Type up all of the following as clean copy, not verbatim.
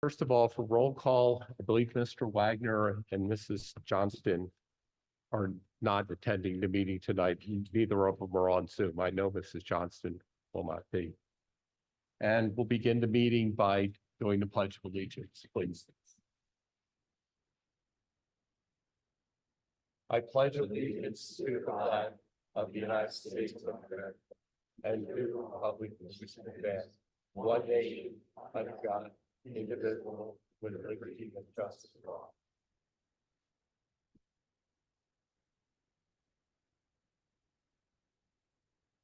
First of all, for roll call, I believe Mr. Wagner and Mrs. Johnston are not attending the meeting tonight. Neither of them are on Zoom. I know Mrs. Johnston will not be. And we'll begin the meeting by doing the Pledge of Allegiance, please. I pledge allegiance to the flag of the United States of America and to the republic which stands one nation under God, indivisible, with liberty and justice for all.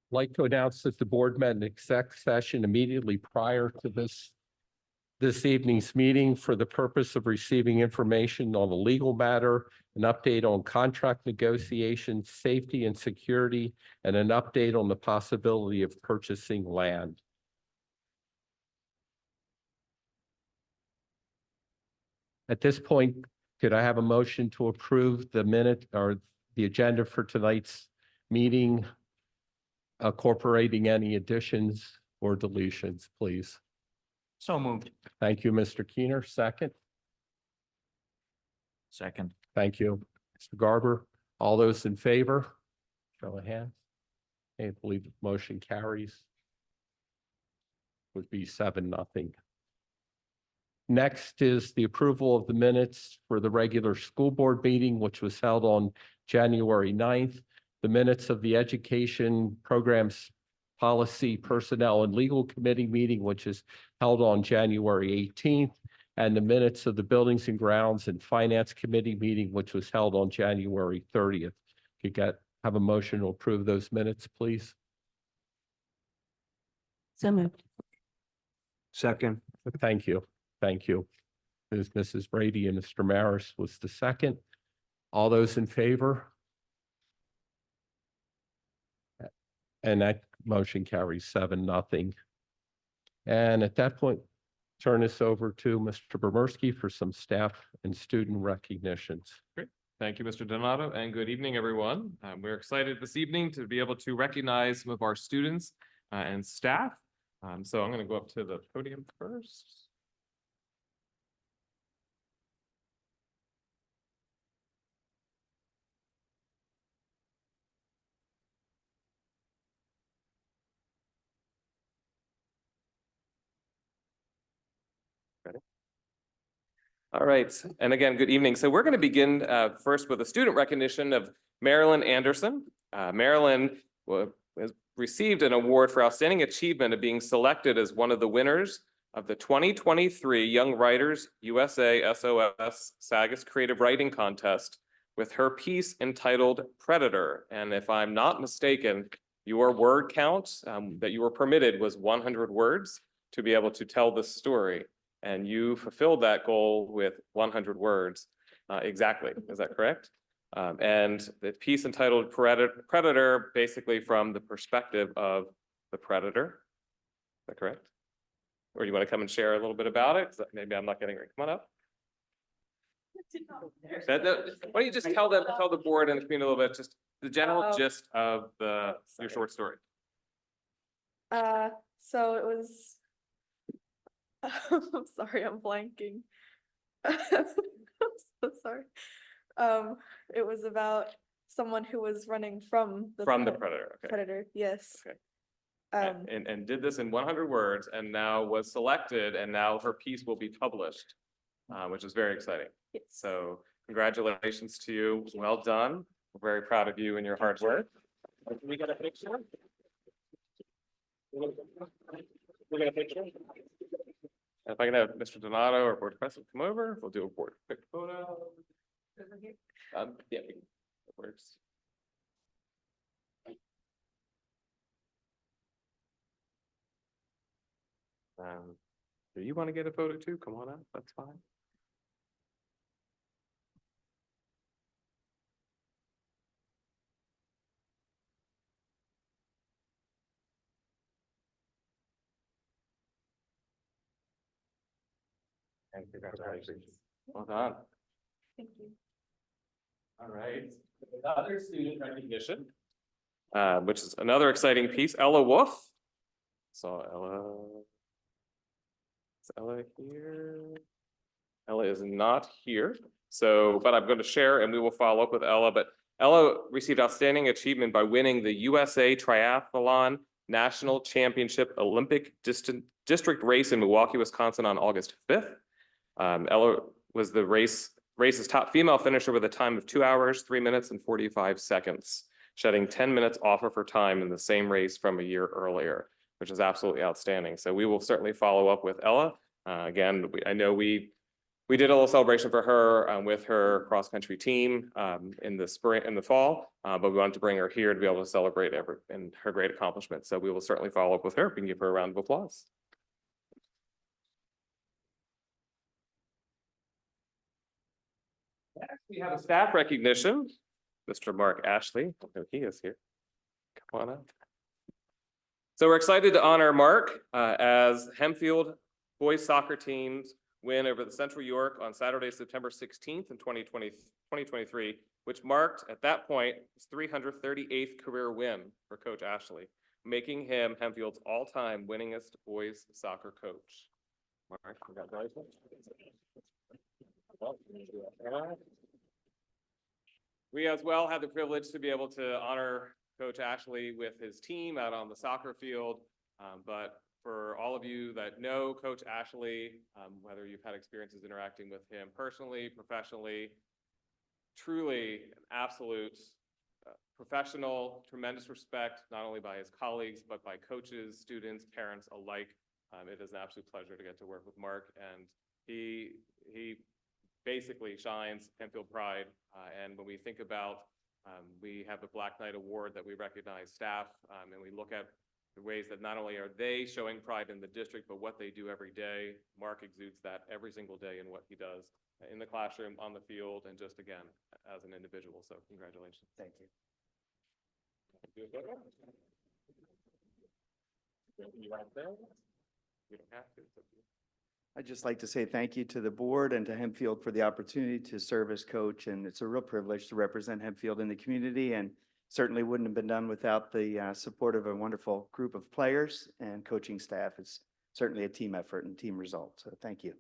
I'd like to announce that the board met in exec session immediately prior to this evening's meeting for the purpose of receiving information on a legal matter, an update on contract negotiations, safety and security, and an update on the possibility of purchasing land. At this point, could I have a motion to approve the minute or the agenda for tonight's meeting, incorporating any additions or deletions, please? So moved. Thank you, Mr. Keener. Second. Second. Thank you, Mr. Garber. All those in favor? Show of hands. I believe the motion carries. Would be 7-0. Next is the approval of the minutes for the regular school board meeting, which was held on January 9th. The minutes of the Education Programs Policy, Personnel, and Legal Committee meeting, which is held on January 18th, and the minutes of the Buildings and Grounds and Finance Committee meeting, which was held on January 30th. Could you have a motion to approve those minutes, please? So moved. Second. Thank you. Thank you. Mrs. Brady and Mr. Maris was the second. All those in favor? And that motion carries 7-0. And at that point, turn this over to Mr. Bomerski for some staff and student recognitions. Great. Thank you, Mr. Donato, and good evening, everyone. We're excited this evening to be able to recognize some of our students and staff. So I'm going to go up to the podium first. All right, and again, good evening. So we're going to begin first with a student recognition of Marilyn Anderson. Marilyn has received an award for outstanding achievement of being selected as one of the winners of the 2023 Young Writers USA SOS Sagas Creative Writing Contest with her piece entitled Predator. And if I'm not mistaken, your word count that you were permitted was 100 words to be able to tell this story. And you fulfilled that goal with 100 words exactly. Is that correct? And the piece entitled Predator, basically from the perspective of the predator. Is that correct? Or you want to come and share a little bit about it? Maybe I'm not getting it. Come on up. Why don't you just tell the board and the community a little bit, just the general gist of your short story. So it was. I'm sorry, I'm blanking. I'm so sorry. It was about someone who was running from the predator. Okay. Predator, yes. Okay. And did this in 100 words and now was selected and now her piece will be published, which is very exciting. Yes. So congratulations to you. Well done. We're very proud of you and your hard work. Can we get a picture? We get a picture? If I can have Mr. Donato or Board President come over, we'll do a board quick photo. Yeah, that works. Do you want to get a photo too? Come on up, that's fine. And congratulations. Well done. Thank you. All right. Another student recognition, which is another exciting piece. Ella Wolf. So Ella. Is Ella here? Ella is not here, so, but I'm going to share and we will follow up with Ella, but Ella received outstanding achievement by winning the USA Triathlon National Championship Olympic District race in Milwaukee, Wisconsin on August 5th. Ella was the race's top female finisher with a time of 2 hours, 3 minutes and 45 seconds, shedding 10 minutes off of her time in the same race from a year earlier, which is absolutely outstanding. So we will certainly follow up with Ella. Again, I know we did a little celebration for her with her cross-country team in the fall, but we wanted to bring her here to be able to celebrate and her great accomplishment. So we will certainly follow up with her. We can give her a round of applause. Next, we have a staff recognition. Mr. Mark Ashley, oh, he is here. Come on up. So we're excited to honor Mark as Hempfield boys soccer teams win over the Central York on Saturday, September 16th in 2023, which marked at that point his 338th career win for Coach Ashley, making him Hempfield's all-time winningest boys soccer coach. Mark, congratulations. We as well had the privilege to be able to honor Coach Ashley with his team out on the soccer field, but for all of you that know Coach Ashley, whether you've had experiences interacting with him personally, professionally, truly an absolute professional, tremendous respect, not only by his colleagues, but by coaches, students, parents alike. It is an absolute pleasure to get to work with Mark, and he basically shines Hempfield pride. And when we think about, we have the Black Knight Award that we recognize staff, and we look at the ways that not only are they showing pride in the district, but what they do every day. Mark exudes that every single day in what he does in the classroom, on the field, and just again, as an individual. So congratulations. Thank you. You right there? You don't have to. It's up to you. I'd just like to say thank you to the board and to Hempfield for the opportunity to serve as coach. And it's a real privilege to represent Hempfield in the community, and certainly wouldn't have been done without the support of a wonderful group of players and coaching staff. It's certainly a team effort and team result. So thank you.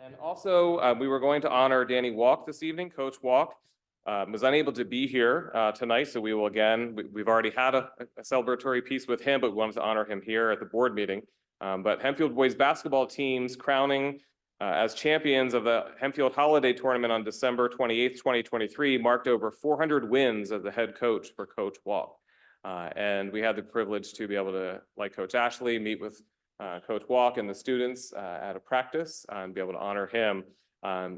And also, we were going to honor Danny Walk this evening. Coach Walk was unable to be here tonight, so we will again, we've already had a celebratory piece with him, but we wanted to honor him here at the board meeting. But Hempfield boys basketball teams crowning as champions of the Hempfield Holiday Tournament on December 28th, 2023, marked over 400 wins as the head coach for Coach Walk. And we had the privilege to be able to, like Coach Ashley, meet with Coach Walk and the students at a practice and be able to honor him.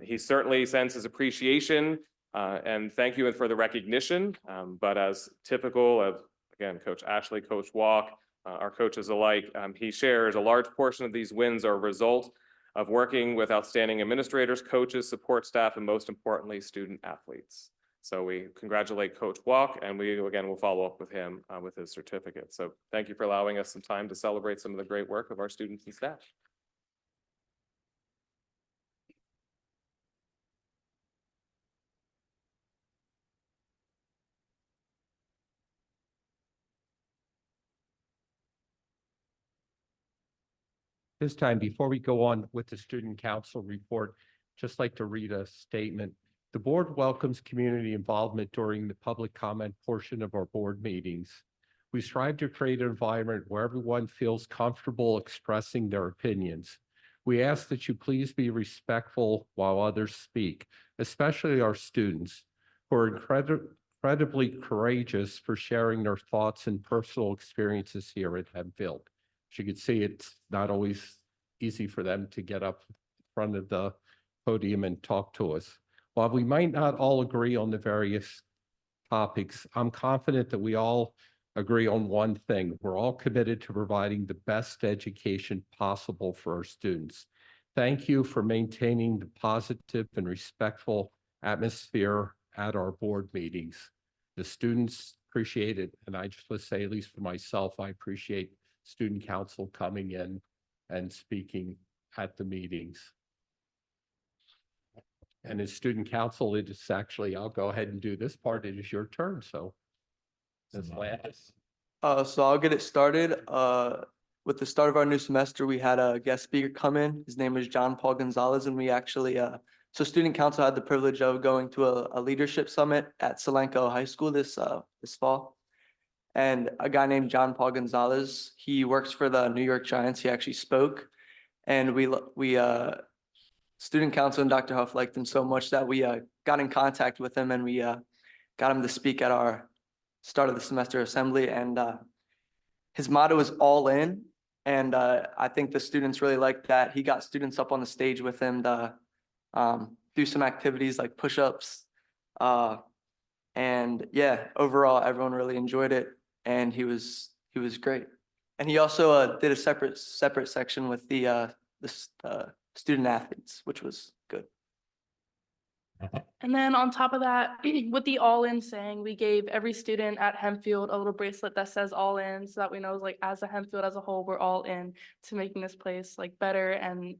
He certainly sends his appreciation and thank you for the recognition. But as typical of, again, Coach Ashley, Coach Walk, our coaches alike, he shares a large portion of these wins are a result of working with outstanding administrators, coaches, support staff, and most importantly, student athletes. So we congratulate Coach Walk, and we again will follow up with him with his certificate. So thank you for allowing us some time to celebrate some of the great work of our students and staff. This time, before we go on with the student council report, just like to read a statement. The board welcomes community involvement during the public comment portion of our board meetings. We strive to create an environment where everyone feels comfortable expressing their opinions. We ask that you please be respectful while others speak, especially our students, who are incredibly courageous for sharing their thoughts and personal experiences here at Hempfield. As you can see, it's not always easy for them to get up in front of the podium and talk to us. While we might not all agree on the various topics, I'm confident that we all agree on one thing. We're all committed to providing the best education possible for our students. Thank you for maintaining the positive and respectful atmosphere at our board meetings. The students appreciate it, and I just want to say, at least for myself, I appreciate student council coming in and speaking at the meetings. And as student council, it is actually, I'll go ahead and do this part. It is your turn, so. Ms. Landis. So I'll get it started. With the start of our new semester, we had a guest speaker come in. His name is John Paul Gonzalez, and we actually, so student council had the privilege of going to a leadership summit at Solanco High School this fall. And a guy named John Paul Gonzalez, he works for the New York Giants. He actually spoke, and we student council and Dr. Huff liked him so much that we got in contact with him, and we got him to speak at our start of the semester assembly. And his motto is all in. And I think the students really liked that. He got students up on the stage with him to do some activities like push-ups. And yeah, overall, everyone really enjoyed it. And he was great. And he also did a separate section with the student athletes, which was good. And then on top of that, with the all-in saying, we gave every student at Hempfield a little bracelet that says all in, so that we know, like, as a Hempfield as a whole, we're all in to making this place like better and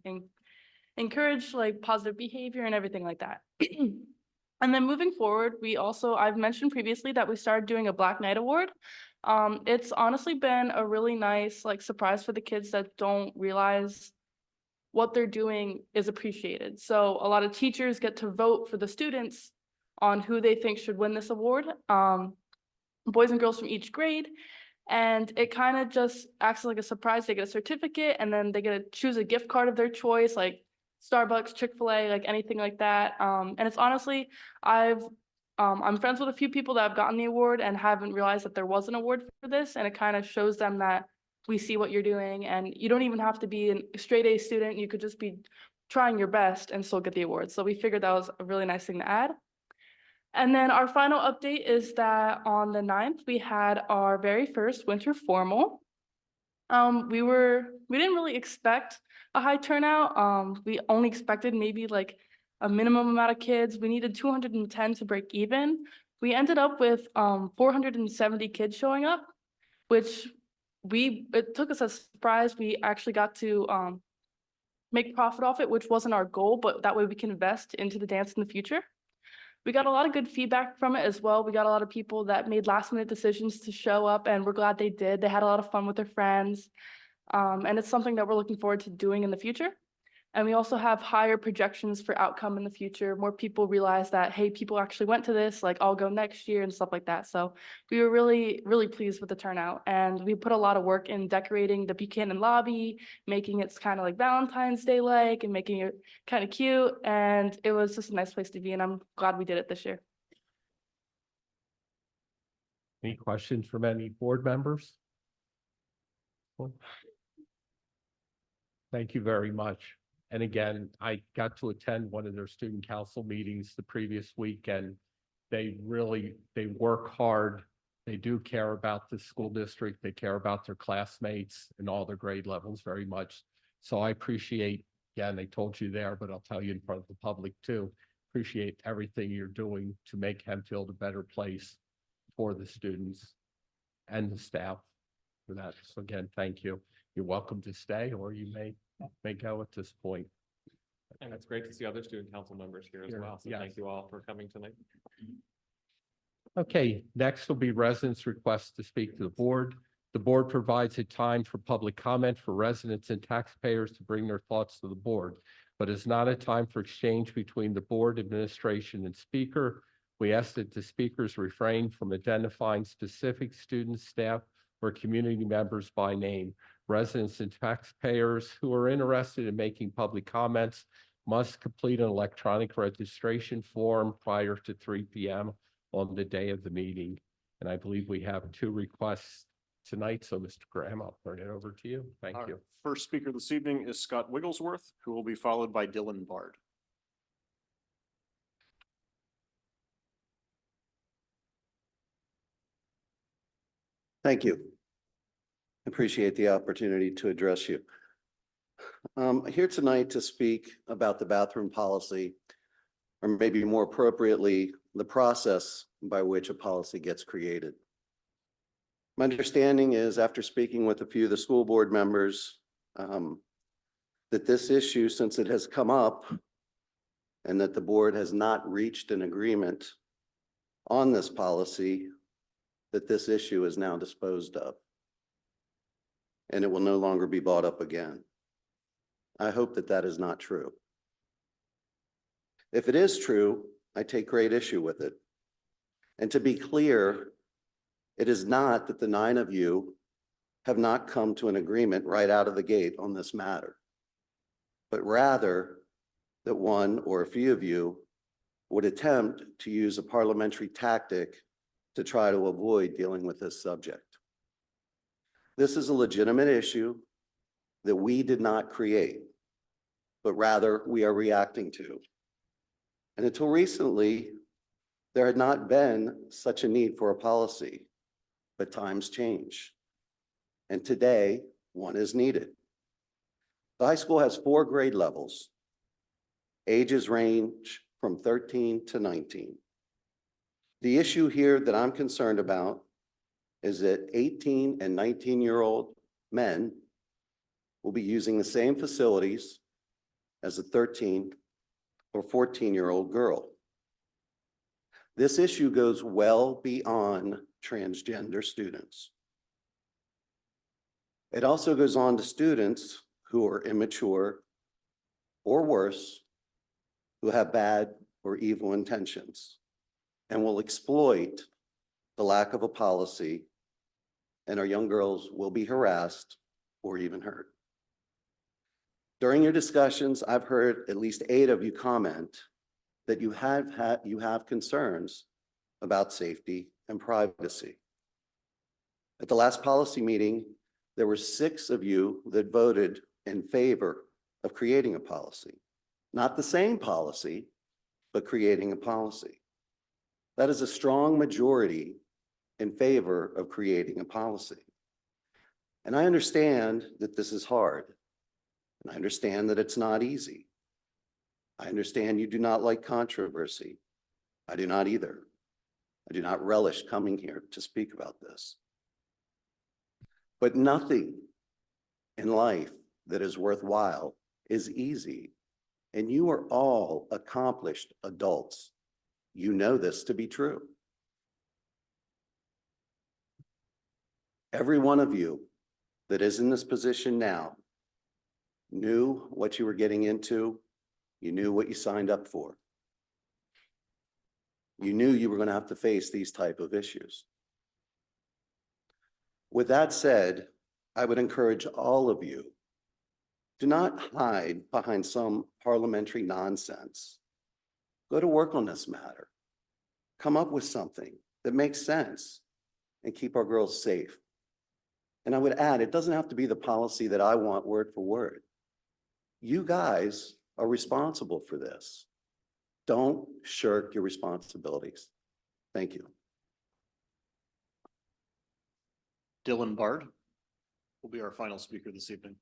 encourage like positive behavior and everything like that. And then moving forward, I've mentioned previously that we started doing a Black Knight Award. It's honestly been a really nice like surprise for the kids that don't realize what they're doing is appreciated. So a lot of teachers get to vote for the students on who they think should win this award, boys and girls from each grade. And it kind of just acts like a surprise. They get a certificate, and then they get to choose a gift card of their choice, like Starbucks, Chick-fil-A, like anything like that. And it's honestly, I'm friends with a few people that have gotten the award and haven't realized that there was an award for this. And it kind of shows them that we see what you're doing, and you don't even have to be a straight A student. You could just be trying your best and still get the award. So we figured that was a really nice thing to add. And then our final update is that on the 9th, we had our very first winter formal. We didn't really expect a high turnout. We only expected maybe like a minimum amount of kids. We needed 210 to break even. We ended up with 470 kids showing up, which it took us as a surprise. We actually got to make profit off it, which wasn't our goal, but that way we can invest into the dance in the future. We got a lot of good feedback from it as well. We got a lot of people that made last minute decisions to show up, and we're glad they did. They had a lot of fun with their friends. And it's something that we're looking forward to doing in the future. And we also have higher projections for outcome in the future. More people realize that, hey, people actually went to this, like I'll go next year and stuff like that. So we were really, really pleased with the turnout. And we put a lot of work in decorating the Buchanan lobby, making it kind of like Valentine's Day-like and making it kind of cute. And it was just a nice place to be. And I'm glad we did it this year. Any questions from any board members? Cool. Thank you very much. And again, I got to attend one of their student council meetings the previous week, and they work hard. They do care about the school district. They care about their classmates and all their grade levels very much. So I appreciate, again, they told you there, but I'll tell you in front of the public too, appreciate everything you're doing to make Hempfield a better place for the students and the staff for that. So again, thank you. You're welcome to stay, or you may go at this point. And it's great to see other student council members here as Here, well. So yes. thank you all for coming tonight. Okay, next will be residents' requests to speak to the board. The board provides a time for public comment for residents and taxpayers to bring their thoughts to the board, but it's not a time for exchange between the board, administration, and speaker. We ask that the speakers refrain from identifying specific students, staff, or community members by name. Residents and taxpayers who are interested in making public comments must complete an electronic registration form prior to 3 p.m. on the day of the meeting. And I believe we have 2 requests tonight. So Mr. Graham, I'll turn it over to you. Thank Our you. first speaker this evening is Scott Wigglesworth, who will be followed by Dylan Bard. Thank you. Appreciate the opportunity to address you. Here tonight to speak about the bathroom policy, or maybe more appropriately, the process by which a policy gets created. My understanding is, after speaking with a few of the school board members, that this issue, since it has come up, and that the board has not reached an agreement on this policy, that this issue is now disposed of, and it will no longer be brought up again. I hope that that is not true. If it is true, I take great issue with it. And to be clear, it is not that the 9 of you have not come to an agreement right out of the gate on this matter, but rather that one or a few of you would attempt to use a parliamentary tactic to try to avoid dealing with this subject. This is a legitimate issue that we did not create, but rather we are reacting to. And until recently, there had not been such a need for a policy, but times change. And today, one is needed. The high school has 4 grade levels. Ages range from 13 to 19. The issue here that I'm concerned about is that 18 and 19-year-old men will be using the same facilities as a 13 or 14-year-old girl. This issue goes well beyond transgender students. It also goes on to students who are immature or worse, who have bad or evil intentions and will exploit the lack of a policy, and our young girls will be harassed or even hurt. During your discussions, I've heard at least 8 of you comment that you have concerns about safety and privacy. At the last policy meeting, there were 6 of you that voted in favor of creating a policy. Not the same policy, but creating a policy. That is a strong majority in favor of creating a policy. And I understand that this is hard. And I understand that it's not easy. I understand you do not like controversy. I do not either. I do not relish coming here to speak about this. But nothing in life that is worthwhile is easy. And you are all accomplished adults. You know this to be true. Every one of you that is in this position now knew what you were getting into. You knew what you signed up for. You knew you were going to have to face these type of issues. With that said, I would encourage all of you, do not hide behind some parliamentary nonsense. Go to work on this matter. Come up with something that makes sense and keep our girls safe. And I would add, it doesn't have to be the policy that I want word for word. You guys are responsible for this. Don't shirk your responsibilities. Thank you. Dylan Bard will be our final speaker this evening.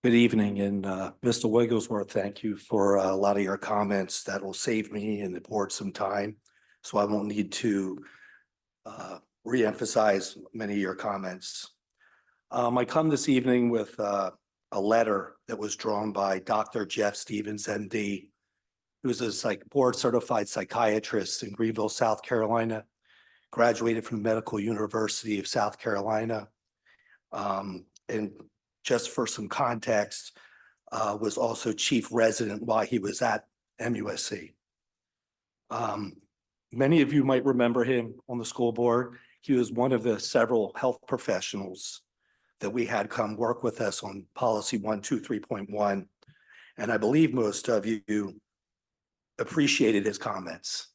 Good evening, and Mr. Wigglesworth, thank you for a lot of your comments. That will save me and the board some time, so I won't need to reemphasize many of your comments. I come this evening with a letter that was drawn by Dr. Jeff Stevens, MD, who's a board-certified psychiatrist in Greenville, South Carolina, graduated from Medical University of South Carolina, and just for some context, was also chief resident while he was at MUSC. Many of you might remember him on the school board. He was one of the several health professionals that we had come work with us on policy 123.1. And I believe most of you appreciated his comments.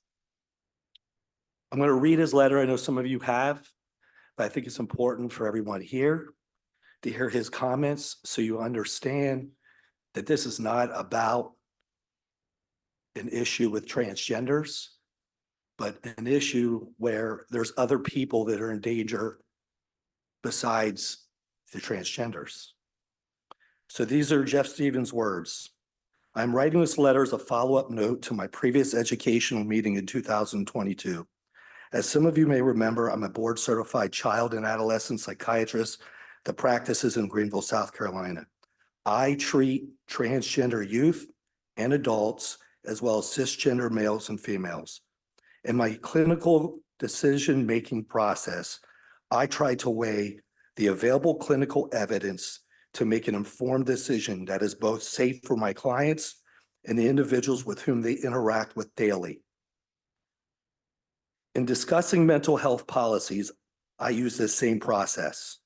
I'm going to read his letter. I know some of you have, but I think it's important for everyone here to hear his comments so you understand that this is not about an issue with transgenders, but an issue where there's other people that are in danger besides the transgenders. So these are Jeff Stevens' words. I'm writing this letter as a follow-up note to my previous educational meeting in 2022. As some of you may remember, I'm a board-certified child and adolescent psychiatrist that practices in Greenville, South Carolina. I treat transgender youth and adults, as well as cisgender males and females. In my clinical decision-making process, I try to weigh the available clinical evidence to make an informed decision that is both safe for my clients and the individuals with whom they interact with daily. In discussing mental health policies, I use this same process.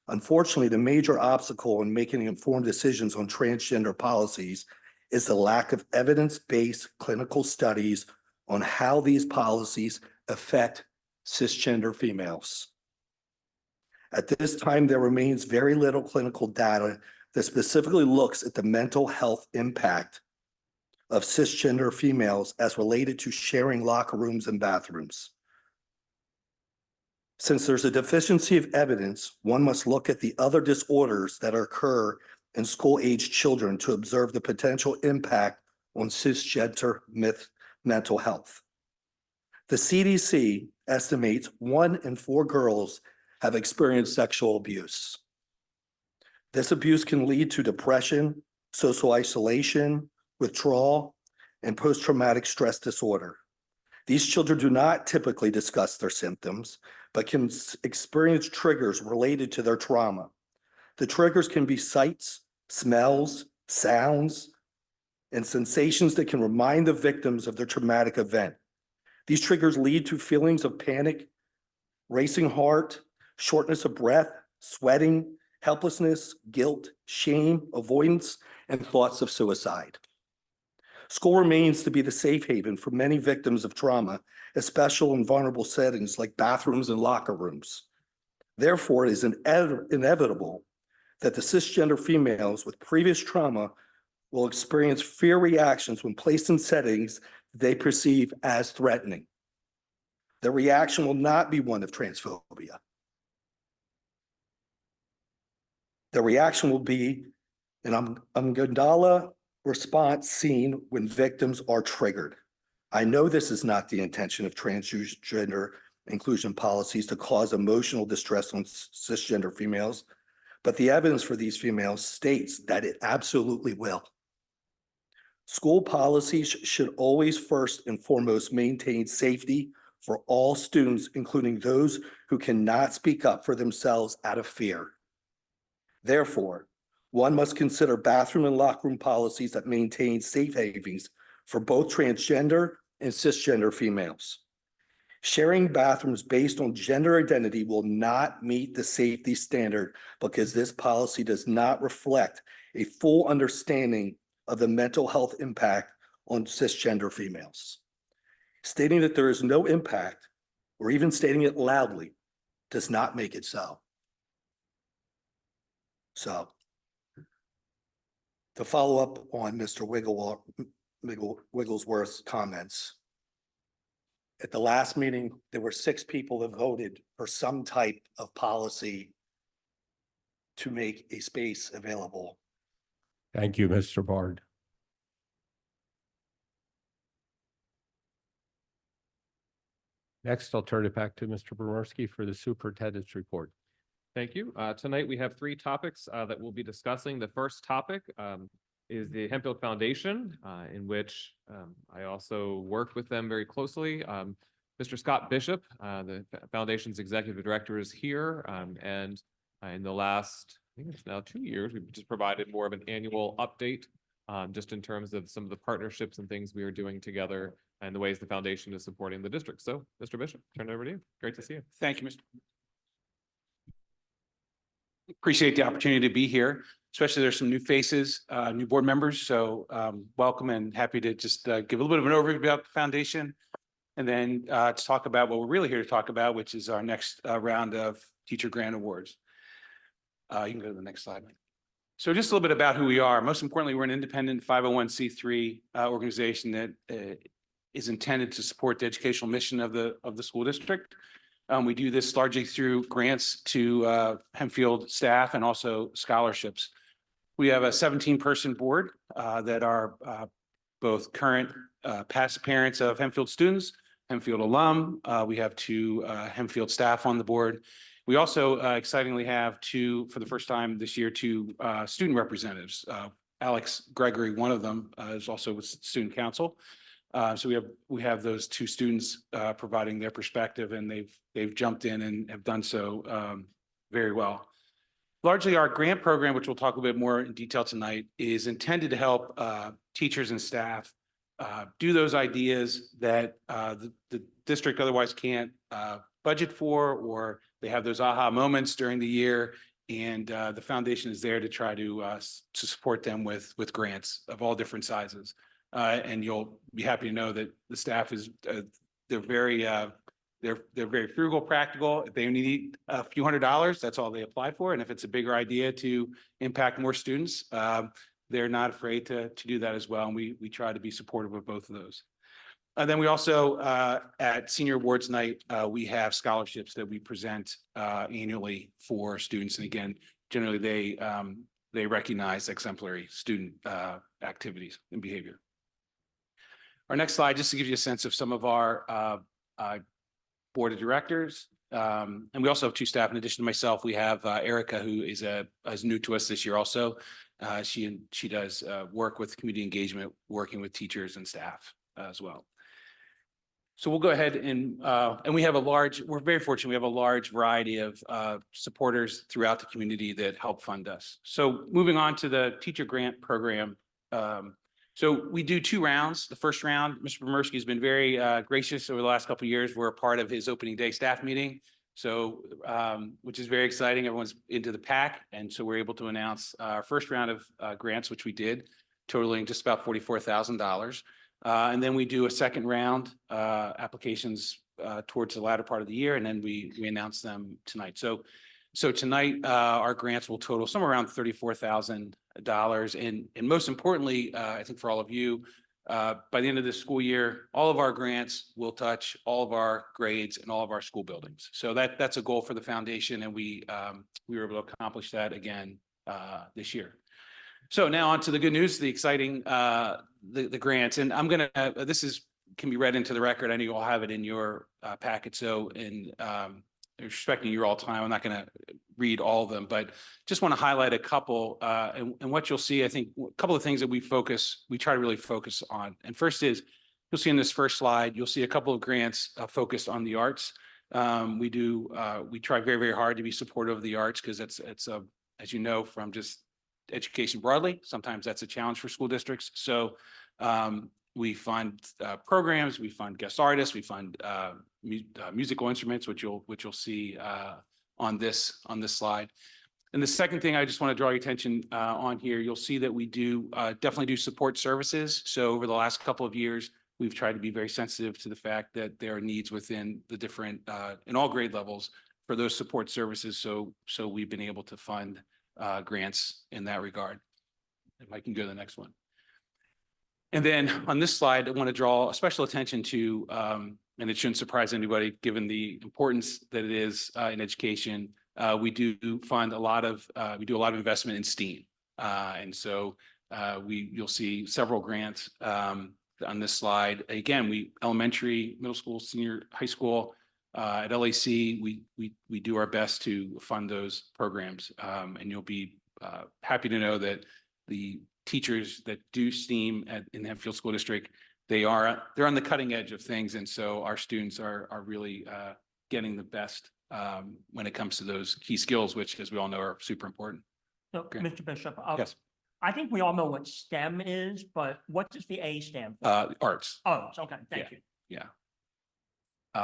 Unfortunately, the major obstacle in making informed decisions on transgender policies is the lack of evidence-based clinical studies on how these policies affect cisgender females. At this time, there remains very little clinical data that specifically looks at the mental health impact of cisgender females as related to sharing locker rooms and bathrooms. Since there's a deficiency of evidence, one must look at the other disorders that occur in school-aged children to observe the potential impact on cisgender mental health. The CDC estimates 1 in 4 girls have experienced sexual abuse. This abuse can lead to depression, social isolation, withdrawal, and post-traumatic stress disorder. These children do not typically discuss their symptoms, but can experience triggers related to their trauma. The triggers can be sights, smells, sounds, and sensations that can remind the victims of their traumatic event. These triggers lead to feelings of panic, racing heart, shortness of breath, sweating, helplessness, guilt, shame, avoidance, and thoughts of suicide. School remains to be the safe haven for many victims of trauma, especially in vulnerable settings like bathrooms and locker rooms. Therefore, it is inevitable that the cisgender females with previous trauma will experience fear reactions when placed in settings they perceive as threatening. The reaction will not be one of transphobia. The reaction will be an amygdala response seen when victims are triggered. I know this is not the intention of transgender inclusion policies to cause emotional distress on cisgender females, but the evidence for these females states that it absolutely will. School policies should always first and foremost maintain safety for all students, including those who cannot speak up for themselves out of fear. Therefore, one must consider bathroom and locker room policies that maintain safe havens for both transgender and cisgender females. Sharing bathrooms based on gender identity will not meet the safety standard because this policy does not reflect a full understanding of the mental health impact on cisgender females. Stating that there is no impact, or even stating it loudly, does not make it so. So, to follow up on Mr. Wigglesworth's comments, at the last meeting, there were 6 people that voted for some type of policy to make a space available. Thank you, Mr. Bard. Next, I'll turn it back to Mr. Bomarski for the superintendent's report. Thank you. Tonight, we have 3 topics that we'll be discussing. The first topic is the Hempfield Foundation, in which I also worked with them very closely. Mr. Scott Bishop, the foundation's executive director, is here. And in the last, I think it's now 2 years, we've just provided more of an annual update just in terms of some of the partnerships and things we are doing together and the ways the foundation is supporting the district. So, Mr. Bishop, turn it over to you. Great to see you. Thank you, Mr. Appreciate the opportunity to be here, especially there's some new faces, new board members. So welcome and happy to just give a little bit of an overview about the foundation. And then to talk about what we're really here to talk about, which is our next round of teacher grant awards. You can go to the next slide. So just a little bit about who we are. Most importantly, we're an independent 501c3 organization that is intended to support the educational mission of the school district. We do this largely through grants to Hempfield staff and also scholarships. We have a 17-person board that are both current past parents of Hempfield students, Hempfield alum. We have 2 Hempfield staff on the board. We also excitingly have 2, for the first time this year, 2 student representatives. Alex Gregory, one of them, is also with student council. So we have those 2 students providing their perspective, and they've jumped in and have done so very well. Largely, our grant program, which we'll talk a bit more in detail tonight, is intended to help teachers and staff do those ideas that the district otherwise can't budget for, or they have those aha moments during the year. And the foundation is there to try to support them with grants of all different sizes. And you'll be happy to know that the staff is they're very frugal, practical. If they only need a few $100s, that's all they apply for. And if it's a bigger idea to impact more students, they're not afraid to do that as well. And we try to be supportive of both of those. And then we also, at Senior Awards Night, we have scholarships that we present annually for students. And again, generally they recognize exemplary student activities and behavior. Our next slide, just to give you a sense of some of our board of directors. And we also have 2 staff. In addition to myself, we have Erica, who is new to us this year also. She does work with community engagement, working with teachers and staff as well. So we'll go ahead and we have we're very fortunate. We have a large variety of supporters throughout the community that help fund us. So moving on to the teacher grant program. So we do 2 rounds. The first round, Mr. Pomersky has been very gracious over the last couple of years. We're a part of his opening day staff meeting. So, which is very exciting. Everyone's into the pack. And so we're able to announce our first round of grants, which we did, totaling just about $44,000. And then we do a second round applications towards the latter part of the year. And then we announce them tonight. So tonight, our grants will total somewhere around $34,000. And most importantly, I think for all of you, by the end of this school year, all of our grants will touch all of our grades and all of our school buildings. So that's a goal for the foundation. And we were able to accomplish that again this year. So now on to the good news, the exciting, the grants. And I'm going to, can be read into the record. I know you all have it in your packet. So respecting your all time, I'm not going to read all of them, but just want to highlight a couple. And what you'll see, I think, a couple of things that we try to really focus on. And first is, you'll see in this first slide, you'll see a couple of grants focused on the arts. We try very, very hard to be supportive of the arts because it's as you know, from just education broadly, sometimes that's a challenge for school districts. So we fund programs, we fund guest artists, we fund musical instruments, which you'll see on this slide. And the second thing I just want to draw your attention on here, you'll see that we do definitely do support services. So over the last couple of years, we've tried to be very sensitive to the fact that there are needs within the different in all grade levels for those support services. So we've been able to fund grants in that regard. If I can go to the next one. And then on this slide, I want to draw a special attention to, and it shouldn't surprise anybody, given the importance that it is in education. We do fund a lot of, we do a lot of investment in STEAM. And so you'll see several grants on this slide. Again, elementary, middle school, senior, high school, at LAC, we do our best to fund those programs. And you'll be happy to know that the teachers that do STEAM in the Hempfield School District, they're on the cutting edge of things. And so our students are really getting the best when it comes to those key skills, which, as we all know, are super important. So, Mr. Bishop, Yes. I think we all know what STEM is, but what does the A stand for? Arts. Arts, okay, thank you. Yeah.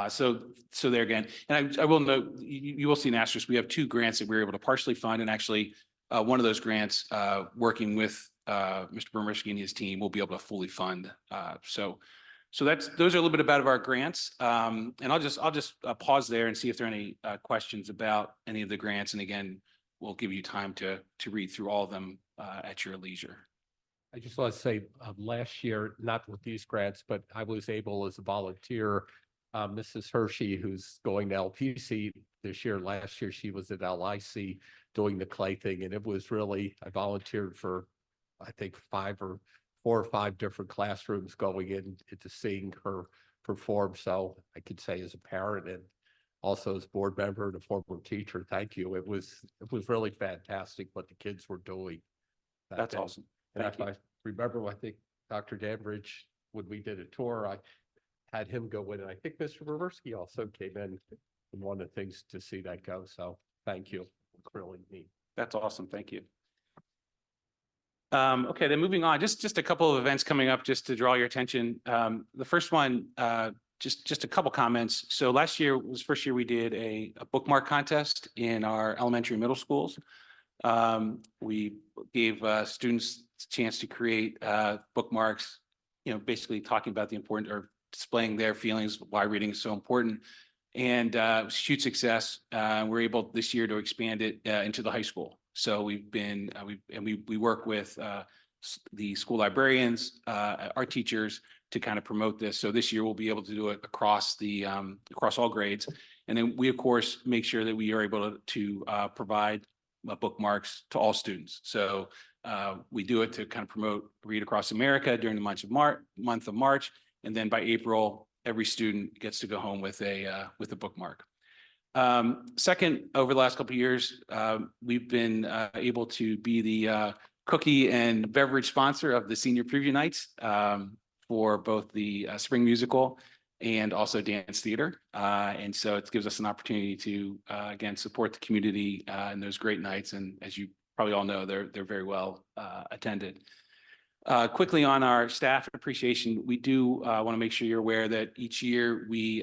So there again, and I will note, you will see an asterisk. We have 2 grants that we were able to partially fund, and actually one of those grants, working with Mr. Pomersky and his team, will be able to fully fund. So those are a little bit about our grants. And I'll just pause there and see if there are any questions about any of the grants. And again, we'll give you time to read through all of them at your leisure. I just want to say last year, not with these grants, but I was able as a volunteer Mrs. Hershey, who's going to LPC this year. Last year, she was at LIC doing the clay thing, and it was really, I volunteered for, I think, 4 or 5 different classrooms going into seeing her perform. So I could say as a parent and also as board member and a former teacher, thank you. It was really fantastic what the kids were doing. that That's day. awesome. And Thank if I remember, I think Dr. Danbridge, when we did a tour, I had him go in, and I think Mr. Reversky also came in one of the things to see that go. So thank you. It's really neat. That's awesome. Thank you. Okay, then moving on, just a couple of events coming up just to draw your attention. The first one, just a couple comments. So last year was the first year we did a bookmark contest in our elementary and middle schools. We gave students a chance to create bookmarks, basically talking about the important or displaying their feelings, why reading is so important. And it was a huge success. We're able this year to expand it into the high school. So we've been, we work with the school librarians, our teachers to kind of promote this. So this year we'll be able to do it across all grades. And then we, of course, make sure that we are able to provide bookmarks to all students. So we do it to kind of promote Read Across America during the month of March. And then by April, every student gets to go home with a bookmark. Second, over the last couple of years, we've been able to be the cookie and beverage sponsor of the senior preview nights for both the spring musical and also dance theater. And so it gives us an opportunity to, again, support the community in those great nights. And as you probably all know, they're very well attended. Quickly on our staff appreciation, we do want to make sure you're aware that each year we,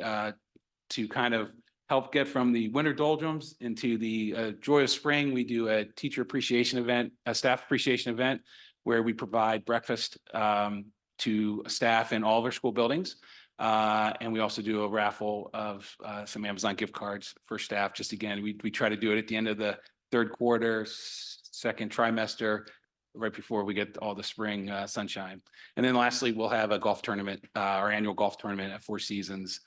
to kind of help get from the winter doldrums into the joy of spring, we do a teacher appreciation event, a staff appreciation event, where we provide breakfast to staff in all of our school buildings. And we also do a raffle of some Amazon gift cards for staff. Just again, we try to do it at the end of the third quarter, second trimester, right before we get all the spring sunshine. And then lastly, we'll have a golf tournament, our annual golf tournament at Four Seasons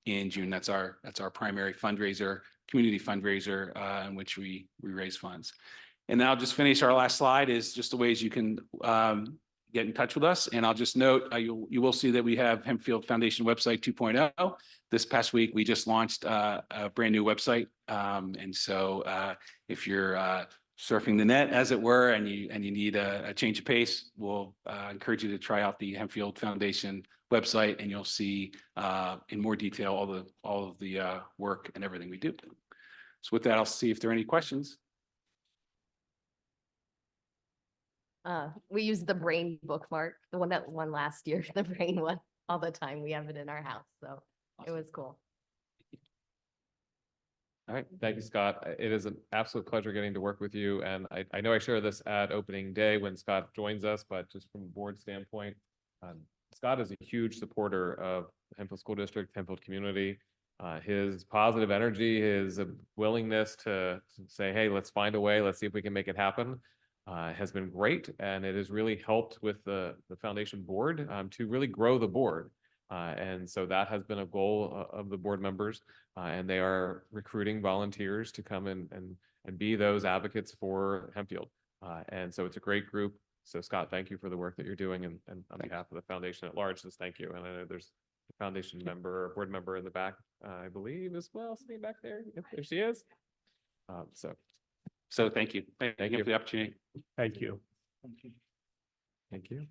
in June. That's our primary fundraiser, community fundraiser, in which we raise funds. And then I'll just finish. Our last slide is just the ways you can get in touch with us. And I'll just note, you will see that we have Hempfield Foundation website 2.0. This past week, we just launched a brand new website. And so if you're surfing the net, as it were, and you need a change of pace, we'll encourage you to try out the Hempfield Foundation website, and you'll see in more detail all of the work and everything we do. So with that, I'll see if there are any questions. We use the brain bookmark, the one that won last year, the brain one, all the time. We have it in our house, so it was cool. All right, thank you, Scott. It is an absolute pleasure getting to work with you. And I know I share this at opening day when Scott joins us, but just from a board standpoint, Scott is a huge supporter of the Hempfield School District, Hempfield community. His positive energy, his willingness to say, hey, let's find a way, let's see if we can make it happen, has been great. And it has really helped with the foundation board to really grow the board. And so that has been a goal of the board members, and they are recruiting volunteers to come in and be those advocates for Hempfield. And so it's a great group. So Scott, thank you for the work that you're doing, and on behalf of the foundation at large, just thank you. And I know there's a foundation member, or board member in the back, I believe as well, sitting back there. Yep, there she is. So thank you. Thank you for the opportunity. Thank you. Thank you.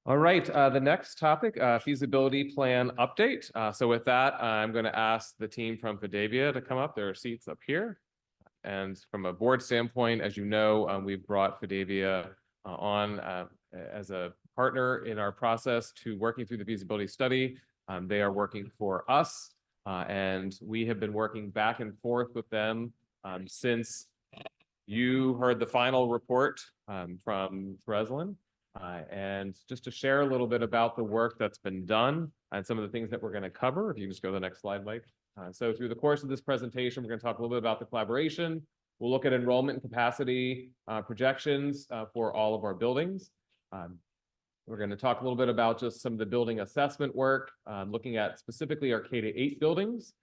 All right, the next topic, feasibility plan update. So with that, I'm going to ask the team from Fidevia to come up. There are seats up here. And from a board standpoint, as you know, we've brought Fidevia on as a partner in our process to working through the feasibility study. They are working for us, and we have been working back and forth with them since you heard the final report from Breslin. And just to share a little bit about the work that's been done and some of the things that we're going to cover. If you can just go to the next slide, Mike. So through the course of this presentation, we're going to talk a little bit about the collaboration. We'll look at enrollment and capacity projections for all of our buildings. We're going to talk a little bit about just some of the building assessment work, looking at specifically our K-8 buildings.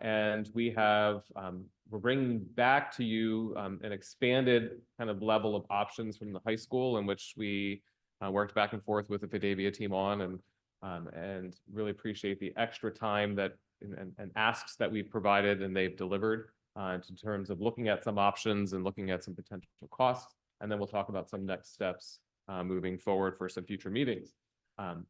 And we have, we're bringing back to you an expanded kind of level of options from the high school in which we worked back and forth with the Fidevia team on, and really appreciate the extra time that and asks that we've provided and they've delivered in terms of looking at some options and looking at some potential costs. And then we'll talk about some next steps moving forward for some future meetings.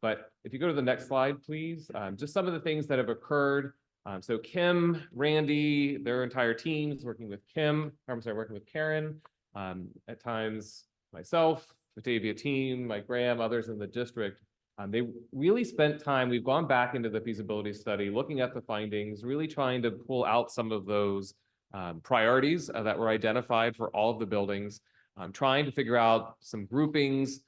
But if you go to the next slide, please, just some of the things that have occurred. So Kim, Randy, their entire teams working with working with Karen, at times myself, the Fidevia team, Mike Graham, others in the district. They really spent time, we've gone back into the feasibility study, looking at the findings, really trying to pull out some of those priorities that were identified for all of the buildings, trying to figure out some groupings,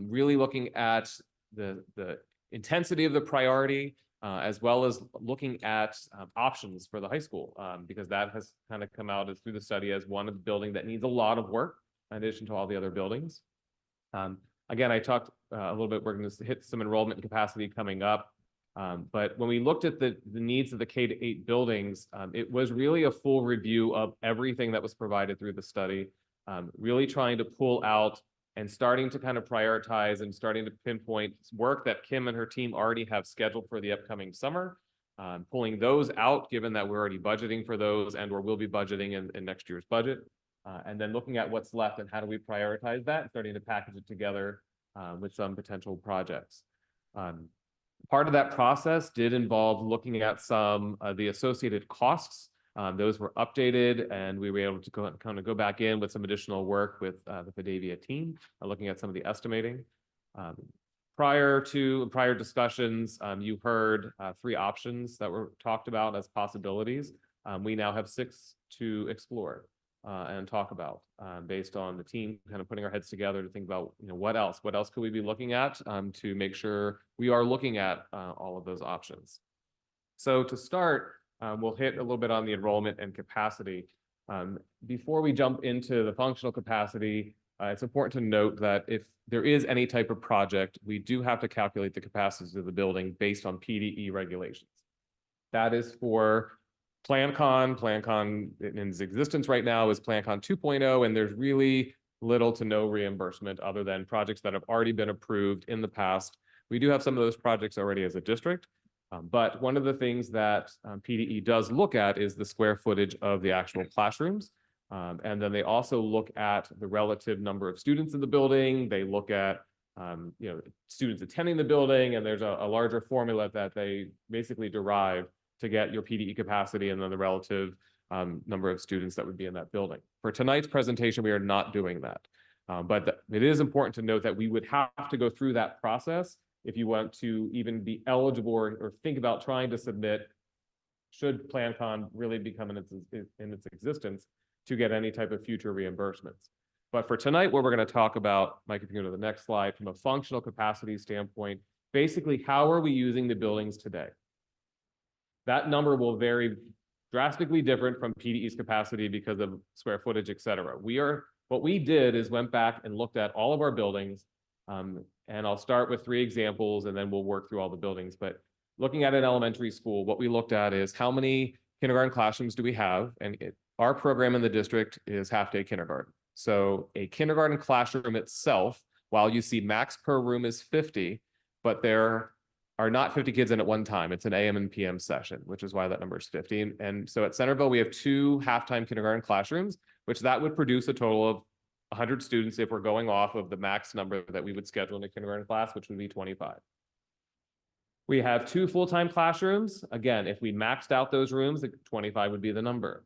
really looking at the intensity of the priority, as well as looking at options for the high school, because that has kind of come out through the study as one of the building that needs a lot of work in addition to all the other buildings. Again, I talked a little bit, we're going to hit some enrollment capacity coming up. But when we looked at the needs of the K-8 buildings, it was really a full review of everything that was provided through the study, really trying to pull out and starting to kind of prioritize and starting to pinpoint work that Kim and her team already have scheduled for the upcoming summer, pulling those out, given that we're already budgeting for those and or will be budgeting in next year's budget. And then looking at what's left and how do we prioritize that, starting to package it together with some potential projects. Part of that process did involve looking at some of the associated costs. Those were updated and we were able to kind of go back in with some additional work with the Fidevia team, looking at some of the estimating. Prior discussions, you heard 3 options that were talked about as possibilities. We now have 6 to explore and talk about based on the team kind of putting our heads together to think about, you know, what else could we be looking at to make sure we are looking at all of those options. So to start, we'll hit a little bit on the enrollment and capacity. Before we jump into the functional capacity, it's important to note that if there is any type of project, we do have to calculate the capacities of the building based on PDE regulations. That is for PlanCon. PlanCon in its existence right now is PlanCon 2.0, and there's really little to no reimbursement other than projects that have already been approved in the past. We do have some of those projects already as a district, but one of the things that PDE does look at is the square footage of the actual classrooms. And then they also look at the relative number of students in the building. They look at you know, students attending the building, and there's a larger formula that they basically derive to get your PDE capacity and then the relative number of students that would be in that building. For tonight's presentation, we are not doing that. But it is important to note that we would have to go through that process if you want to even be eligible or think about trying to submit, should PlanCon really become in its existence, to get any type of future reimbursements. But for tonight, what we're going to talk about, Mike, if you go to the next slide, from a functional capacity standpoint, basically, how are we using the buildings today? That number will vary drastically different from PDE's capacity because of square footage, et cetera. What we did is went back and looked at all of our buildings, and I'll start with 3 examples and then we'll work through all the buildings. But looking at an elementary school, what we looked at is how many kindergarten classrooms do we have? And our program in the district is half-day kindergarten. So a kindergarten classroom itself, while you see max per room is 50, but there are not 50 kids in at one time. It's an AM and PM session, which is why that number is 50. And so at Centerville, we have 2 half-time kindergarten classrooms, which that would produce a total of 100 students if we're going off of the max number that we would schedule in a kindergarten class, which would be 25. We have 2 full-time classrooms. Again, if we maxed out those rooms, 25 would be the number.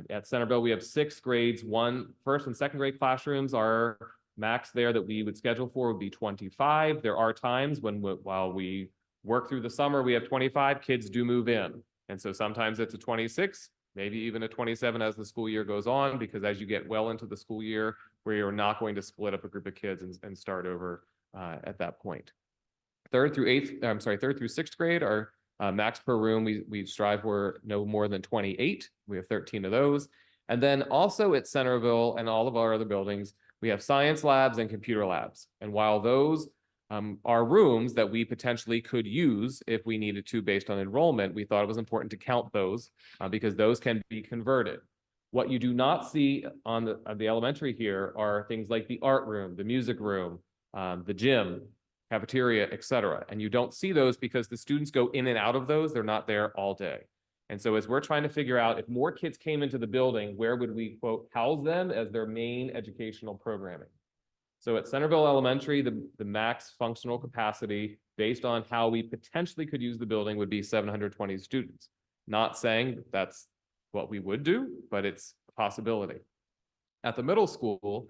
At Centerville, we have 6 grades. 1 first and second grade classrooms are max there that we would schedule for would be 25. There are times when while we work through the summer, we have 25 kids do move in. And so sometimes it's a 26, maybe even a 27 as the school year goes on, because as you get well into the school year, where you're not going to split up a group of kids and start over at that point. 3rd through 6th grade, our max per room, we strive for no more than 28. We have 13 of those. And then also at Centerville and all of our other buildings, we have science labs and computer labs. And while those are rooms that we potentially could use if we needed to based on enrollment. We thought it was important to count those because those can be converted. What you do not see on the elementary here are things like the art room, the music room, the gym, cafeteria, et cetera. And you don't see those because the students go in and out of those. They're not there all day. And so as we're trying to figure out if more kids came into the building, where would we, quote, house them as their main educational programming? So at Centerville Elementary, the max functional capacity based on how we potentially could use the building would be 720 students. Not saying that's what we would do, but it's a possibility. At the middle school,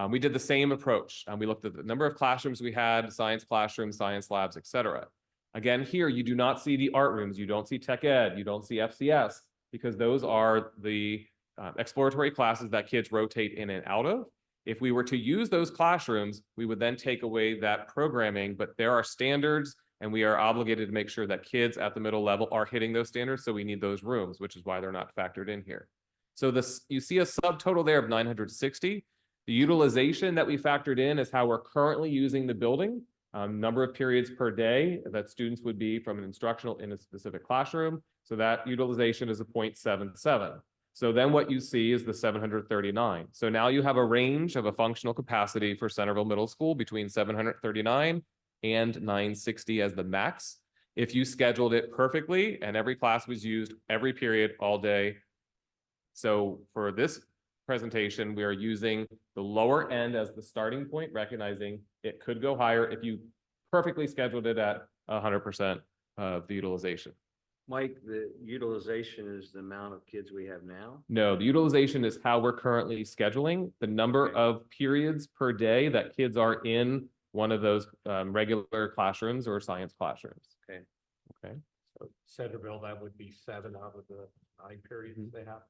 we did the same approach. We looked at the number of classrooms we had, science classrooms, science labs, et cetera. Again, here you do not see the art rooms, you don't see tech ed, you don't see FCS, because those are the exploratory classes that kids rotate in and out of. If we were to use those classrooms, we would then take away that programming, but there are standards and we are obligated to make sure that kids at the middle level are hitting those standards. So we need those rooms, which is why they're not factored in here. So this, you see a subtotal there of 960. The utilization that we factored in is how we're currently using the building. Number of periods per day that students would be from an instructional in a specific classroom. So that utilization is a 0.77. So then what you see is the 739. So now you have a range of a functional capacity for Centerville Middle School between 739 and 960 as the max. If you scheduled it perfectly and every class was used every period all day. So for this presentation, we are using the lower end as the starting point, recognizing it could go higher if you perfectly scheduled it at 100% of the utilization. Mike, the utilization is the amount of kids we have now? No, the utilization is how we're currently scheduling the number of periods per day that kids are in one of those regular classrooms or science classrooms. Okay. Okay. So Centerville, that would be 7 out of the 9 periods they have.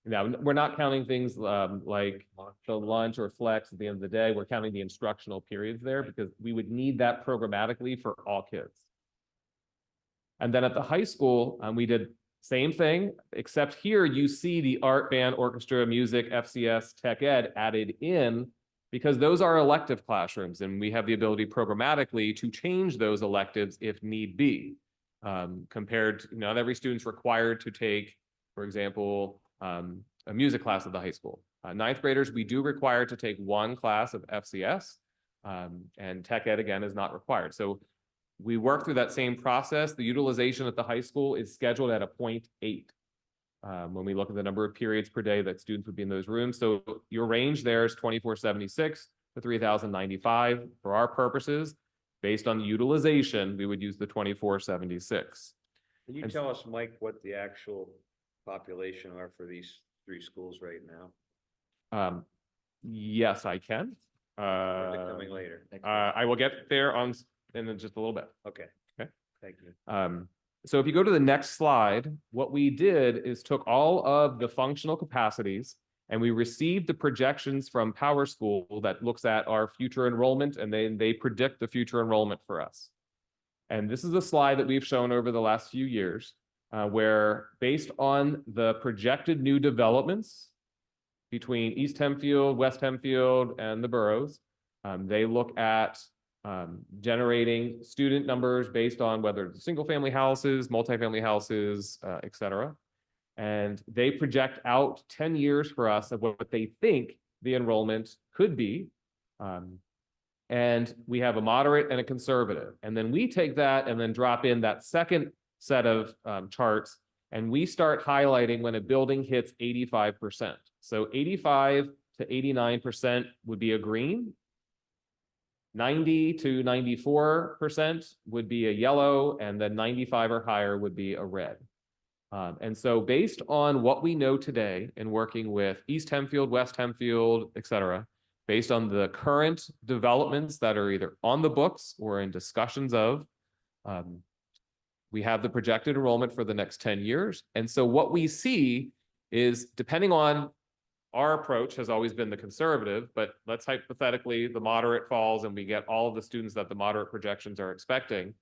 Now, we're not counting things like the lunch or flex at the end of the day. We're counting the instructional periods there because we would need that programmatically for all kids. And then at the high school, we did same thing, except here you see the art, band, orchestra, music, FCS, tech ed added in because those are elective classrooms and we have the ability programmatically to change those electives if need be. Compared to, not every student's required to take, for example, a music class at the high school. Ninth graders, we do require to take 1 class of FCS, and tech ed again is not required. So we work through that same process. The utilization at the high school is scheduled at a 0.8 when we look at the number of periods per day that students would be in those rooms. So your range there is 2476 to 3095 for our purposes. Based on the utilization, we would use the 2476. Can you tell us, Mike, what the actual population are for these 3 schools right now? Yes, I can. Or is it coming later? I will get there in just a little bit. Okay. Okay. Thank you. So if you go to the next slide, what we did is took all of the functional capacities and we received the projections from Power School that looks at our future enrollment and they predict the future enrollment for us. And this is a slide that we've shown over the last few years where based on the projected new developments between East Hempfield, West Hempfield, and the boroughs, they look at generating student numbers based on whether it's single family houses, multifamily houses, et cetera. And they project out 10 years for us of what they think the enrollment could be. And we have a moderate and a conservative. And then we take that and then drop in that second set of charts and we start highlighting when a building hits 85%. So 85 to 89% would be a green. 90 to 94% would be a yellow, and then 95 or higher would be a red. And so based on what we know today in working with East Hempfield, West Hempfield, et cetera, based on the current developments that are either on the books or in discussions of, we have the projected enrollment for the next 10 years. And so what we see is, depending on our approach has always been the conservative, but let's hypothetically the moderate falls and we get all of the students that the moderate projections are expecting.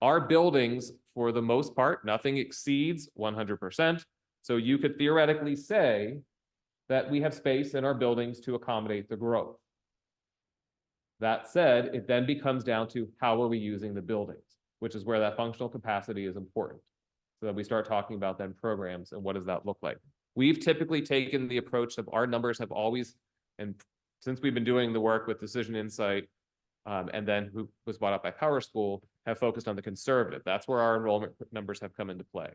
Our buildings, for the most part, nothing exceeds 100%. So you could theoretically say that we have space in our buildings to accommodate the growth. That said, it then becomes down to how are we using the buildings, which is where that functional capacity is important. So that we start talking about then programs and what does that look like? We've typically taken the approach of our numbers have always, and since we've been doing the work with Decision Insight, and then who was brought up by Power School, have focused on the conservative. That's where our enrollment numbers have come into play.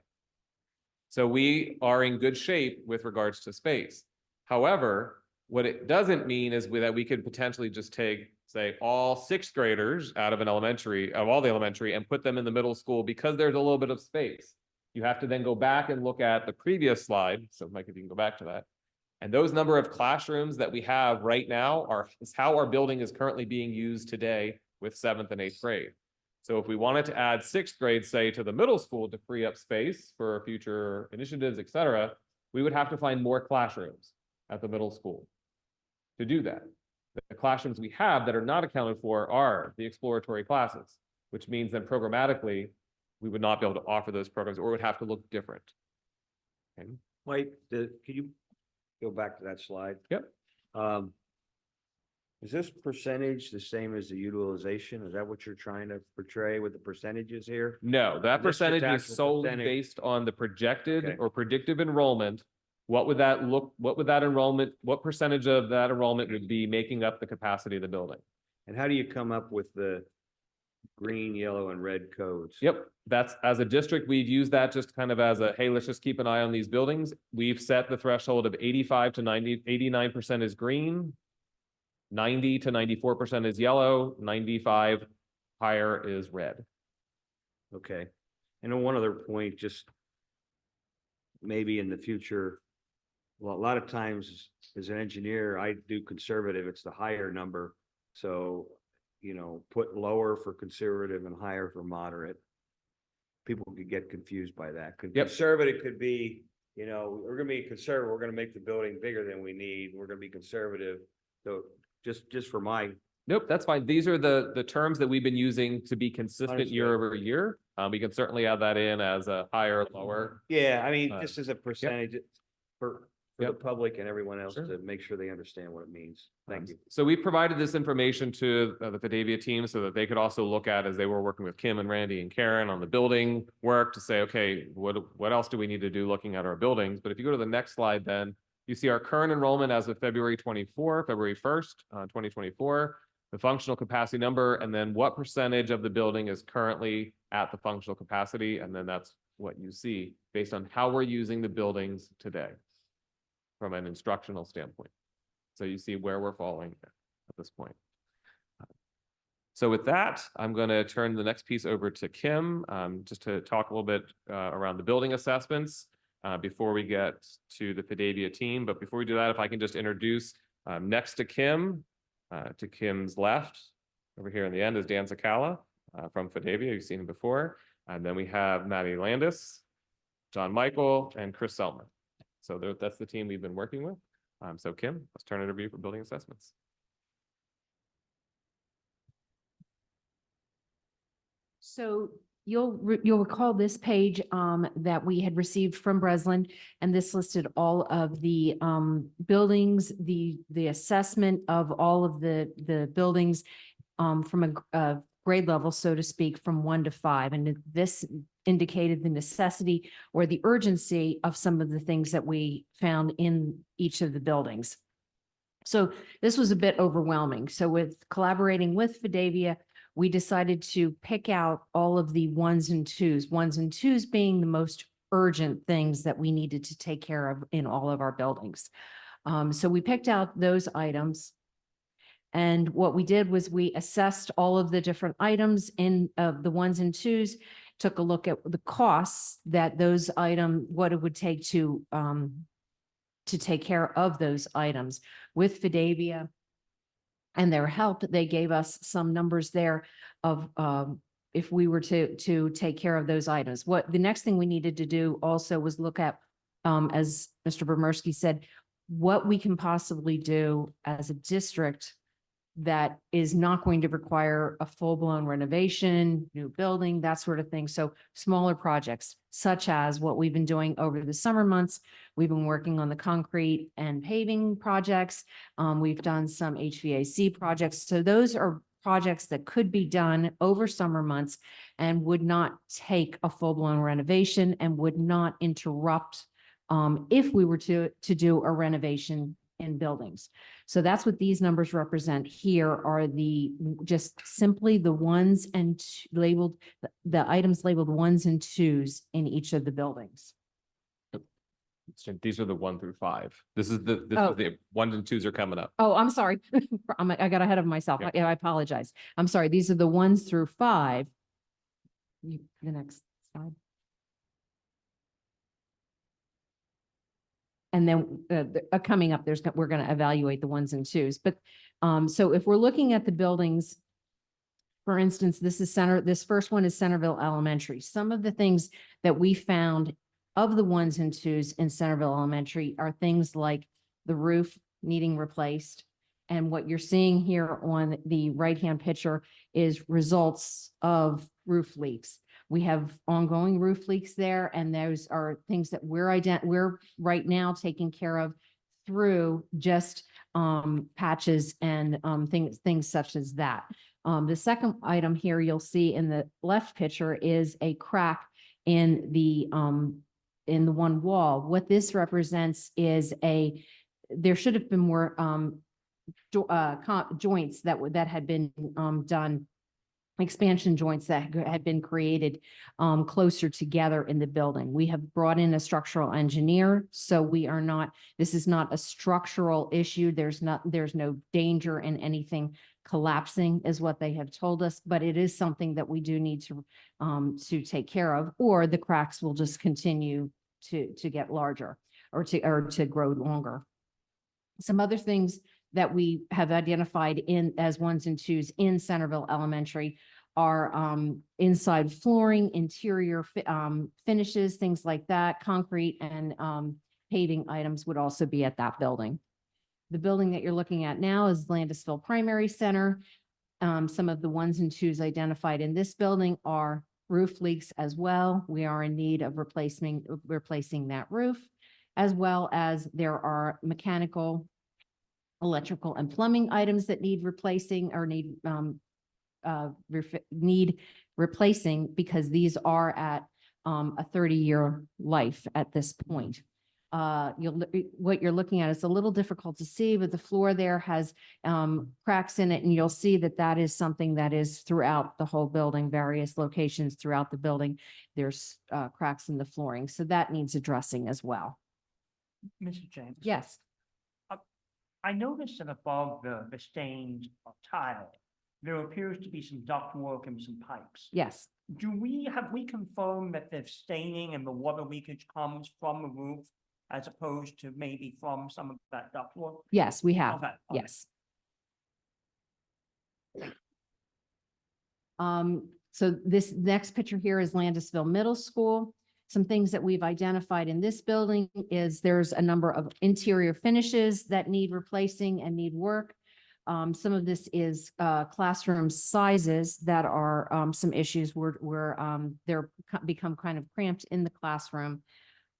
So we are in good shape with regards to space. However, what it doesn't mean is that we could potentially just take, say, all sixth graders out of an elementary, of all the elementary, and put them in the middle school because there's a little bit of space. You have to then go back and look at the previous slide. So Mike, if you can go back to that. And those number of classrooms that we have right now is how our building is currently being used today with 7th and 8th grade. So if we wanted to add 6th grade, say, to the middle school to free up space for future initiatives, et cetera, we would have to find more classrooms at the middle school to do that. The classrooms we have that are not accounted for are the exploratory classes, which means that programmatically, we would not be able to offer those programs or would have to look different. Okay. Mike, could you go back to that slide? Yep. Is this percentage the same as the utilization? Is that what you're trying to portray with the percentage here? No, that This is percentage is actual solely percentage. based on the projected Okay. or predictive enrollment. What would that look, what percentage of that enrollment would be making up the capacity of the building? And how do you come up with the green, yellow, and red codes? Yep, that's, as a district, we've used that just kind of as a, hey, let's just keep an eye on these buildings. We've set the threshold of 85 to 90, 89% is green, 90 to 94% is yellow, 95 higher is red. Okay. And then one other point, just maybe in the future, well, a lot of times as an engineer, I do conservative, it's the higher number. So, you know, put lower for conservative and higher for moderate. People could get confused by that. Yep. Conservative could be, you know, we're gonna be conservative, we're gonna make the building bigger than we need, we're gonna be conservative. So just for my, Nope, that's fine. These are the terms that we've been using to be consistent year Understood. over year. We can certainly add that in as a higher, lower. yeah, I mean, Uh, just as a percentage for the Yep. public and everyone else Sure. to make sure they understand what it means. Thank you. So we provided this information to the Fidevia team so that they could also look at as they were working with Kim and Randy and Karen on the building work to say, okay, what else do we need to do looking at our buildings? But if you go to the next slide, then you see our current enrollment as of February 1st, 2024, the functional capacity number, and then what percentage of the building is currently at the functional capacity. And then that's what you see based on how we're using the buildings today from an instructional standpoint. So you see where we're falling at this point. So with that, I'm going to turn the next piece over to Kim, just to talk a little bit around the building assessments before we get to the Fidevia team. But before we do that, if I can just introduce next to Kim's left, over here in the end is Dan Zakala from Fidevia. You've seen him before. And then we have Maddie Landis, John Michael, and Chris Selman. So that's the team we've been working with. So Kim, let's turn it over to you for building assessments. So you'll recall this page that we had received from Breslin, and this listed all of the buildings, the assessment of all of the buildings from a grade level, so to speak, from 1 to 5. And this indicated the necessity or the urgency of some of the things that we found in each of the buildings. So this was a bit overwhelming. So with collaborating with Fidevia, we decided to pick out all of the 1s and 2s being the most urgent things that we needed to take care of in all of our buildings. So we picked out those items. And what we did was we assessed all of the different items in the 1s and 2s, took a look at the costs that those items, what it would take to take care of those items. With Fidevia and their help, they gave us some numbers there of if we were to take care of those items. What the next thing we needed to do also was look at, as Mr. Bermersky said, what we can possibly do as a district that is not going to require a full-blown renovation, new building, that sort of thing. So smaller projects, such as what we've been doing over the summer months. We've been working on the concrete and paving projects. We've done some HVAC projects. So those are projects that could be done over summer months and would not take a full-blown renovation and would not interrupt if we were to do a renovation in buildings. So that's what these numbers represent here are just simply the ones and labeled, the items labeled ones and twos in each of the buildings. These are the 1 through 5. This is the Oh. 1 and 2s are coming up. Oh, I'm sorry. I got ahead of myself. Yeah. I apologize. I'm sorry. These are the 1 through 5. The next slide. And then coming up, we're going to evaluate the 1s and 2s. But so if we're looking at the buildings, for instance, this first one is Centerville Elementary. Some of the things that we found of the 1s and 2s in Centerville Elementary are things like the roof needing replaced. And what you're seeing here on the right-hand picture is results of roof leaks. We have ongoing roof leaks there, and those are things that we're right now taking care of through just patches and things such as that. The second item here you'll see in the left picture is a crack in the one wall. What this represents is there should have been more joints that had been done, expansion joints that had been created closer together in the building. We have brought in a structural engineer, so this is not a structural issue. There's no danger in anything collapsing is what they have told us, but it is something that we do need to take care of, or the cracks will just continue to get larger or to grow longer. Some other things that we have identified as 1s and 2s in Centerville Elementary are inside flooring, interior finishes, things like that. Concrete and paving items would also be at that building. The building that you're looking at now is Landisville Primary Center. Some of the 1s and 2s identified in this building are roof leaks as well. We are in need of replacing that roof, as well as there are mechanical, electrical and plumbing items that need replacing or need replacing because these are at a 30-year life at this point. What you're looking at is a little difficult to see, but the floor there has cracks in it, and you'll see that is something that is throughout the whole building, various locations throughout the building. There's cracks in the flooring, so that needs addressing as well. Mrs. James? Yes. I noticed that above the stained tile, there appears to be some ductwork and some pipes. Yes. Have we confirmed that the staining and the water leakage comes from the roof as opposed to maybe from some of that ductwork? Yes, we have. Okay. Yes. So this next picture here is Landisville Middle School. Some things that we've identified in this building is there's a number of interior finishes that need replacing and need work. Some of this is classroom sizes that are some issues where they're become kind of cramped in the classroom.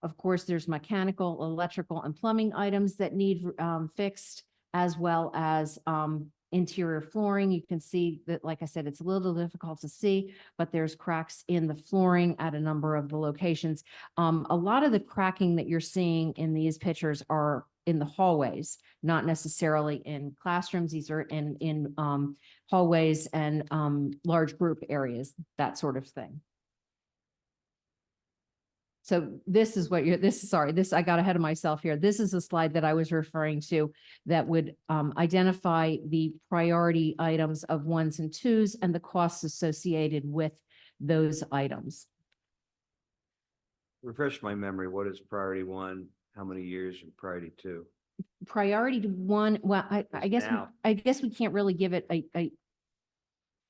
Of course, there's mechanical, electrical, and plumbing items that need fixed, as well as interior flooring. You can see that, like I said, it's a little difficult to see, but there's cracks in the flooring at a number of the locations. A lot of the cracking that you're seeing in these pictures are in the hallways, not necessarily in classrooms. These are in hallways and large group areas, that sort of thing. So this is what I got ahead of myself here. This is a slide that I was referring to that would identify the priority items of 1s and 2s and the costs associated with those items. Refresh my memory. What is priority 1? How many years and priority 2? Priority to 1, well, I guess we can't really give it I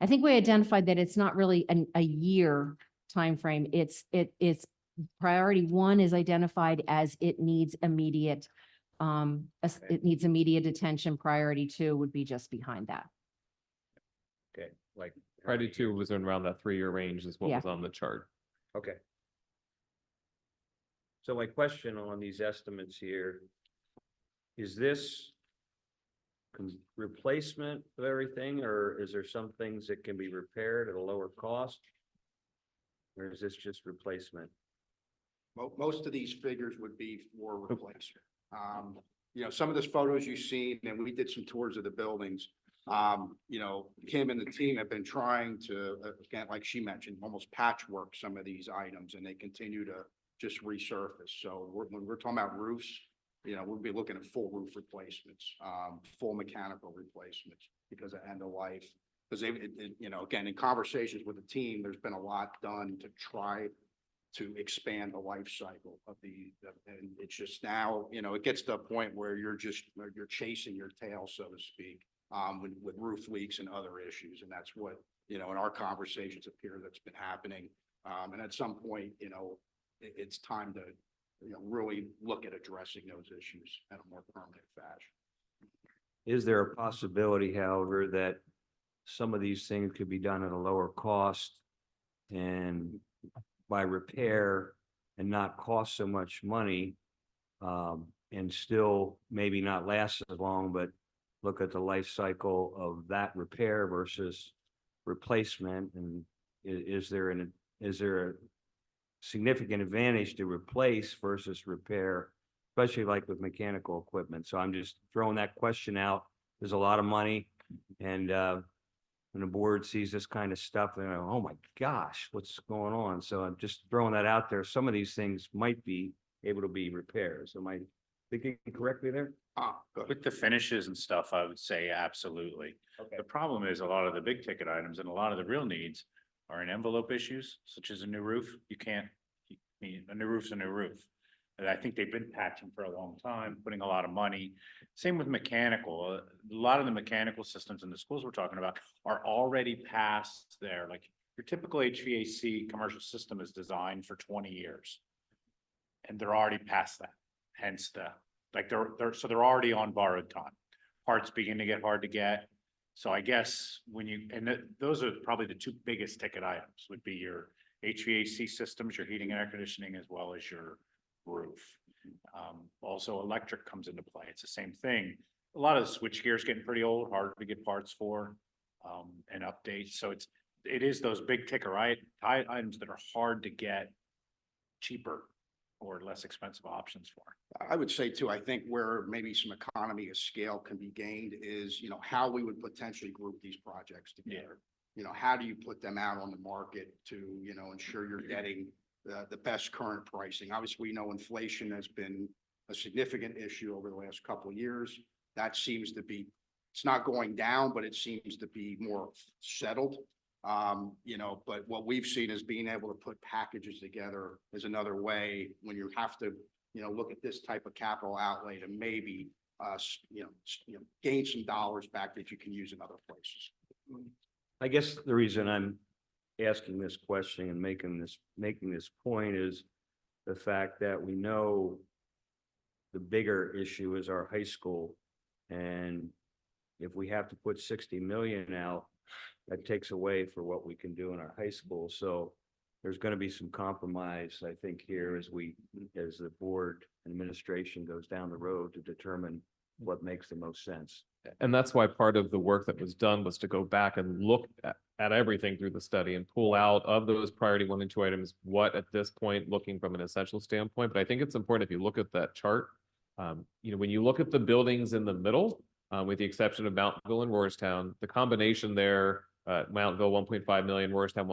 think we identified that it's not really a year timeframe. It's priority 1 is identified as it needs immediate It needs immediate attention. Priority 2 would be just behind that. Okay, like. Priority 2 was in around that 3-year range is what Yeah. was on the chart. Okay. So my question on these estimates here, is this replacement of everything, or is there some things that can be repaired at a lower cost? Or is this just replacement? Most of these figures would be for replacement. Some of those photos you've seen, and we did some tours of the buildings. Kim and the team have been trying to, again, like she mentioned, almost patchwork some of these items, and they continue to just resurface. So when we're talking about roofs, we'll be looking at full roof replacements, full mechanical replacements because of end of life. Because again, in conversations with the team, there's been a lot done to try to expand the life cycle of and it's just now, it gets to a point where you're chasing your tail, so to speak, with roof leaks and other issues. And that's what, in our conversations appear that's been happening. And at some point, it's time to, really look at addressing those issues in a more permanent fashion. Is there a possibility, however, that some of these things could be done at a lower cost and by repair and not cost so much money, and still maybe not last as long, but look at the life cycle of that repair versus replacement? And is there a significant advantage to replace versus repair, especially like with mechanical equipment? So I'm just throwing that question out. There's a lot of money, and when the board sees this kind of stuff, they're like, oh my gosh, what's going on? So I'm just throwing that out there. Some of these things might be able to be repaired. Am I thinking correctly there? With the finishes and stuff, I would say absolutely. Okay. The problem is a lot of the big ticket items and a lot of the real needs are in envelope issues, such as a new roof. A new roof's a new roof. And I think they've been patching for a long time, putting a lot of money. Same with mechanical. A lot of the mechanical systems in the schools we're talking about are already past there. Like your typical HVAC commercial system is designed for 20 years. And they're already past that. Hence they're already on borrowed time. Parts begin to get hard to get. So I guess those are probably the two biggest ticket items would be your HVAC systems, your heating and air conditioning, as well as your roof. Also electric comes into play. It's the same thing. A lot of the switch gear is getting pretty old, hard to get parts for, and updates. So it is those big ticket items that are hard to get cheaper or less expensive options for. I would say too, I think where maybe some economy of scale can be gained is, how we would potentially group these projects together. How do you put them out on the market to, ensure you're getting the best current pricing? Obviously, we know inflation has been a significant issue over the last couple of years. That seems to be, it's not going down, but it seems to be more settled. But what we've seen is being able to put packages together is another way when you have to, look at this type of capital outlay to maybe, gain some dollars back that you can use in other places. I guess the reason I'm asking this question and making this point is the fact that we know the bigger issue is our high school. And if we have to put 60 million out, that takes away for what we can do in our high school. So there's going to be some compromise, I think, here as the board administration goes down the road to determine what makes the most sense. And that's why part of the work that was done was to go back and look at everything through the study and pull out of those priority 1 and 2 items, what at this point, looking from an essential standpoint. But I think it's important if you look at that chart, when you look at the buildings in the middle, with the exception of Mountville and Roarstown, the combination there, Mountville 1.5 million, Roarstown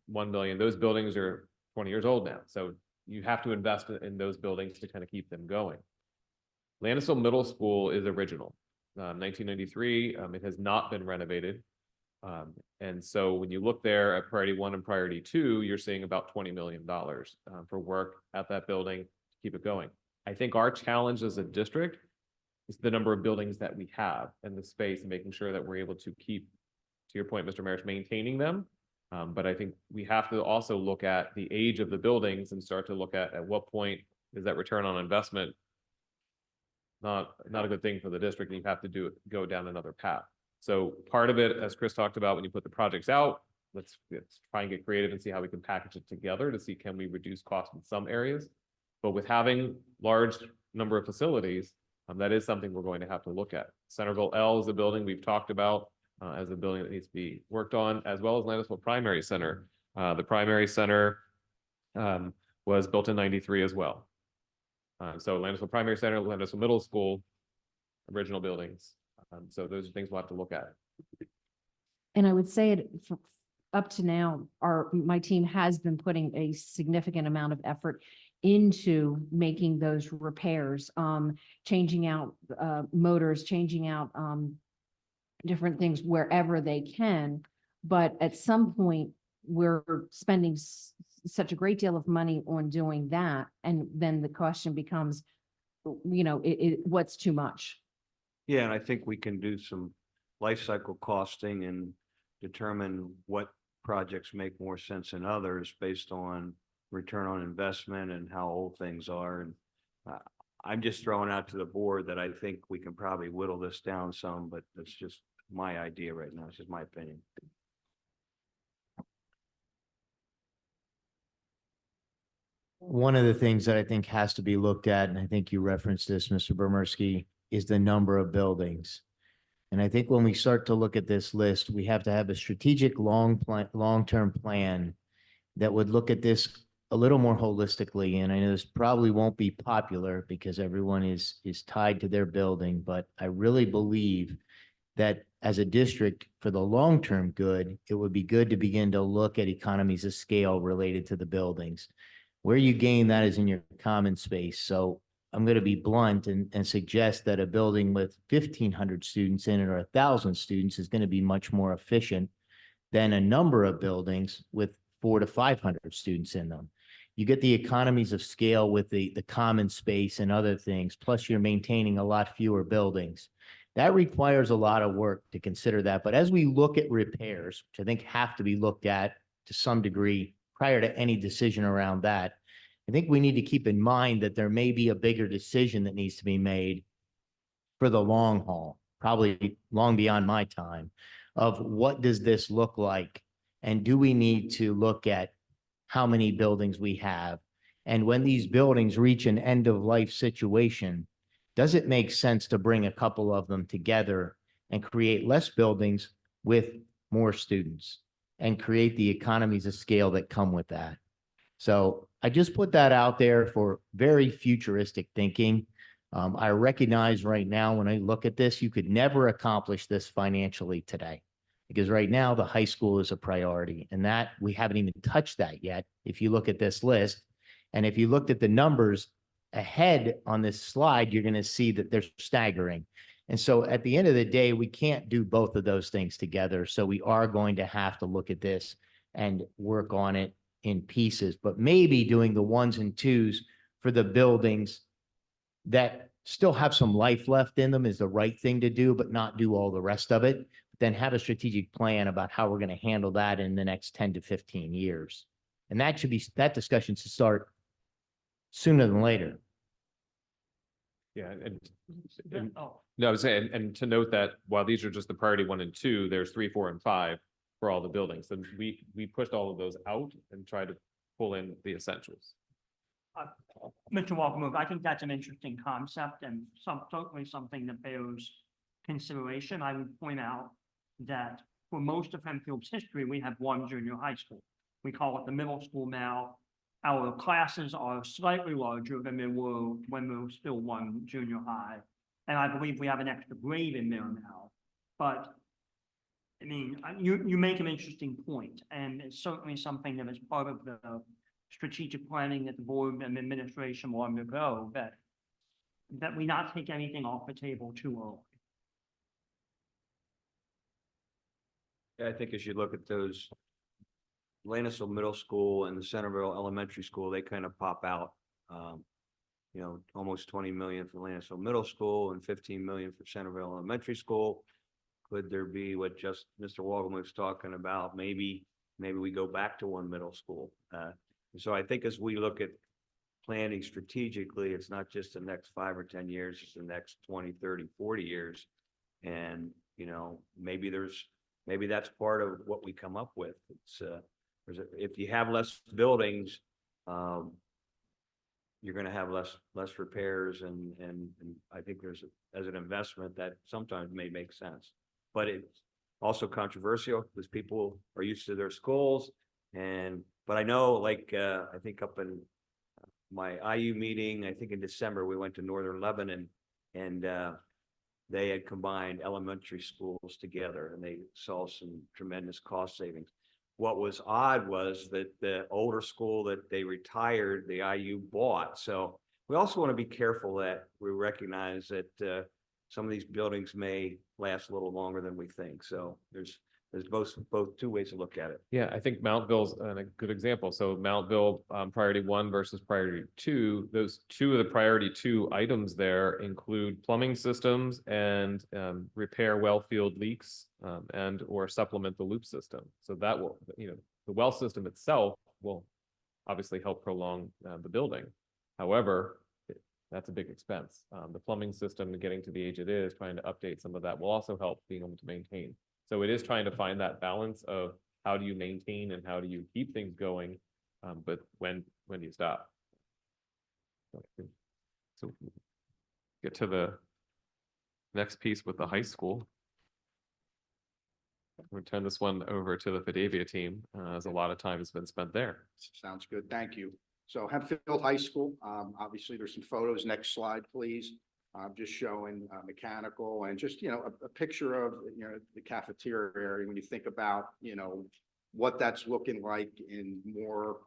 1 million, those buildings are 20 years old now. So you have to invest in those buildings to kind of keep them going. Landisville Middle School is original. 1993, it has not been renovated. And so when you look there at priority 1 and priority 2, you're seeing about $20 million for work at that building to keep it going. I think our challenge as a district is the number of buildings that we have and the space and making sure that we're able to keep, to your point, Mr. Marich, maintaining them. But I think we have to also look at the age of the buildings and start to look at what point is that return on investment not a good thing for the district, and you have to go down another path. So part of it, as Chris talked about, when you put the projects out, let's try and get creative and see how we can package it together to see, can we reduce costs in some areas? But with having large number of facilities, that is something we're going to have to look at. Centerville L is a building we've talked about as a building that needs to be worked on, as well as Landisville Primary Center. The primary center was built in '93 as well. So Landisville Primary Center, Landisville Middle School, original buildings. So those are things we'll have to look at. And I would say up to now, my team has been putting a significant amount of effort into making those repairs, changing out motors, changing out different things wherever they can. But at some point, we're spending such a great deal of money on doing that. And then the question becomes, what's too much? Yeah, and I think we can do some life cycle costing and determine what projects make more sense than others based on return on investment and how old things are. And I'm just throwing out to the board that I think we can probably whittle this down some, but that's just my idea right now. It's just my opinion. One of the things that I think has to be looked at, and I think you referenced this, Mr. Burmersky, is the number of buildings. And I think when we start to look at this list, we have to have a strategic long-term plan that would look at this a little more holistically. And I know this probably won't be popular because everyone is tied to their building, but I really believe that as a district, for the long-term good, it would be good to begin to look at economies of scale related to the buildings. Where you gain that is in your common space. So I'm going to be blunt and suggest that a building with 1,500 students in it or 1,000 students is going to be much more efficient than a number of buildings with 400 to 500 students in them. You get the economies of scale with the common space and other things, plus you're maintaining a lot fewer buildings. That requires a lot of work to consider that. But as we look at repairs, which I think have to be looked at to some degree prior to any decision around that, I think we need to keep in mind that there may be a bigger decision that needs to be made for the long haul, probably long beyond my time, of what does this look like? And do we need to look at how many buildings we have? And when these buildings reach an end of life situation, does it make sense to bring a couple of them together and create less buildings with more students and create the economies of scale that come with that? So I just put that out there for very futuristic thinking. I recognize right now when I look at this, you could never accomplish this financially today because right now the high school is a priority and that we haven't even touched that yet. If you look at this list and if you looked at the numbers ahead on this slide, you're going to see that they're staggering. And so at the end of the day, we can't do both of those things together. So we are going to have to look at this and work on it in pieces, but maybe doing the ones and twos for the buildings that still have some life left in them is the right thing to do, but not do all the rest of it. Then have a strategic plan about how we're going to handle that in the next 10 to 15 years. And that discussion should start sooner than later. Yeah, no, I was saying, and to note that while these are just the priority 1 and 2, there's 3, 4, and 5 for all the buildings. And we pushed all of those out and tried to pull in the essentials. Mr. Walker, I think that's an interesting concept and certainly something that bears consideration. I would point out that for most of Hempfield's history, we have one junior high school. We call it the middle school now. Our classes are slightly larger than they were when there was still one junior high. And I believe we have an extra grade in there now. But I mean, you make an interesting point, and it's certainly something that is part of the strategic planning that the board and administration will undergo, that we not take anything off the table too early. Yeah, I think as you look at those, Landisville Middle School and the Centerville Elementary School, they kind of pop out. Almost 20 million for Landisville Middle School and 15 million for Centerville Elementary School. Could there be what just Mr. Walgum was talking about? Maybe we go back to one middle school. So I think as we look at planning strategically. It's not just the next 5 or 10 years, it's the next 20, 30, 40 years. And, you know, maybe that's part of what we come up with. It's, if you have less buildings, you're gonna have less repairs and I think as an investment that sometimes may make sense. But it's also controversial because people are used to their schools but I know like, I think up in my IU meeting, I think in December, we went to Northern Lebanon and, they had combined elementary schools together and they saw some tremendous cost savings. What was odd was that the older school that they retired, the IU bought. So we also want to be careful that we recognize that some of these buildings may last a little longer than we think. So there's both two ways to look at it. Yeah, I think Mountville's a good example. So Mountville, priority 1 versus priority 2, those 2 of the priority 2 items there include plumbing systems and repair well field leaks and or supplement the loop system. So that will, you know, the well system itself will obviously help prolong the building. However, that's a big expense. The plumbing system, getting to the age it is, trying to update some of that will also help being able to maintain. So it is trying to find that balance of how do you maintain and how do you keep things going, but when do you stop? So get to the next piece with the high school. We'll turn this one over to the Fidevia team, as a lot of time has been spent there. Sounds good. Thank you. So Hempfield High School, obviously there's some photos. Next slide, please. Just showing mechanical and just, you know, a picture of, you know, the cafeteria area. When you think about, you know, what that's looking like in more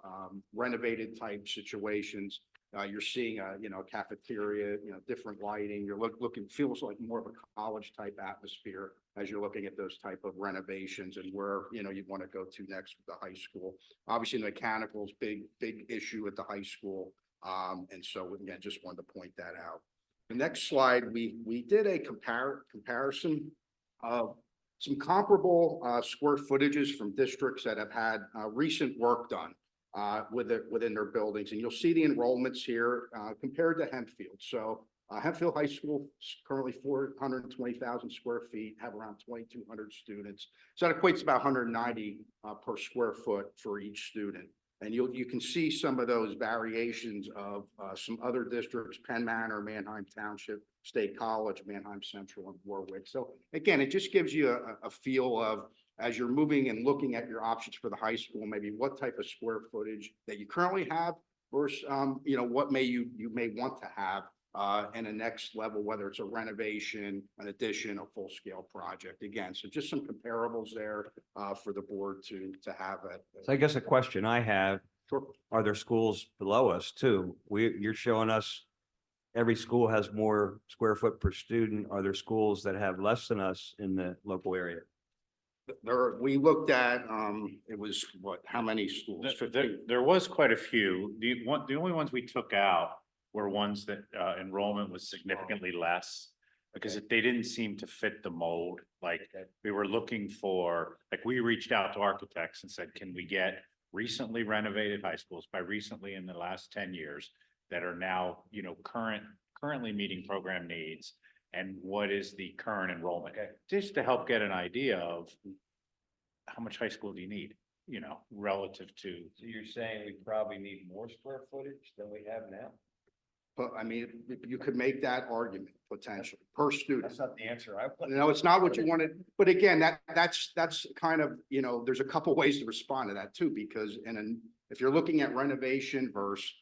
renovated type situations, you're seeing a, you know, cafeteria, you know, different lighting. You're looking, feels like more of a college type atmosphere as you're looking at those type of renovations and where, you know, you want to go to next with the high school. Obviously, the mechanicals, big issue at the high school. And so again, just wanted to point that out. The next slide, we did a comparison of some comparable square footages from districts that have had recent work done within their buildings. And you'll see the enrollments here compared to Hempfield. So Hempfield High School is currently 420,000 square feet, have around 2,200 students. So that equates to about 190 per square foot for each student. And you can see some of those variations of some other districts, Penn Manor, Manheim Township, State College, Manheim Central, and Warwick. So again, it just gives you a feel of, as you're moving and looking at your options for the high school, maybe what type of square footage that you currently have versus, you know, what you may want to have in a next level, whether it's a renovation, an addition, a full-scale project. Again, so just some comparables there for the board to have it. So I guess a question I have, are there schools below us too? You're showing us every school has more square foot per student. Are there schools that have less than us in the local area? We looked at, it was what, how many schools? There was quite a few. The only ones we took out were ones that enrollment was significantly less because they didn't seem to fit the mold. Like we were looking for, like we reached out to architects and said, can we get recently renovated high schools, by recently in the last 10 years, that are now, you know, currently meeting program needs, and what is the current enrollment? Just to help get an idea of how much high school do you need, you know, relative to. So you're saying we probably need more square footage than we have now? But I mean, you could make that argument potentially per student. That's not the answer I want. No, it's not what you wanted. But again, that's kind of, you know, there's a couple ways to respond to that too, because if you're looking at renovation versus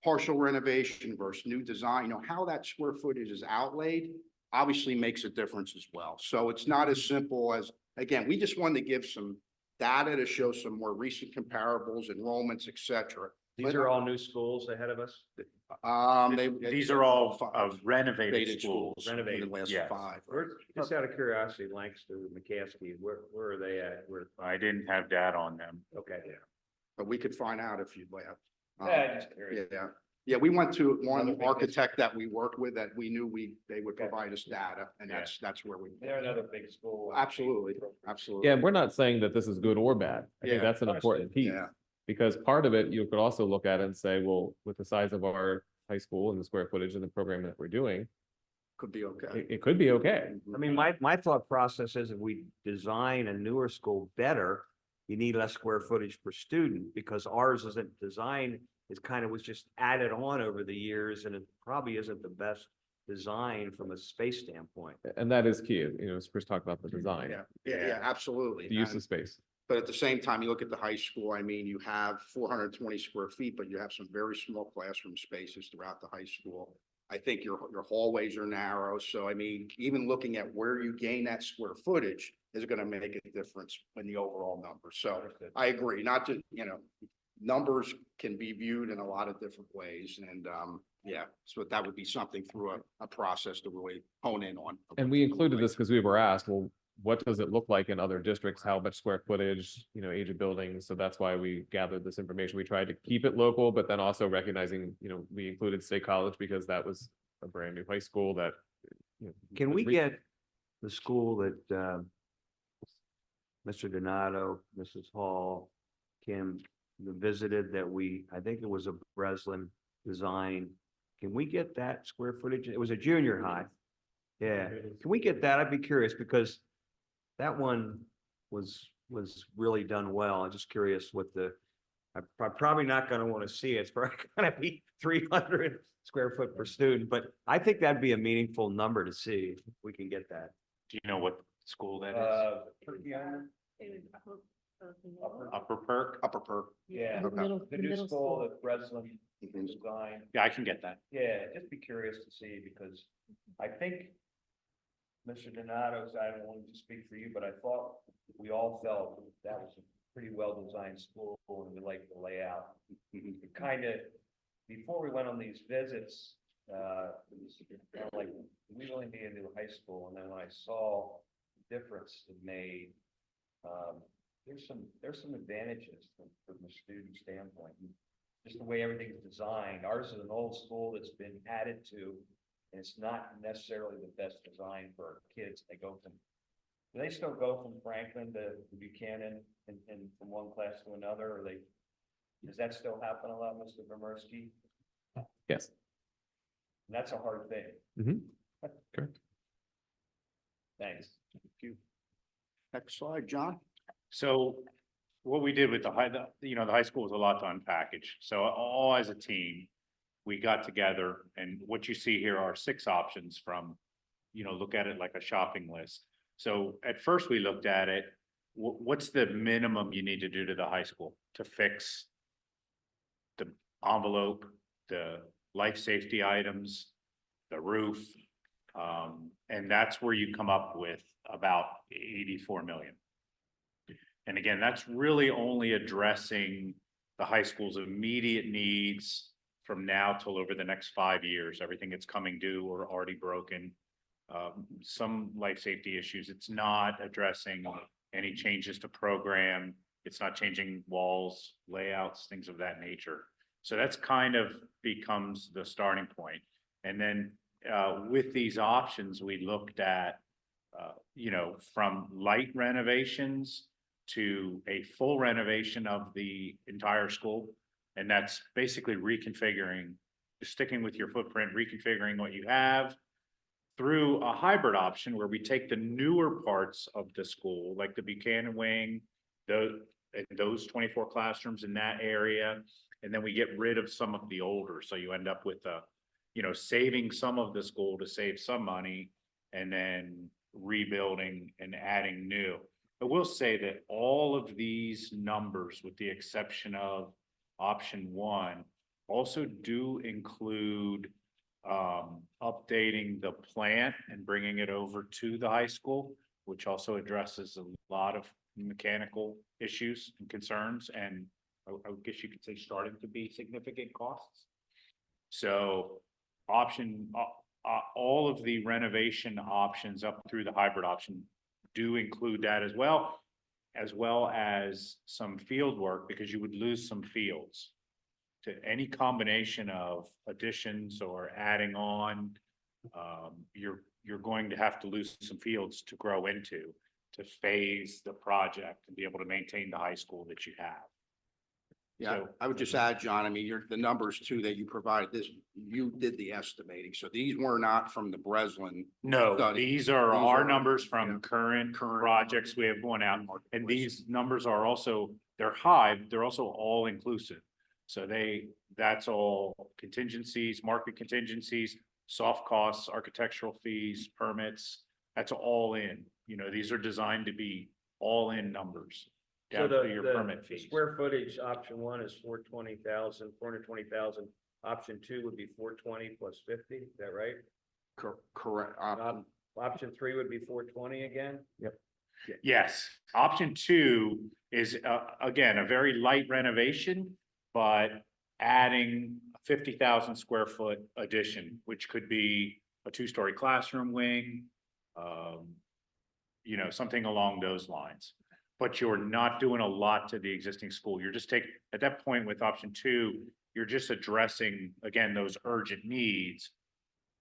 partial renovation versus new design, you know, how that square footage is outlaid obviously makes a difference as well. So it's not as simple as, again, we just wanted to give some data to show some more recent comparables, enrollments, et cetera. These are all new schools ahead of us? These are all of renovated schools. Renovated last Yes. 5. Just out of curiosity, Lancaster, McCaskey, where are they at? I didn't have data on them. Okay. But we could find out if you'd like. Just curious. Yeah, we went to one architect that we worked with that we knew they would provide us data, and that's where we. They're another big school. Absolutely, absolutely. Yeah, we're not saying that this is good or bad. I think that's an important piece. Yeah. Because part of it, you could also look at it and say, well, with the size of our high school and the square footage of the program that we're doing, Could be okay. it could be okay. I mean, my thought process is if we design a newer school better, you need less square footage per student because ours isn't designed, it's kind of was just added on over the years and it probably isn't the best design from a space standpoint. And that is key, as Chris talked about the design, Yeah, absolutely. the use And- of space. But at the same time, you look at the high school, I mean, you have 420 square feet, but you have some very small classroom spaces throughout the high school. I think your hallways are narrow, so I mean, even looking at where you gain that square footage is gonna make a difference in the overall number. So I agree, not to, numbers can be viewed in a lot of different ways and, yeah, so that would be something through a process to really hone in on. And we included this because we were asked, well, what does it look like in other districts? How much square footage, age of buildings? So that's why we gathered this information. We tried to keep it local, but then also recognizing, we included State College because that was a brand new high school that. Can was we get the school that Mr. Donato, Mrs. Hall, Kim visited that I think it was a Breslin design. Can we get that square footage? It was a junior high. Yeah, can we get that? I'd be curious because that one was really done well. I'm just curious what I'm probably not gonna want to see it. It's probably gonna be 300 square foot per student, but I think that'd be a meaningful number to see if we can get that. Do you know what school that is? Upper Perk? Upper Perk. Yeah, The middle- the the new middle school school. that Breslin designed. Yeah, I can get that. Yeah, just be curious to see because I think Mr. Donato's, I don't want to speak for you, but I thought we all felt that was a pretty well-designed school and we liked the layout. It kind of, before we went on these visits, it was kind of like, we really need a new high school. And then when I saw the difference it made, there's some advantages from a student standpoint. Just the way everything's designed. Ours is an old school that's been added to. And it's not necessarily the best design for kids. They go from, do they still go from Franklin to Buchanan and from one class to another, or does that still happen a lot, Mr. Bomerski? Yes. And that's a hard thing. Correct. Thanks. Thank you. Next slide, John. So what we did with the high school was a lot to unpackage. So all as a team, we got together and what you see here are 6 options from, look at it like a shopping list. So at first we looked at it, what's the minimum you need to do to the high school to fix the envelope, the life safety items, the roof. And that's where you come up with about 84 million. And again, that's really only addressing the high school's immediate needs from now till over the next 5 years, everything that's coming due or already broken. Some life safety issues. It's not addressing any changes to program. It's not changing walls, layouts, things of that nature. So that's kind of becomes the starting point. And then with these options, we looked at, from light renovations to a full renovation of the entire school. And that's basically reconfiguring, just sticking with your footprint, reconfiguring what you have through a hybrid option where we take the newer parts of the school, like the Buchanan wing, those 24 classrooms in that area, and then we get rid of some of the older. So you end up with saving some of the school to save some money and then rebuilding and adding new. I will say that all of these numbers, with the exception of option 1, also do include updating the plant and bringing it over to the high school, which also addresses a lot of mechanical issues and concerns, and I guess you could say starting to be significant costs. So all of the renovation options up through the hybrid option do include that as well as some field work, because you would lose some fields to any combination of additions or adding on. You're going to have to lose some fields to grow into, to phase the project and be able to maintain the high school that you have. Yeah, So- I would just add, John, I mean, the numbers too that you provided, you did the estimating. So these were not from the Breslin. No, study. these are These our are, numbers yeah, from current current projects we have going out. And these numbers are also, they're high, they're also all inclusive. So that's all contingencies, market contingencies, soft costs, architectural fees, permits. That's all in, you know, these are designed to be all in numbers. So Down to your permit the fees. square footage, option one is 420,000. Option two would be 420 plus 50, is that right? Correct. Option three would be 420 again? Yep. Yes, option two is, again, a very light renovation, but adding a 50,000 square foot addition, which could be a two-story classroom wing. You know, something along those lines. But you're not doing a lot to the existing school. You're just at that point with option two, you're just addressing, again, those urgent needs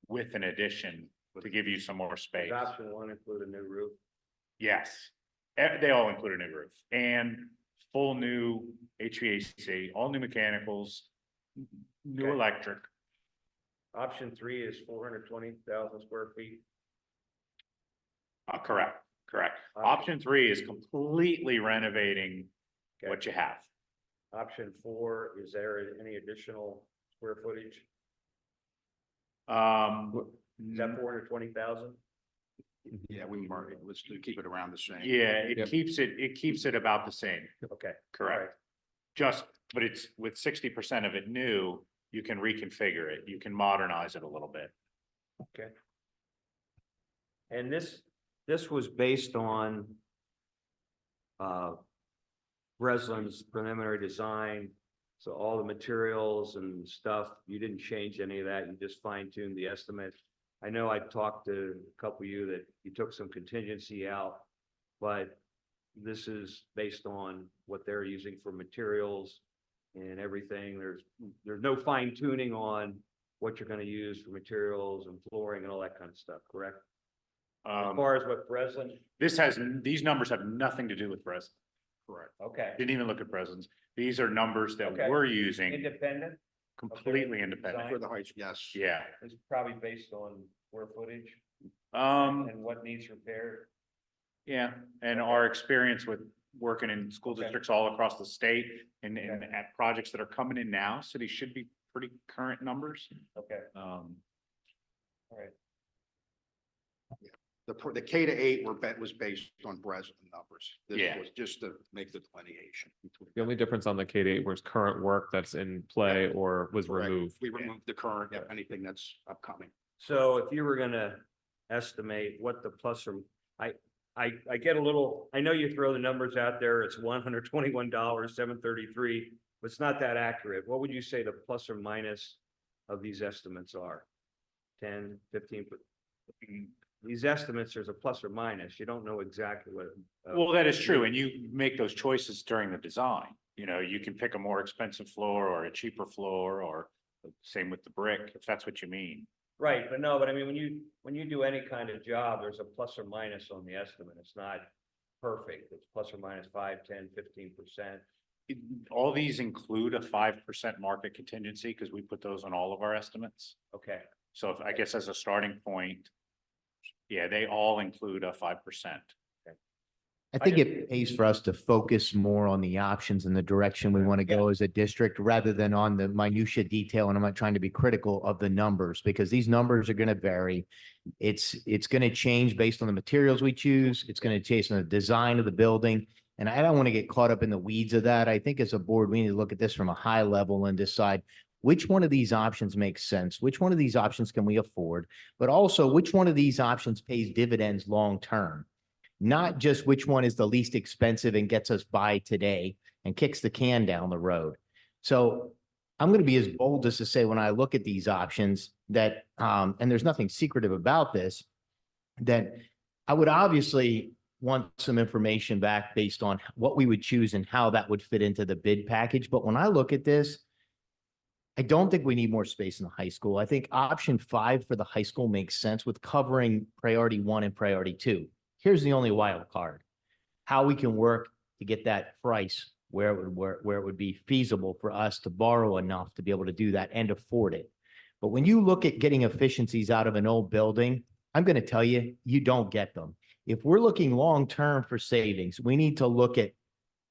with an addition to give you some more space. Does option one include a new roof? Yes, they all include a new roof and full new HVAC, all new mechanicals, new Okay. electric. Option three is 420,000 square feet. Correct. Option three is completely renovating Okay. what you have. Option four, is there any additional square footage? Is that 420,000? Yeah, we mark it. Let's keep it around the same. Yeah, Yep. it keeps it about the same, Okay. correct? But it's with 60% of it new, you can reconfigure it, you can modernize it a little bit. Okay. And this was based on Breslin's preliminary design. So all the materials and stuff, you didn't change any of that, you just fine tuned the estimate. I know I talked to a couple of you that you took some contingency out, but this is based on what they're using for materials and everything. There's no fine tuning on what you're gonna use for materials and flooring and all that kind of stuff, correct? As far as what Breslin, These numbers have nothing to do with Breslin. Correct. okay, Didn't even look at Breslins. These are numbers that Okay. we're using independent, completely okay. independent. For the heights, yes. Yeah. it's probably based on square footage and what needs repaired. Yeah, and Okay. our experience with working in school Okay. districts all across the state and Okay. at projects that are coming in now, so these should be pretty current numbers. Okay, Um, all right. The K to 8 was based on Breslin numbers. This Yeah. was just to make the delineation. The only difference on the K-8 was current work that's in play or was Correct. removed. We removed the current, anything that's upcoming. So if you were gonna estimate what the plus or, I get a little, I know you throw the numbers out there, it's $121, $733, but it's not that accurate. What would you say the plus or minus of these estimates are? 10, 15, these estimates, there's a plus or minus, you don't know exactly what. Well, that is true, and you make those choices during the design. You know, you can pick a more expensive floor or a cheaper floor, or same with the brick, if that's what you mean. Right, but no, but I mean, when you do any kind of job, there's a plus or minus on the estimate. It's not perfect. It's plus or minus 5, 10, 15%. All these include a 5% market contingency, because we put those on all of our estimates. Okay, So if, I guess as a starting point, yeah, they all include a 5%. I think it pays for us to focus more on the options and the direction we want to go as a district rather than on the minutia detail. And I'm not trying to be critical of the numbers because these numbers are going to vary. It's going to change based on the materials we choose. It's going to change on the design of the building. And I don't want to get caught up in the weeds of that. I think as a board, we need to look at this from a high level and decide which one of these options makes sense, which one of these options can we afford, but also which one of these options pays dividends long term. Not just which one is the least expensive and gets us by today and kicks the can down the road. So I'm going to be as bold as to say when I look at these options that, and there's nothing secretive about this, that I would obviously want some information back based on what we would choose and how that would fit into the bid package. But when I look at this, I don't think we need more space in the high school. I think option 5 for the high school makes sense with covering priority 1 and priority 2. Here's the only wild card, how we can work to get that price where it would be feasible for us to borrow enough to be able to do that and afford it. But when you look at getting efficiencies out of an old building, I'm going to tell you, you don't get them. If we're looking long-term for savings, we need to look at,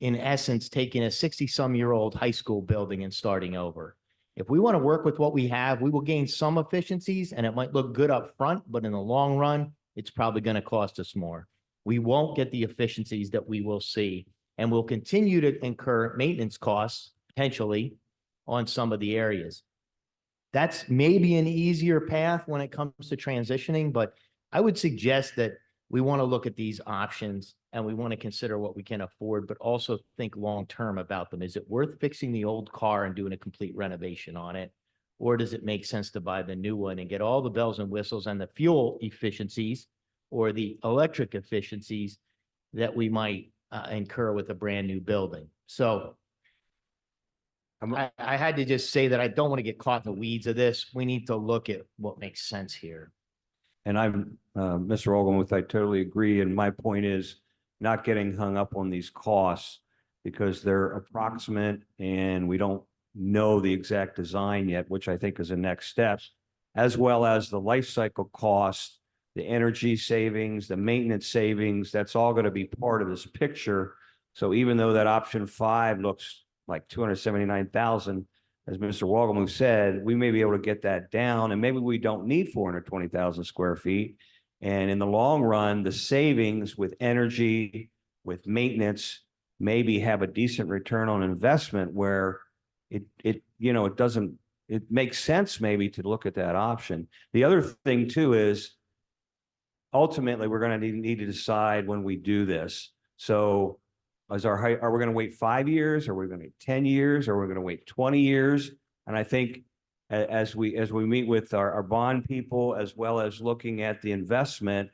in essence, taking a 60-some-year-old high school building and starting over. If we want to work with what we have, we will gain some efficiencies and it might look good up front, but in the long run, it's probably going to cost us more. We won't get the efficiencies that we will see, and we'll continue to incur maintenance costs potentially on some of the areas. That's maybe an easier path when it comes to transitioning, but I would suggest that we want to look at these options and we want to consider what we can afford, but also think long-term about them. Is it worth fixing the old car and doing a complete renovation on it? Or does it make sense to buy the new one and get all the bells and whistles and the fuel efficiencies or the electric efficiencies that we might incur with a brand new building? So I had to just say that I don't want to get caught in the weeds of this. We need to look at what makes sense here. And I'm, Mr. Olgamouth, I totally agree. And my point is not getting hung up on these costs because they're approximate and we don't know the exact design yet, which I think is the next step, as well as the life cycle costs, the energy savings, the maintenance savings. That's all going to be part of this picture. So even though that option 5 looks like 279,000, as Mr. Wogelmuth said, we may be able to get that down, and maybe we don't need 420,000 square feet. And in the long run, the savings with energy, with maintenance, maybe have a decent return on investment where it makes sense maybe to look at that option. The other thing too is ultimately we're going to need to decide when we do this. So are we going to wait 5 years? Are we going to wait 10 years? Are we going to wait 20 years? And I think as we meet with our bond people, as well as looking at the investment,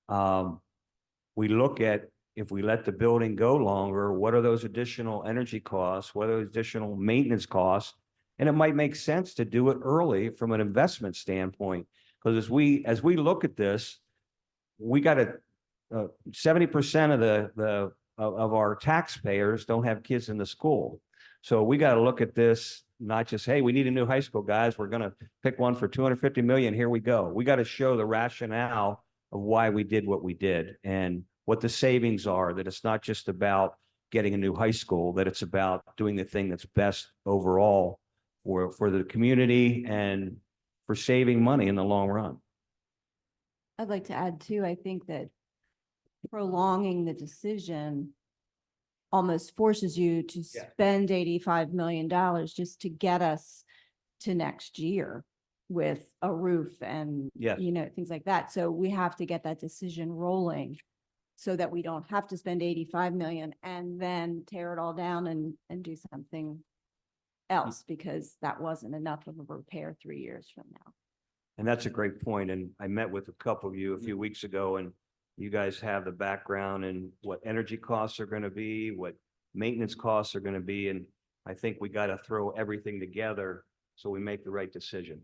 we look at, if we let the building go longer, what are those additional energy costs? What are those additional maintenance costs? And it might make sense to do it early from an investment standpoint. Because as we look at this, we got 70% of our taxpayers don't have kids in the school. So we got to look at this, not just, hey, we need a new high school, guys. We're going to pick one for 250 million. Here we go. We got to show the rationale of why we did what we did and what the savings are, that it's not just about getting a new high school, that it's about doing the thing that's best overall for the community and for saving money in the long run. I'd like to add too, I think that prolonging the decision almost forces you to spend $85 million just to get us to next year with a roof and, things like that. So we have to get that decision rolling so that we don't have to spend 85 million and then tear it all down and do something else, because that wasn't enough of a repair 3 years from now. And that's a great point. And I met with a couple of you a few weeks ago, and you guys have the background in what energy costs are going to be, what maintenance costs are going to be. And I think we got to throw everything together so we make the right decision.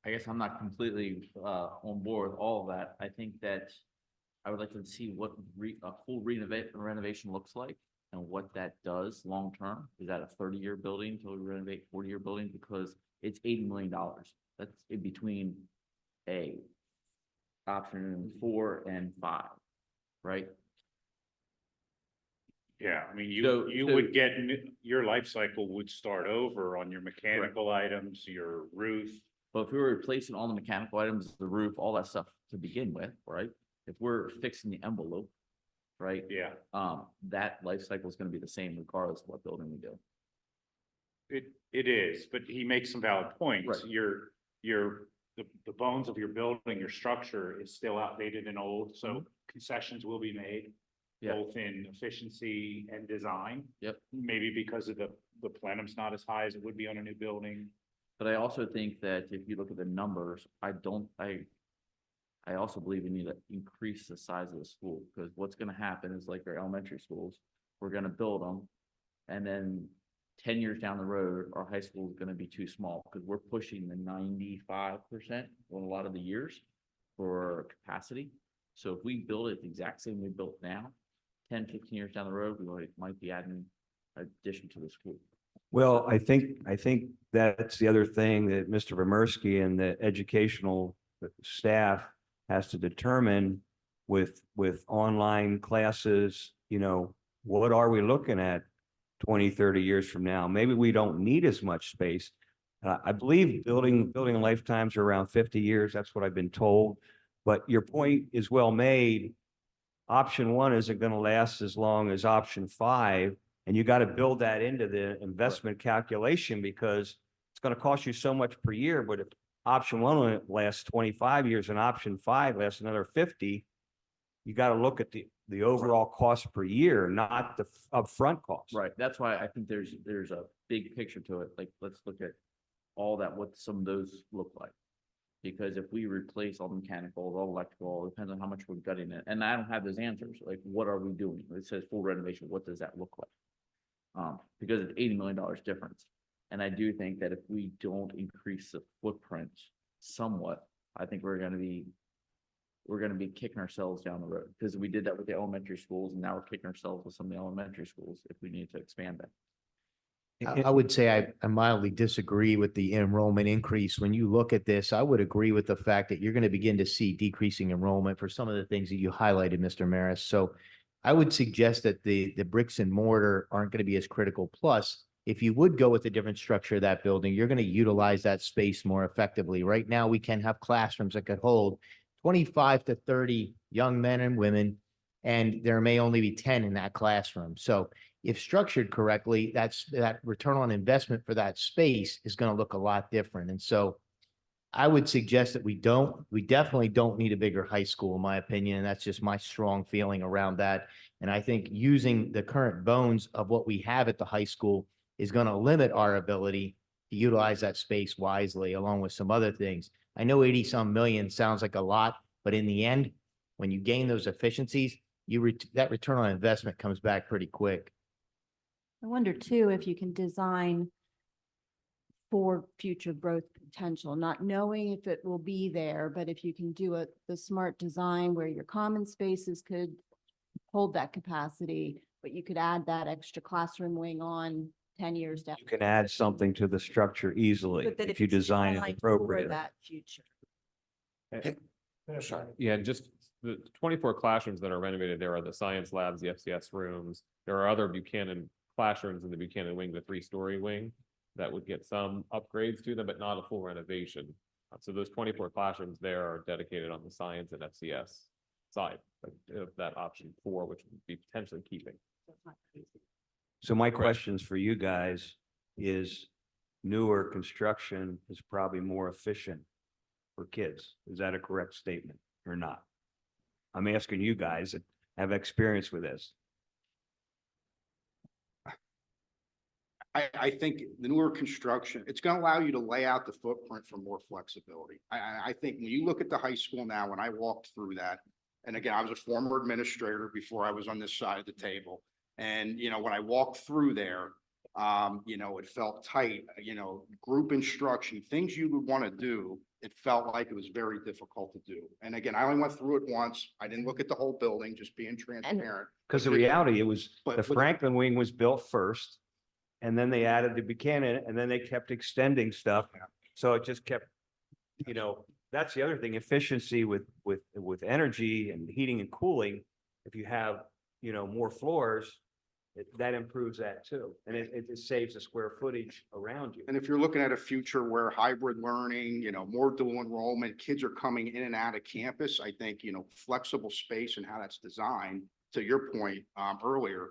I guess I'm not completely on board with all of that. I think that I would like to see what a full renovation looks like and what that does long term. Is that a 30-year building till we renovate 40-year building? Because it's $80 million. That's in between option 4 and 5, right? Yeah, I mean, you would get, your life cycle would start over on your mechanical items, your roof. But if we were replacing all the mechanical items, the roof, all that stuff to begin with, right? If we're fixing the envelope, right? Yeah. That life cycle is going to be the same regardless of what building we do. It is, but he makes some valid points. Right. The bones of your building, your structure is still outdated and old, so concessions will be made. Both in efficiency and design. Yep. Maybe because of the plenum's not as high as it would be on a new building. But I also think that if you look at the numbers, I also believe we need to increase the size of the school, because what's going to happen is, like our elementary schools, we're going to build them, and then 10 years down the road, our high school is going to be too small because we're pushing the 95% on a lot of the years for capacity. So if we build it the exact same we built now, 10, 15 years down the road, might be adding addition to the school. Well, I think that's the other thing that Mr. Vomerski and the educational staff has to determine with online classes, what are we looking at 20, 30 years from now? Maybe we don't need as much space. I believe building lifetimes are around 50 years. That's what I've been told. But your point is well made. Option one isn't going to last as long as option 5. And you got to build that into the investment calculation because it's going to cost you so much per year. But if option 1 lasts 25 years and option 5 lasts another 50, you got to look at the overall cost per year, not the upfront cost. Right. That's why I think there's a big picture to it. Like, let's look at all that, what some of those look like. Because if we replace all mechanical, all electrical, it depends on how much we're gutting it. And I don't have those answers. Like, what are we doing? It says full renovation. What does that look like? Because it's $80 million difference. And I do think that if we don't increase the footprint somewhat, I think we're going to be kicking ourselves down the road, because we did that with the elementary schools, and now we're kicking ourselves with some of the elementary schools if we need to expand that. I would say I mildly disagree with the enrollment increase. When you look at this, I would agree with the fact that you're going to begin to see decreasing enrollment for some of the things that you highlighted, Mr. Maris. So I would suggest that the bricks and mortar aren't going to be as critical. Plus, if you would go with a different structure of that building, you're going to utilize that space more effectively. Right now, we can have classrooms that could hold 25 to 30 young men and women, and there may only be 10 in that classroom. So if structured correctly, that return on investment for that space is going to look a lot different. And so I would suggest that we definitely don't need a bigger high school, in my opinion. And that's just my strong feeling around that. And I think using the current bones of what we have at the high school is going to limit our ability to utilize that space wisely, along with some other things. I know 80-some million sounds like a lot, but in the end, when you gain those efficiencies, that return on investment comes back pretty quick. I wonder too, if you can design for future growth potential, not knowing if it will be there, but if you can do the smart design where your common spaces could hold that capacity, but you could add that extra classroom wing on 10 years down. You can add something to the structure easily But that if you it's design it designed for appropriately. that future. Yeah, just the 24 classrooms that are renovated, there are the science labs, the FCS rooms. There are other Buchanan classrooms in the Buchanan wing, the 3-story wing, that would get some upgrades to them, but not a full renovation. So those 24 classrooms there are dedicated on the science and FCS side of that option 4, which would be potentially keeping. So my questions for you guys is newer construction is probably more efficient for kids. Is that a correct statement or not? I'm asking you guys that have experience with this. I think the newer construction, it's going to allow you to lay out the footprint for more flexibility. I think when you look at the high school now, when I walked through that, and again, I was a former administrator before I was on this side of the table. And, when I walked through there, it felt tight, group instruction, things you would want to do. It felt like it was very difficult to do. And again, I only went through it once. I didn't look at the whole building, just being transparent. Because the reality, it was, But the with- Franklin wing was built first. And then they added the Buchanan, and then they kept extending stuff. So it just kept, that's the other thing, efficiency with energy and heating and cooling. If you have, more floors, that improves that too. And it saves the square footage around you. And if you're looking at a future where hybrid learning, more dual enrollment, kids are coming in and out of campus, I think, flexible space and how that's designed, to your point earlier,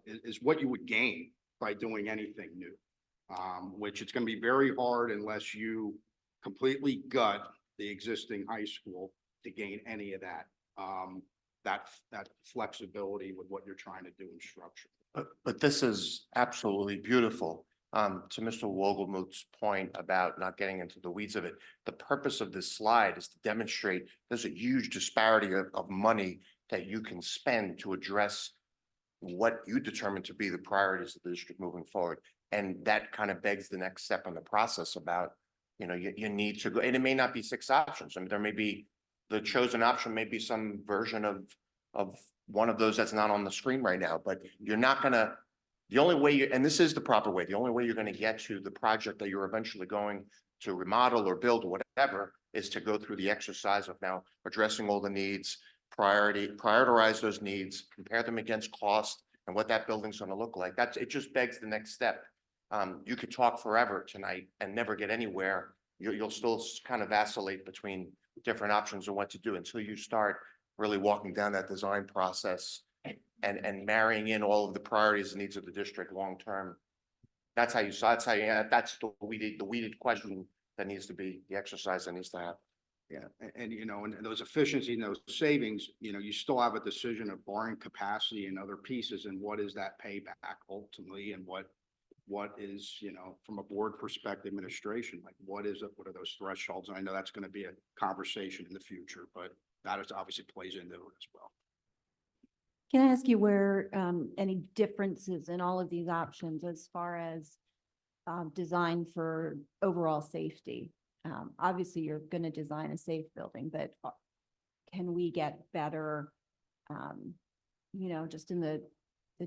is what you would gain by doing anything new, which it's going to be very hard unless you completely gut the existing high school to gain any of that, that flexibility with what you're trying to do in structure. But this is absolutely beautiful. To Mr. Wogelmuth's point about not getting into the weeds of it, the purpose of this slide is to demonstrate there's a huge disparity of money that you can spend to address what you determine to be the priorities of the district moving forward. And that kind of begs the next step in the process about, you need to go, and it may not be 6 options. I mean, there may be, the chosen option may be some version of one of those that's not on the screen right now, but you're not gonna, the only way you, and this is the proper way, the only way you're gonna get to the project that you're eventually going to remodel or build or whatever is to go through the exercise of now addressing all the needs, prioritize those needs, compare them against cost and what that building's gonna look like. That's, it just begs the next step. You could talk forever tonight and never get anywhere. You'll still kind of vacillate between different options of what to do until you start really walking down that design process and marrying in all of the priorities and needs of the district long-term. That's how you, that's how you, that's the weeded question that needs to be, the exercise that needs to happen. Yeah, and you know, and those efficiency and those savings, you know, you still have a decision of borrowing capacity and other pieces, and what is that payback ultimately, and what is, you know, from a board perspective, administration, like what is it, what are those thresholds? And I know that's going to be a conversation in the future, but that is obviously plays into it as well. Can I ask you where any differences in all of these options as far as design for overall safety? Obviously, you're going to design a safe building, but can we get better, you know, just in the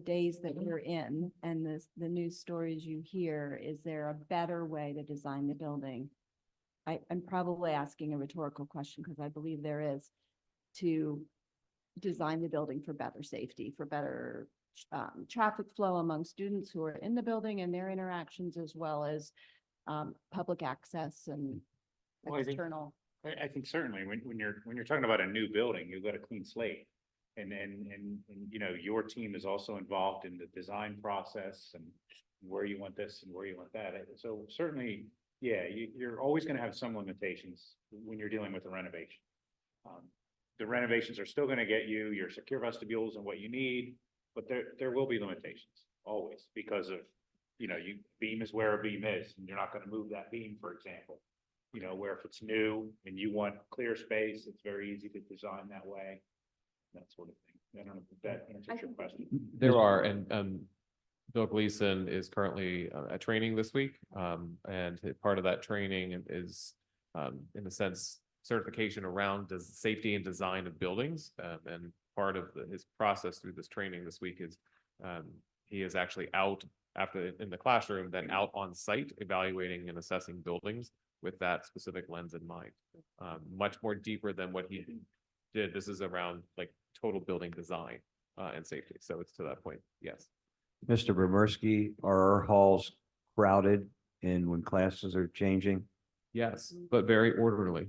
days that we're in and the news stories you hear, is there a better way to design the building? I'm probably asking a rhetorical question because I believe there is, to design the building for better safety, for better traffic flow among students who are in the building and their interactions, as well as public access and Well, external. I think certainly when you're talking about a new building, you've got a clean slate. And you know, your team is also involved in the design process and where you want this and where you want that. So certainly, yeah, you're always going to have some limitations when you're dealing with a renovation. The renovations are still going to get you your secure vestibules and what you need, but there will be limitations always because of, you know, beam is where a beam is, and you're not going to move that beam, for example. You know, where if it's new and you want clear space, it's very easy to design that way. That sort of thing. I don't know if that answers your question. There are, and Bill Gleason is currently at training this week. And part of that training is, in a sense, certification around safety and design of buildings. And part of his process through this training this week is he is actually out in the classroom, then out on site evaluating and assessing buildings with that specific lens in mind. Much more deeper than what he did. This is around like total building design and safety. So it's to that point. Yes. Mr. Bremersky, are our halls crowded and when classes are changing? Yes, but very orderly.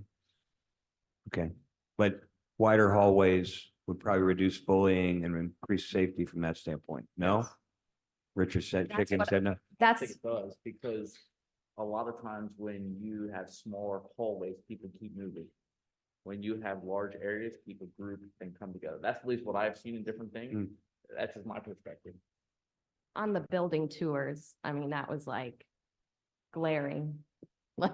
Okay, but wider hallways would probably reduce bullying and increase safety from that standpoint. No? Yes. Richard said, That's chicken what- said no. I That's, think it does, because a lot of times when you have smaller hallways, people keep moving. When you have large areas, people group and come together. That's at least what I've seen in different things. That's just my perspective. on the building tours, I mean, that was like glaring. Like,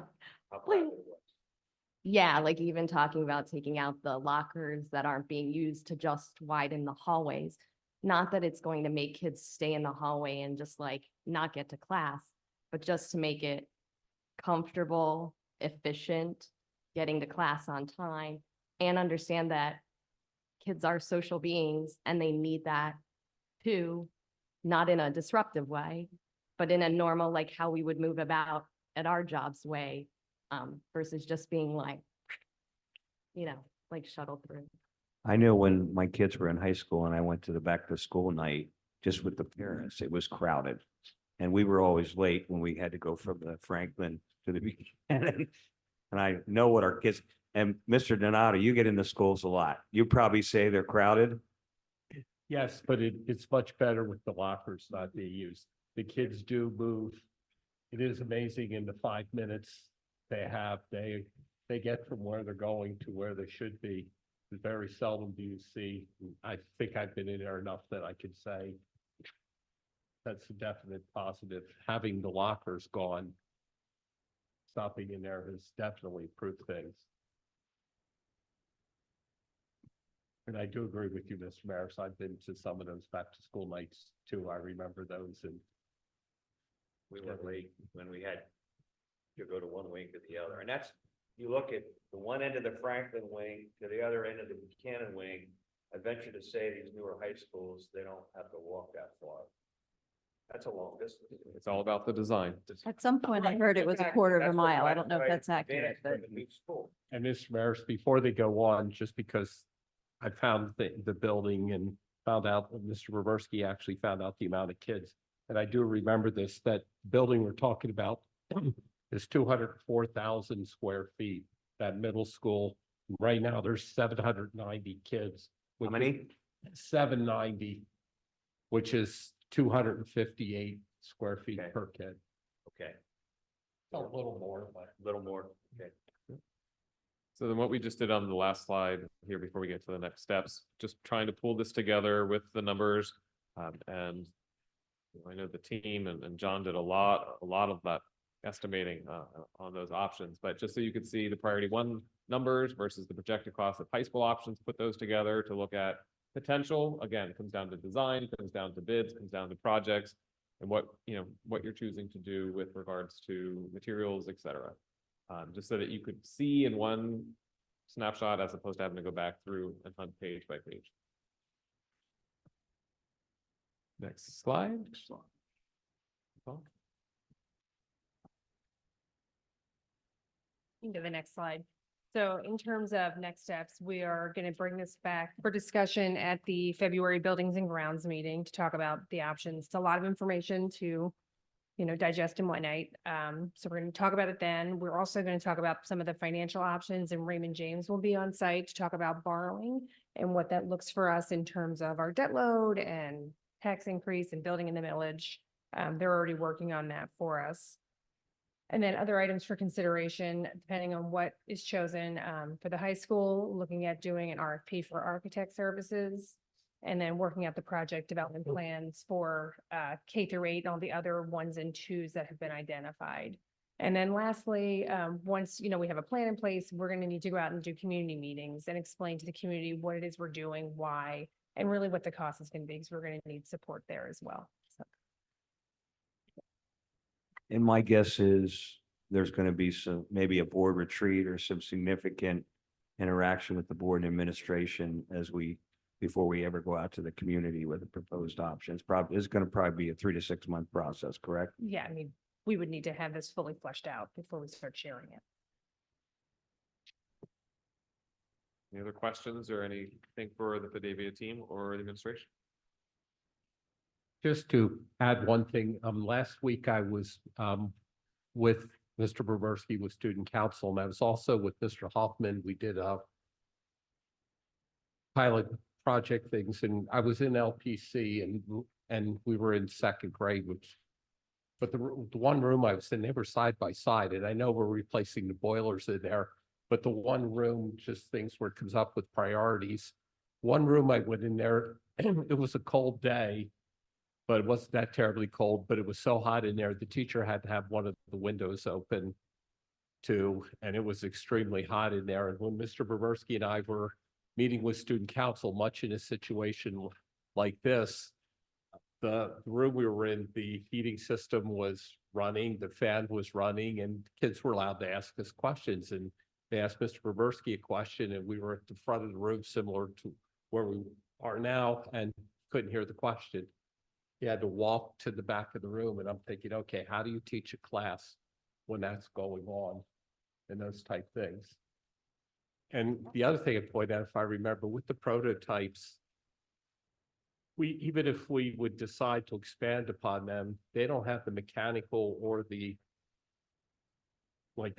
yeah, like even talking about taking out the lockers that aren't being used to just widen the hallways. Not that it's going to make kids stay in the hallway and just like not get to class, but just to make it comfortable, efficient, getting to class on time, and understand that kids are social beings and they need that too, not in a disruptive way, but in a normal, like how we would move about at our jobs way, versus just being like, you know, like shuttled through. I know when my kids were in high school and I went to the back to school night, just with the parents, it was crowded. And we were always late when we had to go from the Franklin to the Buchanan. And I know what our kids, and Mr. Donato, you get into schools a lot. You probably say they're crowded. Yes, but it's much better with the lockers not being used. The kids do move. It is amazing in the 5 minutes they have, they get from where they're going to where they should be. Very seldom do you see, I think I've been in there enough that I could say that's a definite positive. Having the lockers gone, stopping in there has definitely improved things. And I do agree with you, Mr. Maris. I've been to some of those back to school nights too. I remember those, and We were late when we had to go to one wing to the other. And that's, you look at the one end of the Franklin wing to the other end of the Buchanan wing, I venture to say these newer high schools, they don't have to walk that far. That's a long distance. It's all about the design. At some point, I heard it was a Exactly. quarter of a That's what mile. I my- don't know if my that's accurate, advantage but. from the new school. And Mr. Maris, before they go on, just because I found the building and found out that Mr. Roversky actually found out the amount of kids. And I do remember this, that building we're talking about is 204,000 square feet, that middle school. Right now, there's 790 kids. How many? 790, which is 258 square feet Okay. per kid. Okay, A little more, but. a little more, okay. So then what we just did on the last slide here before we get to the next steps, just trying to pull this together with the numbers. And I know the team and John did a lot of that estimating on those options, but just so you could see the priority one numbers versus the projected cost of high school options, put those together to look at potential. Again, it comes down to design, it comes down to bids, comes down to projects and what you're choosing to do with regards to materials, et cetera. Just so that you could see in one snapshot as opposed to having to go back through and hunt page by page. Next slide. Into the next slide. So in terms of next steps, we are going to bring this back for discussion at the February Buildings and Grounds meeting to talk about the options. It's a lot of information to, digest in one night. So we're going to talk about it then. We're also going to talk about some of the financial options, and Raymond James will be on site to talk about borrowing and what that looks for us in terms of our debt load and tax increase and building in the millage. They're already working on that for us. And then other items for consideration, depending on what is chosen, for the high school, looking at doing an RFP for architect services. And then working out the project development plans for K-8 and all the other 1s and 2s that have been identified. And then lastly, once we have a plan in place, we're going to need to go out and do community meetings and explain to the community what it is we're doing, why, and really what the cost is going to be, because we're going to need support there as well. So. And my guess is there's going to be maybe a board retreat or some significant interaction with the board and administration before we ever go out to the community with the proposed options. It's going to probably be a 3 to 6 month process, correct? Yeah, I mean, we would need to have this fully fleshed out before we start sharing it. Any other questions or anything for the Fidevia team or the administration? Just to add one thing, last week I was with Mr. Boberski with Student Council, and I was also with Mr. Hoffman. We did a pilot project things, and I was in LPC and we were in second grade, but the one room I was in, they were side by side, and I know we're replacing the boilers in there, but the one room, just things where it comes up with priorities. One room I went in there, it was a cold day, but it wasn't that terribly cold, but it was so hot in there, the teacher had to have one of the windows open too, and it was extremely hot in there. And when Mr. Boberski and I were meeting with student council, much in a situation like this, the room we were in, the heating system was running, the fan was running, and kids were allowed to ask us questions. And they asked Mr. Boberski a question, and we were at the front of the room, similar to where we are now, and couldn't hear the question. He had to walk to the back of the room, and I'm thinking, okay, how do you teach a class when that's going on and those type things? And the other thing I point out, if I remember, with the prototypes, even if we would decide to expand upon them, they don't have the mechanical or the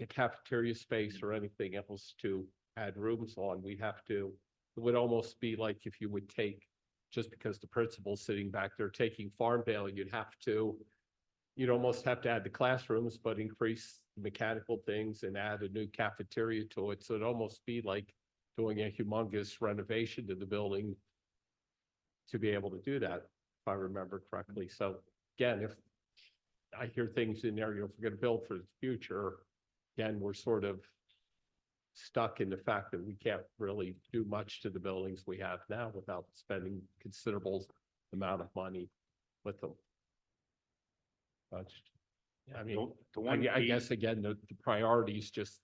cafeteria space or anything else to add rooms on. It would almost be like if you would take, just because the principal's sitting back there taking Farmville, you'd almost have to add the classrooms, but increase the mechanical things and add a new cafeteria to it. So it'd almost be like doing a humongous renovation to the building to be able to do that, if I remember correctly. So again, if I hear things in there, if we're going to build for the future, again, we're sort of stuck in the fact that we can't really do much to the buildings we have now without spending considerable amount of money with them. But I mean, I guess again, the priorities, just,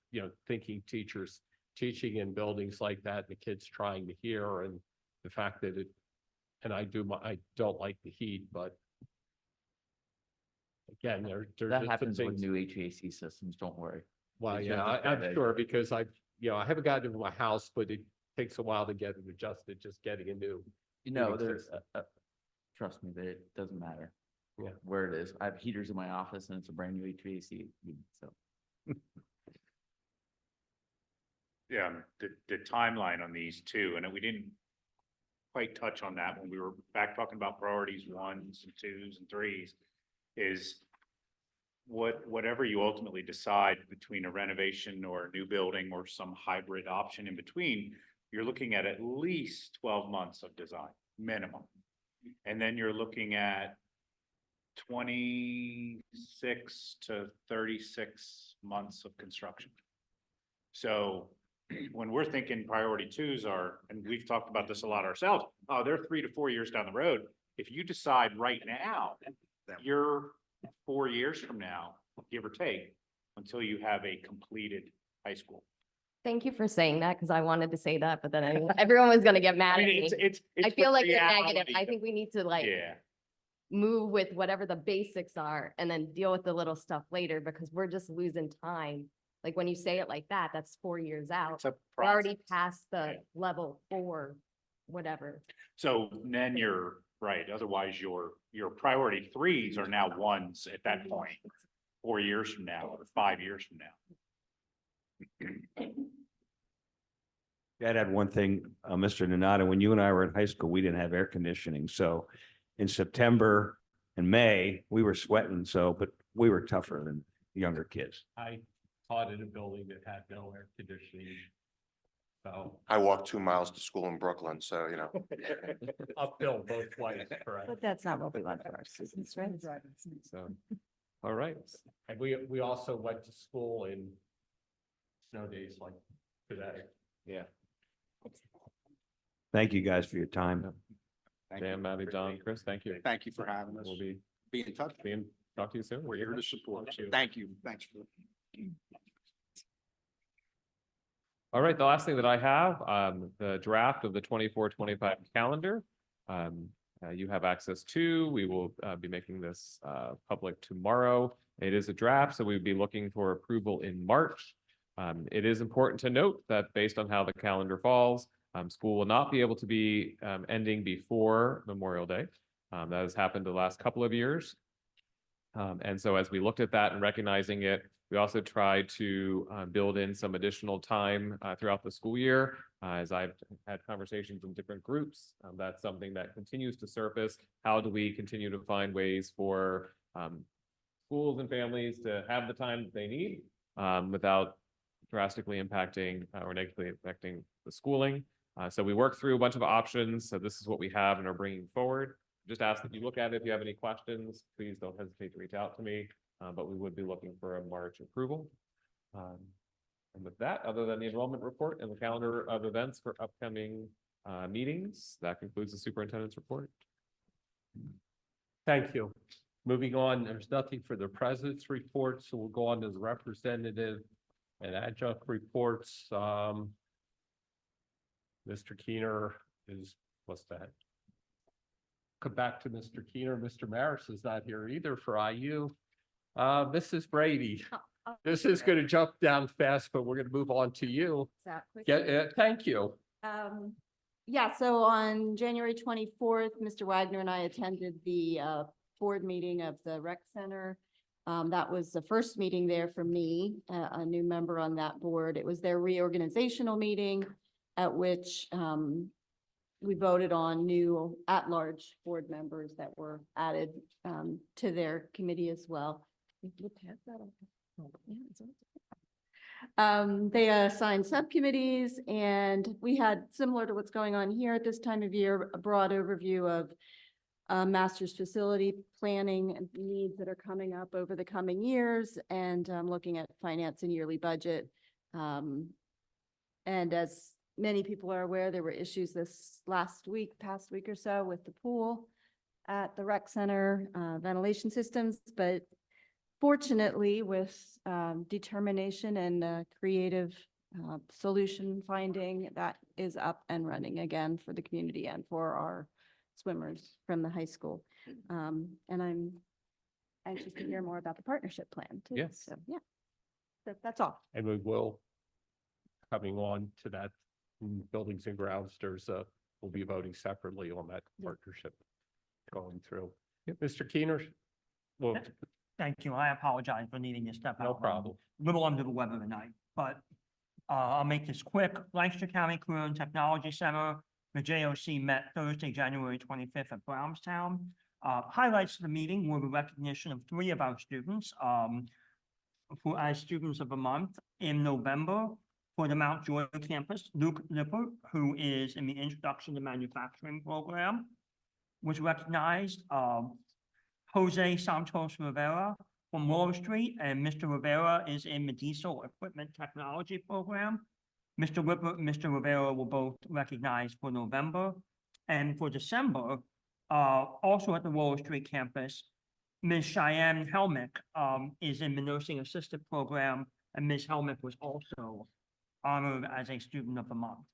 thinking teachers teaching in buildings like that, the kids trying to hear, and the fact that it, and I don't like the heat, but again, there's That just some happens with things. new HVAC systems, don't worry. Well, It's yeah, just I'm that- sure because I haven't gotten into my house, but it takes a while to get it adjusted, just getting a new. No, heating there's, system. trust me, that it doesn't matter. Yeah. Where it is. I have heaters in my office and it's a brand new HVAC, so. Yeah, the timeline on these two, and we didn't quite touch on that when we were back talking about priorities, ones and twos and threes, is whatever you ultimately decide between a renovation or a new building or some hybrid option in between, you're looking at least 12 months of design, minimum. And then you're looking at 26 to 36 months of construction. So when we're thinking priority twos are, and we've talked about this a lot ourselves, oh, they're 3 to 4 years down the road. If you decide right now, you're 4 years from now, give or take, until you have a completed high school. Thank you for saying that, because I wanted to say that, but then everyone was gonna get mad I at mean, me. it's I feel the like you're negative. reality I of- think we need to like Yeah, move with whatever the basics are and then deal with the little stuff later, because we're just losing time. Like when you say it like that, that's 4 years out. it's a We're already process. past the Yeah. level 4, whatever. So then you're right, otherwise your priority threes are now ones at that point, 4 years from now or 5 years from now. I'd add one thing, Mr. Nanada, when you and I were in high school, we didn't have air conditioning, so in September and May, we were sweating, but we were tougher than younger kids. I taught in a building that had no air conditioning. So I walked 2 miles to school in Brooklyn, so, you know. uphill both ways, correct? But that's not what we want for our students, right? So, all right. And we also went to school in snow days like today. Yeah. Thank you guys for your time. Dan, Maddie, John, Chris, thank you. Thank you for having us. We'll be in touch. talk to you soon. We're here to support Thank you. you. Thank you. Thanks for. All right, the last thing that I have, the draft of the 24-25 calendar. You have access to, we will be making this public tomorrow. It is a draft, so we'd be looking for approval in March. It is important to note that based on how the calendar falls, school will not be able to be ending before Memorial Day. That has happened the last couple of years. And so as we looked at that and recognizing it, we also tried to build in some additional time throughout the school year. As I've had conversations in different groups, that's something that continues to surface. How do we continue to find ways for schools and families to have the time that they need without drastically impacting or negatively affecting the schooling? So we worked through a bunch of options. So this is what we have and are bringing forward. Just ask that you look at it. If you have any questions, please don't hesitate to reach out to me. But we would be looking for a March approval. And with that, other than the enrollment report and the calendar of events for upcoming meetings, that concludes the superintendent's report. Thank you. Moving on, there's nothing for the president's report, so we'll go on to the representative and adjunct reports. Mr. Keener what's that? Come back to Mr. Keener. Mr. Maris is not here either for IU. Mrs. Brady, this is going to jump down fast, but we're going to move on to you. Thank you. Yeah, so on January 24th, Mr. Wagner and I attended the board meeting of the rec center. That was the first meeting there for me, a new member on that board. It was their reorganizational meeting at which we voted on new at-large board members that were added to their committee as well. They assigned subcommittees, and we had, similar to what's going on here at this time of year, a broad overview of master's facility planning needs that are coming up over the coming years, and looking at finance and yearly budget. And as many people are aware, there were issues this past week or so with the pool at the rec center, ventilation systems, but fortunately with determination and creative solution finding that is up and running again for the community and for our swimmers from the high school. And I'm anxious to hear more about the partnership plan too. Yes. So, yeah, that's all. And we will, coming on to that, buildings and grounds, we'll be voting separately on that partnership going through. Mr. Keener? Well, Thank you. I apologize for needing to step out. no I'm problem. a little under the weather tonight, but I'll make this quick. Lancaster County Career and Technology Center, the JOC met Thursday, January 25th at Brownstown. Highlights of the meeting were the recognition of 3 of our students as Students of the Month. In November, for the Mount Joy campus, Luke Lippert, who is in the Introduction to Manufacturing program, was recognized. Jose Santos Rivera from Wall Street, and Mr. Rivera is in the Diesel Equipment Technology program. Mr. Lippert and Mr. Rivera were both recognized for November. And for December, also at the Wall Street campus, Ms. Cheyenne Helmick is in the Nursing Assistant program, and Ms. Helmick was also honored as a Student of the Month.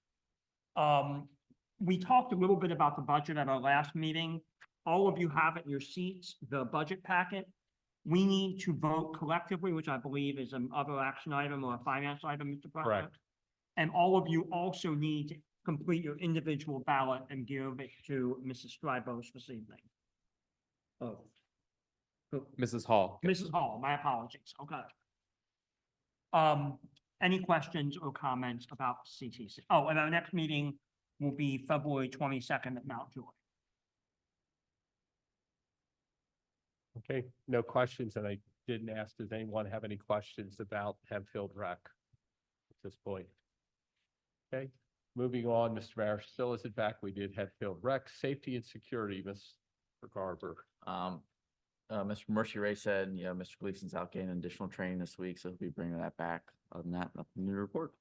We talked a little bit about the budget at our last meeting. All of you have at your seats the budget packet. We need to vote collectively, which I believe is another action item or a finance item, Mr. President. Correct. And all of you also need to complete your individual ballot and give it to Mrs. Strybos this evening. Oh, Mrs. Hall. Mrs. Hall, my apologies. Okay. Any questions or comments about CTC? Oh, and our next meeting will be February 22nd at Mount Joy. Okay, no questions, and I didn't ask, does anyone have any questions about Hempfield Rec at this point? Okay, moving on, Mr. Mayor, still isn't back. We did Hempfield Rec, safety and security, Mr. Garber. Mr. Mercy Ray said, Mr. Gleason's out getting additional training this week, so he'll be bringing that back. Other than that, nothing new to report.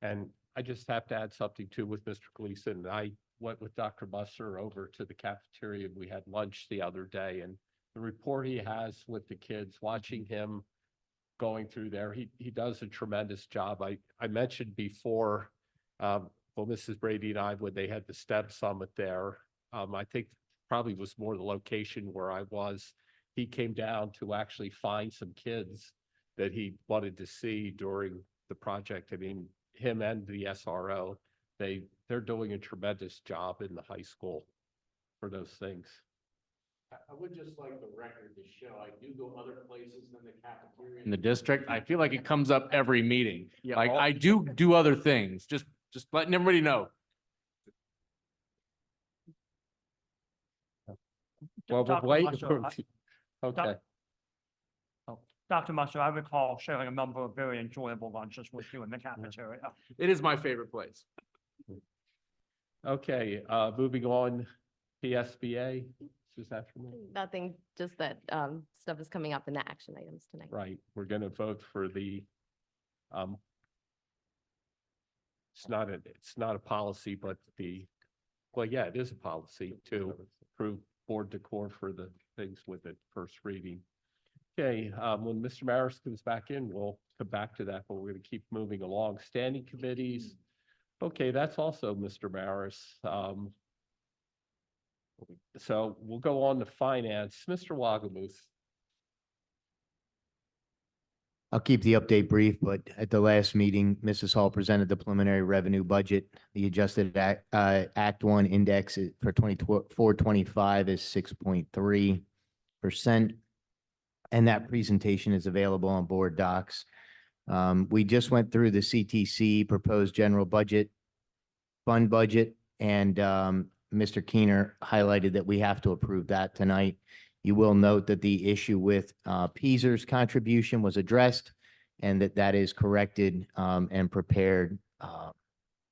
And I just have to add something too with Mr. Gleason. I went with Dr. Musser over to the cafeteria. We had lunch the other day, and the rapport he has with the kids, watching him going through there, he does a tremendous job. I mentioned before, well, Mrs. Brady and I, when they had the STEM summit there, I think probably was more the location where I was. He came down to actually find some kids that he wanted to see during the project. I mean, him and the SRO, they're doing a tremendous job in the high school for those things. I would just like the record to show, I do go other places than the cafeteria in the district. I feel like it comes up every meeting. Yeah, Like I do other things, just letting everybody know. Well, Dr. wait. Musser, Okay. Dr. Musser, I recall sharing a number of very enjoyable lunches with you in the cafeteria. It is my favorite place. Okay, moving on, PSBA, is that for me? Nothing, just that stuff is coming up in the action items tonight. Right, we're gonna vote for the, it's not a policy, but well, yeah, it is a policy to approve board decor for the things with it, first reading. Okay, when Mr. Maris comes back in, we'll come back to that, but we're gonna keep moving along. Standing committees. Okay, that's also Mr. Maris. So we'll go on to finance. Mr. Wagamuth. I'll keep the update brief, but at the last meeting, Mrs. Hall presented the preliminary revenue budget. The adjusted Act 1 index for 24-25 is 6.3%. And that presentation is available on board docs. We just went through the CTC proposed general budget, fund budget, and Mr. Keener highlighted that we have to approve that tonight. You will note that the issue with Peaser's contribution was addressed and that is corrected and prepared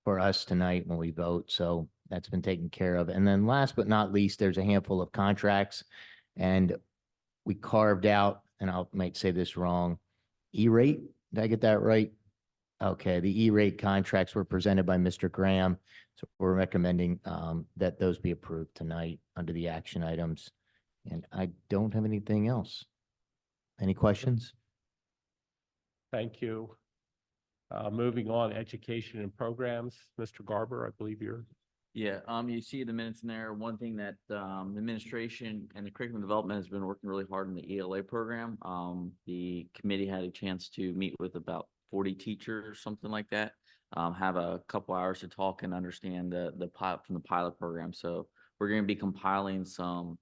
for us tonight when we vote. So that's been taken care of. And then last but not least, there's a handful of contracts, and we carved out, and I might say this wrong, E-rate. Did I get that right? Okay, the E-rate contracts were presented by Mr. Graham. So we're recommending that those be approved tonight under the action items. And I don't have anything else. Any questions? Thank you. Moving on, education and programs. Mr. Garber, I believe you're. Yeah, you see the minutes in there. One thing that, the administration and the curriculum development has been working really hard in the ELA program. The committee had a chance to meet with about 40 teachers, something like that. Have a couple hours to talk and understand the pilot from the pilot program. So we're going to be compiling some,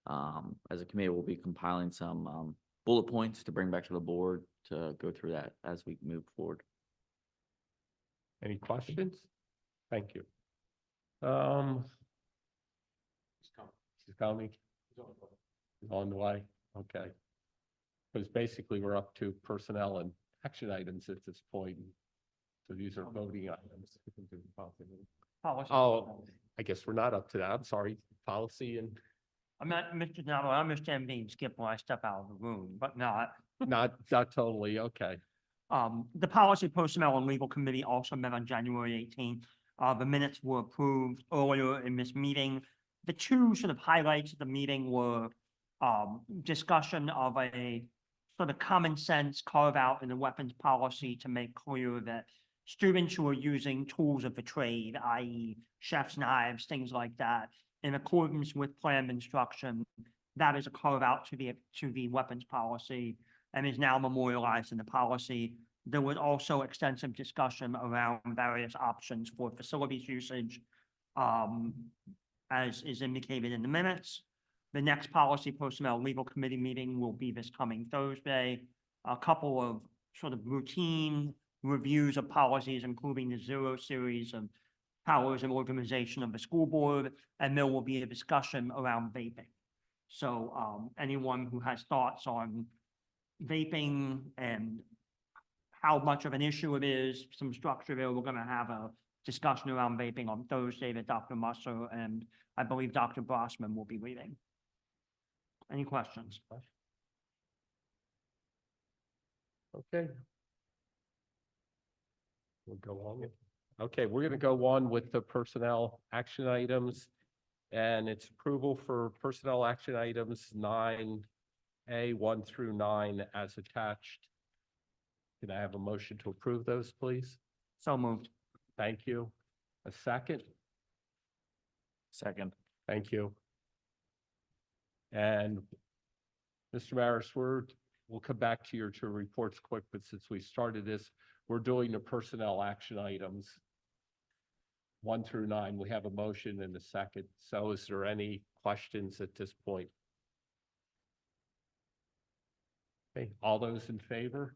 as a committee, we'll be compiling some, bullet points to bring back to the board to go through that as we move forward. Any questions? Thank you. She's coming. She's on the way. Okay. Because basically we're up to personnel and action items at this point. So these are voting items. Policy. Oh, I guess we're not up to that. I'm sorry. Policy and I'm not, Mr. Donato, I understand being skipped when I step out of the room, but not. not totally. Okay. The Policy Personnel and Legal Committee also met on January 18th. The minutes were approved earlier in this meeting. The two sort of highlights of the meeting were discussion of a sort of common sense carve out in the weapons policy to make clear that students who are using tools of the trade, i.e. chef's knives, things like that, in accordance with planned instruction, that is a carve out to the weapons policy and is now memorialized in the policy. There was also extensive discussion around various options for facilities usage, as is indicated in the minutes. The next Policy Personnel Legal Committee meeting will be this coming Thursday. A couple of sort of routine reviews of policies, including the 0 series of powers and organization of the school board, and there will be a discussion around vaping. So anyone who has thoughts on vaping and how much of an issue it is, some structure there, we're going to have a discussion around vaping on Thursday that Dr. Musser and I believe Dr. Brossman will be leading. Any questions? Okay. We'll go on. Okay, we're going to go on with the personnel action items. And it's approval for personnel action items 9A, 1 through 9 as attached. Can I have a motion to approve those, please? So moved. Thank you. A second? Second. Thank you. And Mr. Maris, we'll come back to your two reports quick, but since we started this, we're doing the personnel action items 1 through 9. We have a motion and a second. So is there any questions at this point? Okay, all those in favor?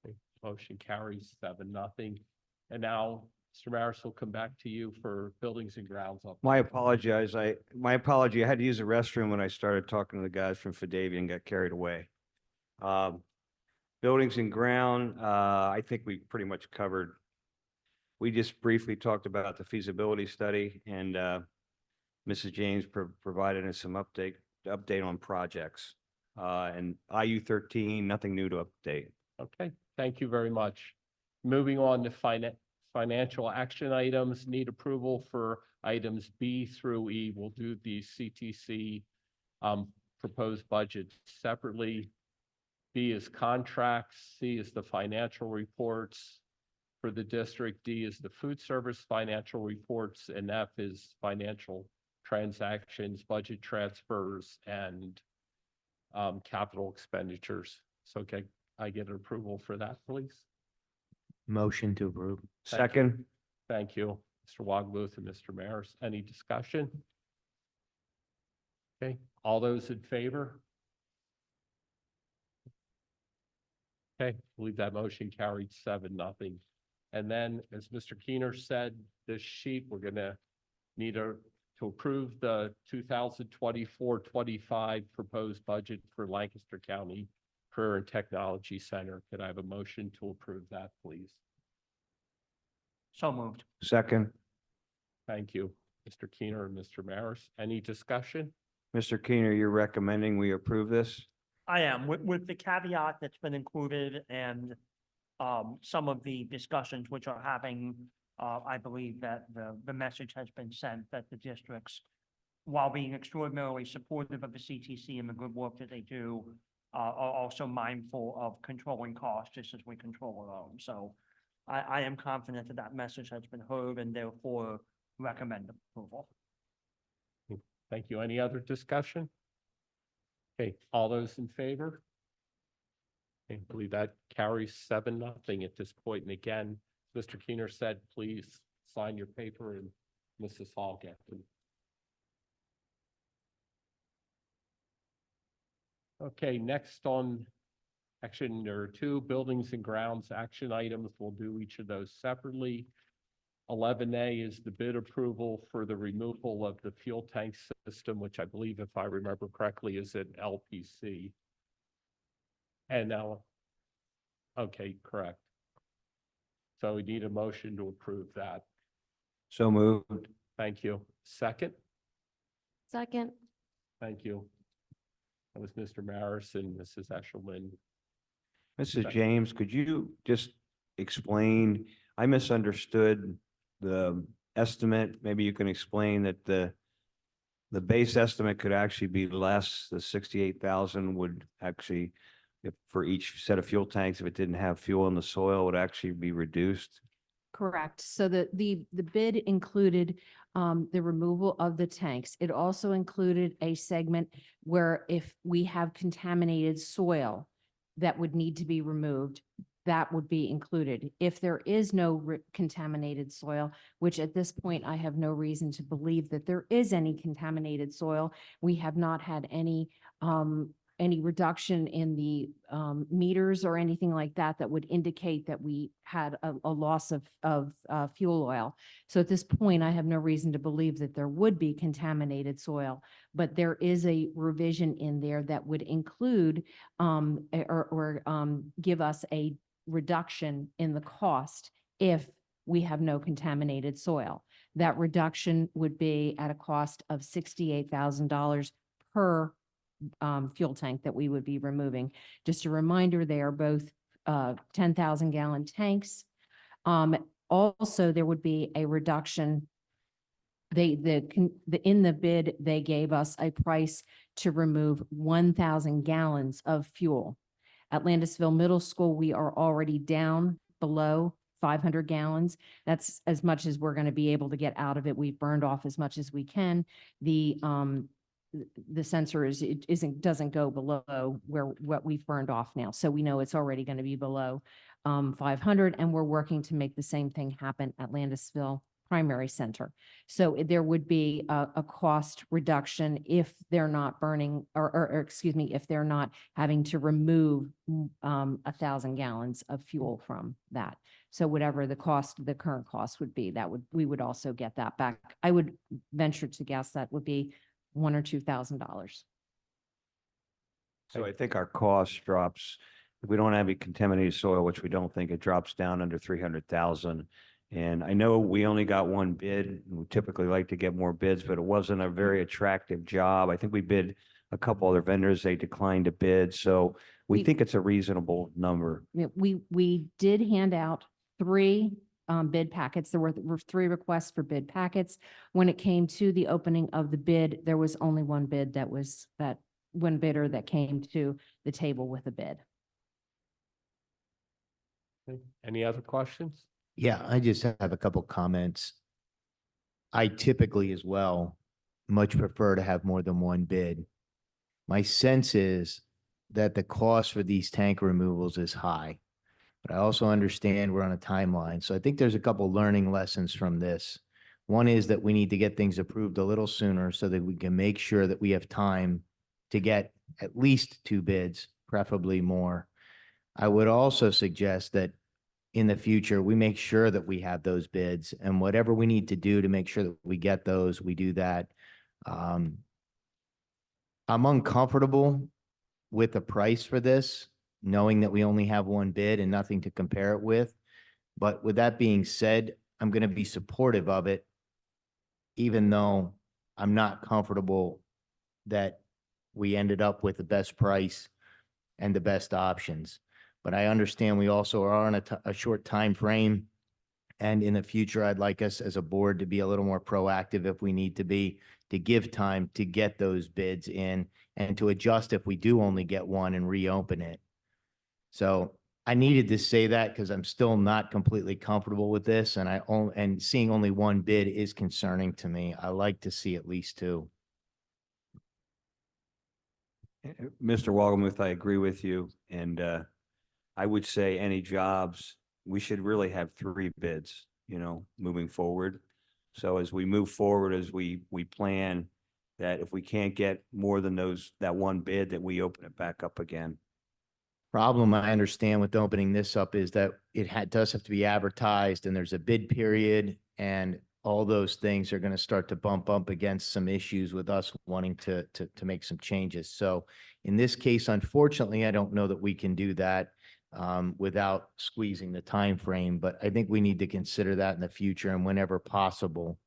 Okay, motion carries 7-0. And now, Mr. Maris, will come back to you for buildings and grounds. My apology. I had to use the restroom when I started talking to the guys from Fidevia and got carried away. Buildings and ground, I think we pretty much covered. We just briefly talked about the feasibility study and Mrs. James provided us some update on projects. And IU-13, nothing new to update. Okay, thank you very much. Moving on to financial action items, need approval for items B through E. We'll do the CTC proposed budget separately. B is contracts, C is the financial reports for the district, D is the food service financial reports, and F is financial transactions, budget transfers, and capital expenditures. So can I get an approval for that, please? Motion to approve. Second. Thank you, Mr. Wogmuth and Mr. Maris. Any discussion? Okay, all those in favor? Okay, I believe that motion carried 7-0. And then, as Mr. Keener said, this sheet, we're gonna need to approve the 2024-25 proposed budget for Lancaster County Career and Technology Center. Could I have a motion to approve that, please? So moved. Second. Thank you, Mr. Keener and Mr. Maris. Any discussion? Mr. Keener, you're recommending we approve this? I am, with the caveat that's been included and some of the discussions which are having, I believe that the message has been sent that the districts, while being extraordinarily supportive of the CTC and the good work that they do, are also mindful of controlling costs just as we control our own. So I am confident that that message has been heard and therefore recommend approval. Thank you. Any other discussion? Okay, all those in favor? I believe that carries 7-0 at this point. And again, Mr. Keener said, please sign your paper and Mrs. Hall get them. Okay, next on action, there are 2 buildings and grounds action items. We'll do each of those separately. 11A is the bid approval for the removal of the fuel tank system, which I believe, if I remember correctly, is at LPC. And now, okay, correct. So we need a motion to approve that. So moved. Thank you. Second? Second. Thank you. That was Mr. Maris and Mrs. Eshelman. Mrs. Second. James, could you just explain, I misunderstood the estimate. Maybe you can explain that the base estimate could actually be less. The 68,000 would actually, if for each set of fuel tanks, if it didn't have fuel in the soil, would actually be reduced. Correct. So the bid included the removal of the tanks. It also included a segment where if we have contaminated soil that would need to be removed, that would be included. If there is no contaminated soil, which at this point I have no reason to believe that there is any contaminated soil, we have not had any reduction in the meters or anything like that that would indicate that we had a loss of fuel oil. So at this point, I have no reason to believe that there would be contaminated soil, but there is a revision in there that would include or give us a reduction in the cost if we have no contaminated soil. That reduction would be at a cost of $68,000 per fuel tank that we would be removing. Just a reminder, they are both 10,000 gallon tanks. Also, there would be a reduction. In the bid, they gave us a price to remove 1,000 gallons of fuel. At Landisville Middle School, we are already down below 500 gallons. That's as much as we're going to be able to get out of it. We've burned off as much as we can. The sensor doesn't go below what we've burned off now. So we know it's already going to be below 500, and we're working to make the same thing happen at Landisville Primary Center. So there would be a cost reduction if they're not burning, or excuse me, if they're not having to remove 1,000 gallons of fuel from that. So whatever the current cost would be, we would also get that back. I would venture to guess that would be $1,000 or $2,000. So I think our cost drops, if we don't have any contaminated soil, which we don't think, it drops down under 300,000. And I know we only got one bid. We typically like to get more bids, but it wasn't a very attractive job. I think we bid a couple other vendors. They declined to bid. So we think it's a reasonable number. Yeah, we did hand out 3 bid packets. There were 3 requests for bid packets. When it came to the opening of the bid, there was only one bidder that came to the table with a bid. Any other questions? Yeah, I just have a couple comments. I typically as well much prefer to have more than one bid. My sense is that the cost for these tank removals is high, but I also understand we're on a timeline. So I think there's a couple learning lessons from this. One is that we need to get things approved a little sooner so that we can make sure that we have time to get at least 2 bids, preferably more. I would also suggest that in the future, we make sure that we have those bids, and whatever we need to do to make sure that we get those, we do that. I'm uncomfortable with the price for this, knowing that we only have one bid and nothing to compare it with. But with that being said, I'm going to be supportive of it, even though I'm not comfortable that we ended up with the best price and the best options. But I understand we also are on a short time frame, And in the future, I'd like us as a board to be a little more proactive if we need to be, to give time to get those bids in and to adjust if we do only get one and reopen it. So I needed to say that because I'm still not completely comfortable with this, and and seeing only one bid is concerning to me. I like to see at least two. Mr. Wogomuth, I agree with you, and I would say any jobs, we should really have 3 bids, moving forward. So as we move forward, as we plan, that if we can't get more than that one bid, that we open it back up again. Problem I understand with opening this up is that it does have to be advertised, and there's a bid period, and all those things are going to start to bump up against some issues with us wanting to make some changes. So in this case, unfortunately, I don't know that we can do that without squeezing the time frame, but I think we need to consider that in the future, and whenever possible,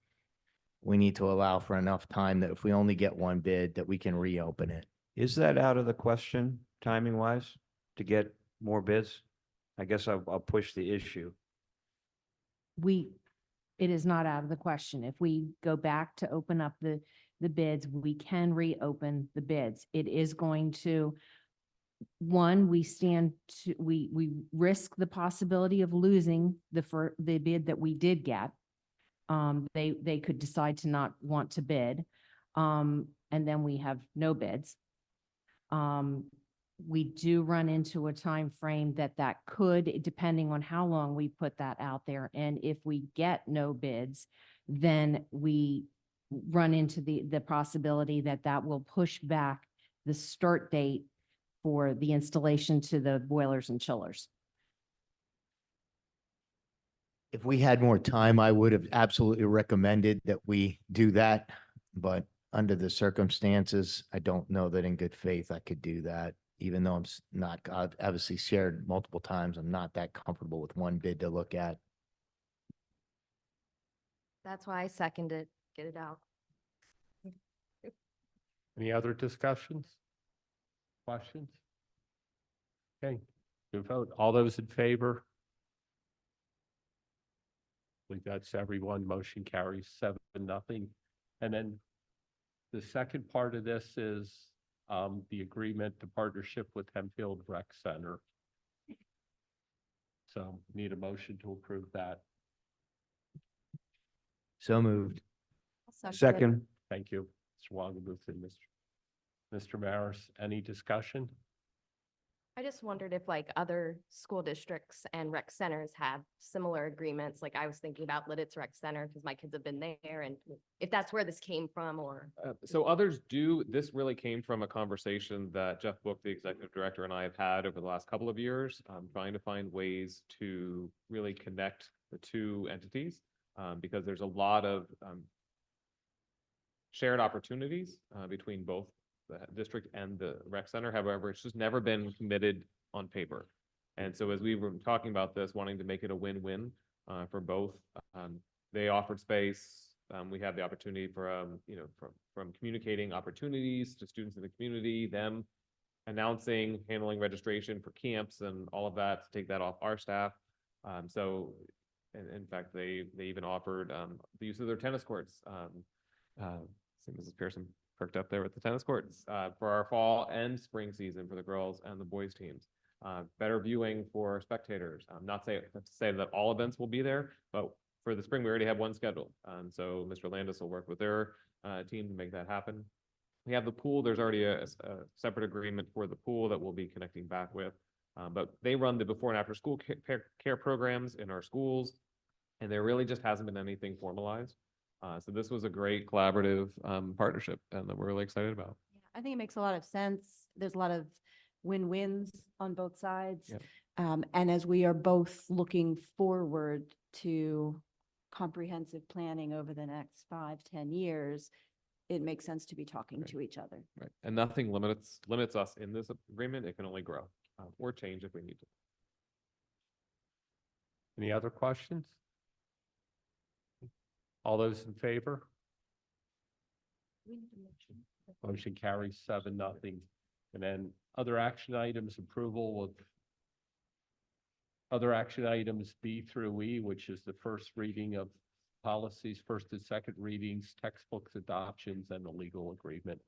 we need to allow for enough time that if we only get one bid, that we can reopen it. Is that out of the question, timing wise, to get more bids? I guess I'll push the issue. It is not out of the question. If we go back to open up the bids, we can reopen the bids. It is going to, one, we risk the possibility of losing the bid that we did get. They could decide to not want to bid. And then we have no bids. We do run into a time frame that could, depending on how long we put that out there. And if we get no bids, then we run into the possibility that will push back the start date for the installation to the boilers and chillers. If we had more time, I would have absolutely recommended that we do that, but under the circumstances, I don't know that in good faith I could do that. Even though I've obviously shared multiple times, I'm not that comfortable with one bid to look at. That's why I second it. Get it out. Any other discussions? Questions? Okay, good vote. All those in favor? I think that's everyone. Motion carries 7-0. And then the second part of this is the agreement, the partnership with Hempfield Rec Center. So need a motion to approve that. So moved. Second. Thank you, Mr. Wogomuth and Mr. Maris. Any discussion? I just wondered if like other school districts and rec centers have similar agreements. Like I was thinking about Lidditz Rec Center because my kids have been there, and if that's where this came from or. So others do. This really came from a conversation that Jeff Book, the executive director, and I have had over the last couple of years, trying to find ways to really connect the two entities, because there's a lot of shared opportunities between both the district and the rec center. However, it's just never been committed on paper. And so as we were talking about this, wanting to make it a win-win for both, they offered space. We have the opportunity for, from communicating opportunities to students in the community, them announcing, handling registration for camps and all of that, to take that off our staff. So in fact, they even offered the use of their tennis courts. Mrs. Pearson perked up there with the tennis courts for our fall and spring season for the girls and the boys teams. Better viewing for spectators. Not to say that all events will be there, but for the spring, we already have one scheduled. So Mr. Landis will work with their team to make that happen. We have the pool. There's already a separate agreement for the pool that we'll be connecting back with. But they run the before and after school care programs in our schools, and there really just hasn't been anything formalized. So this was a great collaborative partnership, and that we're really excited about. I think it makes a lot of sense. There's a lot of win-wins on both sides. Yep. And as we are both looking forward to comprehensive planning over the next 5-10 years, it makes sense to be talking to each other. Right. And nothing limits us in this agreement. It can only grow or change if we need to. Any other questions? All those in favor? Motion carries 7-0. And then other action items, approval Other action items B through E, which is the first reading of policies, first and second readings, textbooks adoptions, and the legal agreement.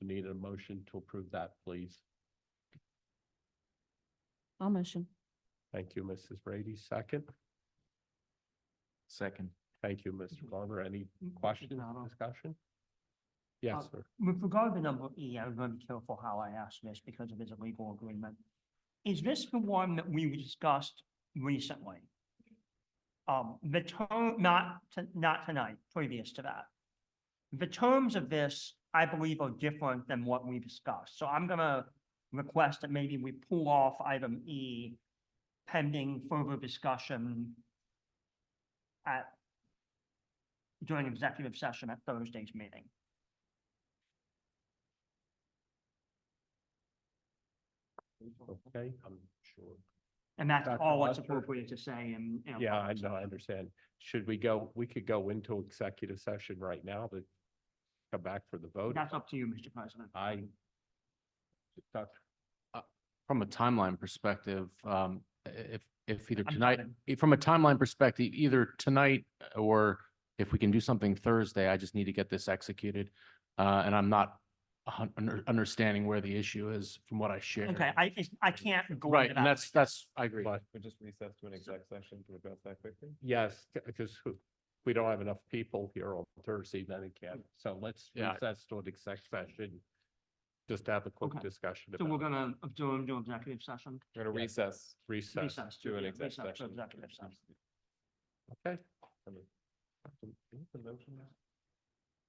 So need a motion to approve that, please. I'll motion. Thank you, Mrs. Brady. Second. Second. Thank you, Mr. Garber. Any questions, discussion? Yes, sir. With regard to number E, I'm going to be careful how I ask this because it is a legal agreement. Is this the one that we discussed recently? The term, not tonight, previous to that. The terms of this, I believe, are different than what we discussed. So I'm gonna request that maybe we pull off item E pending further discussion during executive session at Thursday's meeting. Okay, I'm sure. And that's Dr. all it's Lester? appropriate to say and. Yeah, I know, I understand. Should we could go into executive session right now to come back for the vote? That's up to you, Mr. President. Dr. From a timeline perspective, if either I'm tonight, sorry. from a timeline perspective, either tonight or if we can do something Thursday, I just need to get this executed. And I'm not understanding where the issue is from what I shared. Okay, I can't go Right, into and that. that's, I agree. But We just recess to an exec session to address that quickly. yes, because we don't have enough people here on Thursday, then it can't. So let's Yeah. recess to an exec session. Just to have a quick Okay. discussion So we're about gonna adjourn to executive session. We're gonna Yeah. recess recess. to an yeah, exec recess to session. executive session. Okay.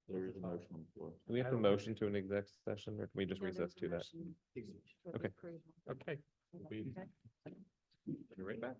There is a motion on the floor. Do we have a motion to an exec session or can we just recess to that? Okay. Okay. We'll be Right back.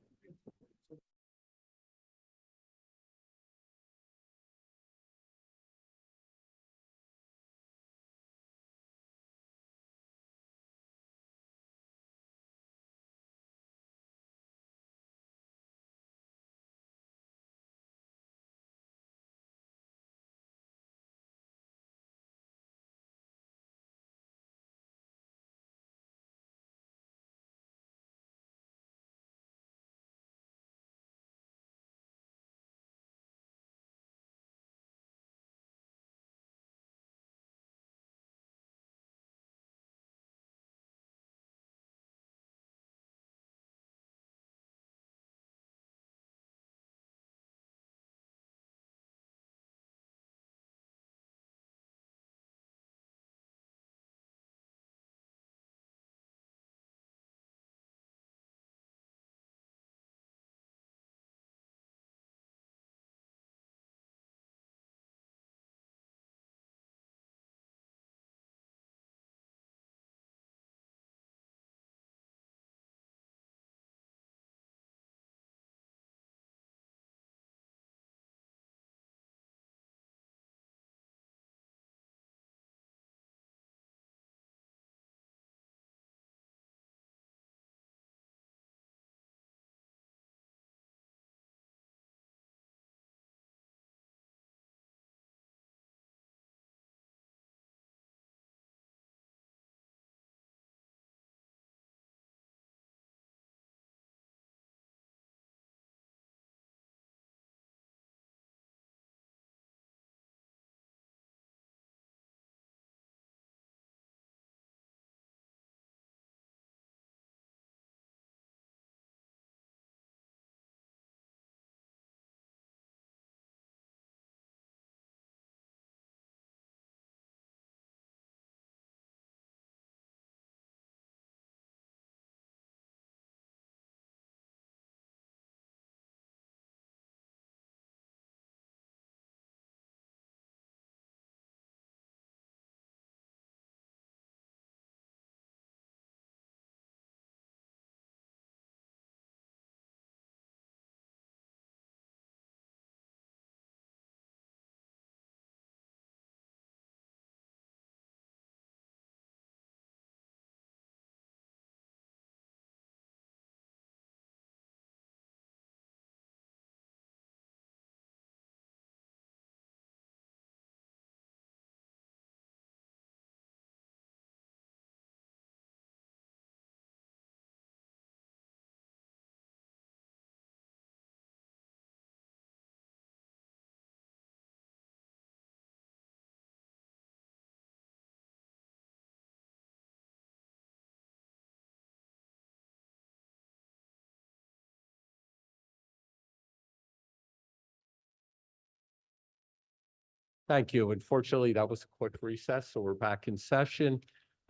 Thank you. Unfortunately, that was a quick recess, so we're back in session.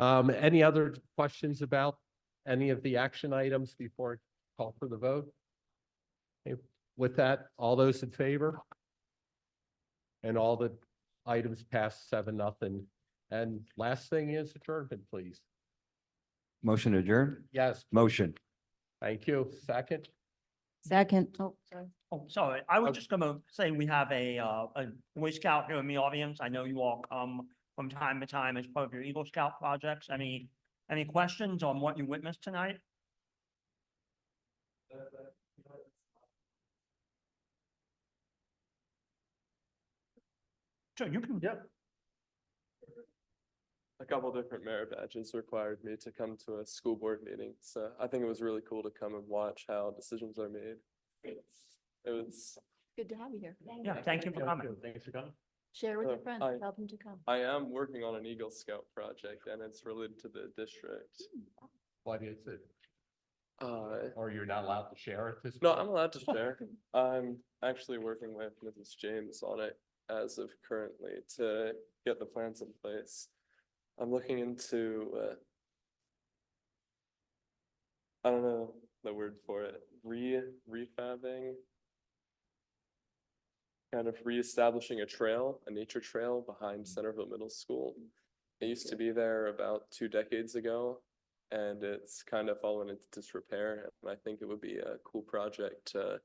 Any other questions about any of the action items before I call for the vote? Okay, with that, all those in favor? And all the items passed 7-0. And last thing is adjournment, please. Motion to adjourn? Yes, Motion. thank you. Second? Second. Oh, sorry. Oh, sorry, I was Okay. just gonna say we have a Boy Scout here in the audience. I know you all come from time to time as part of your Eagle Scout projects. Any questions on what you witnessed tonight? Sure, you can. Yep. A couple different merit badges required me to come to a school board meeting, so I think it was really cool to come and watch how decisions are made. It was. Good to have you here. Yeah, thank you for coming. Thanks for coming. Share with your Oh, friends, I- tell them to come. I am working on an Eagle Scout project and it's related to the district. What is it? Uh, Or you're not allowed to share it this? no, I'm allowed to share. I'm actually working with Mrs. James on it as of currently to get the plans in place. I'm looking into, I don't know the word for it, refabbing. Kind of reestablishing a trail, a nature trail behind Centerville Middle School. It used to be there about 2 decades ago, and it's kind of fallen into disrepair. And I think it would be a cool project to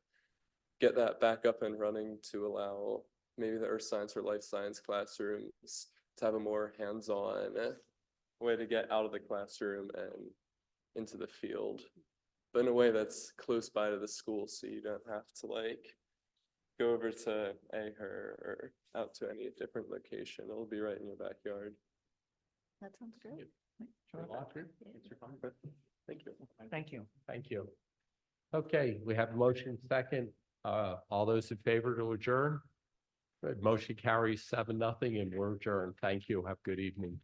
get that back up and running to allow maybe the earth science or life science classrooms to have a more hands-on way to get out of the classroom and into the field, but in a way that's close by to the school, so you don't have to like go over to Aher or out to any different location. It'll be right in your backyard. That sounds great. Thank you. Thank you. Thank you. Okay, we have a motion second. All those in favor to adjourn? Good. Motion carries 7-0 and we're adjourned. Thank you. Have a good evening.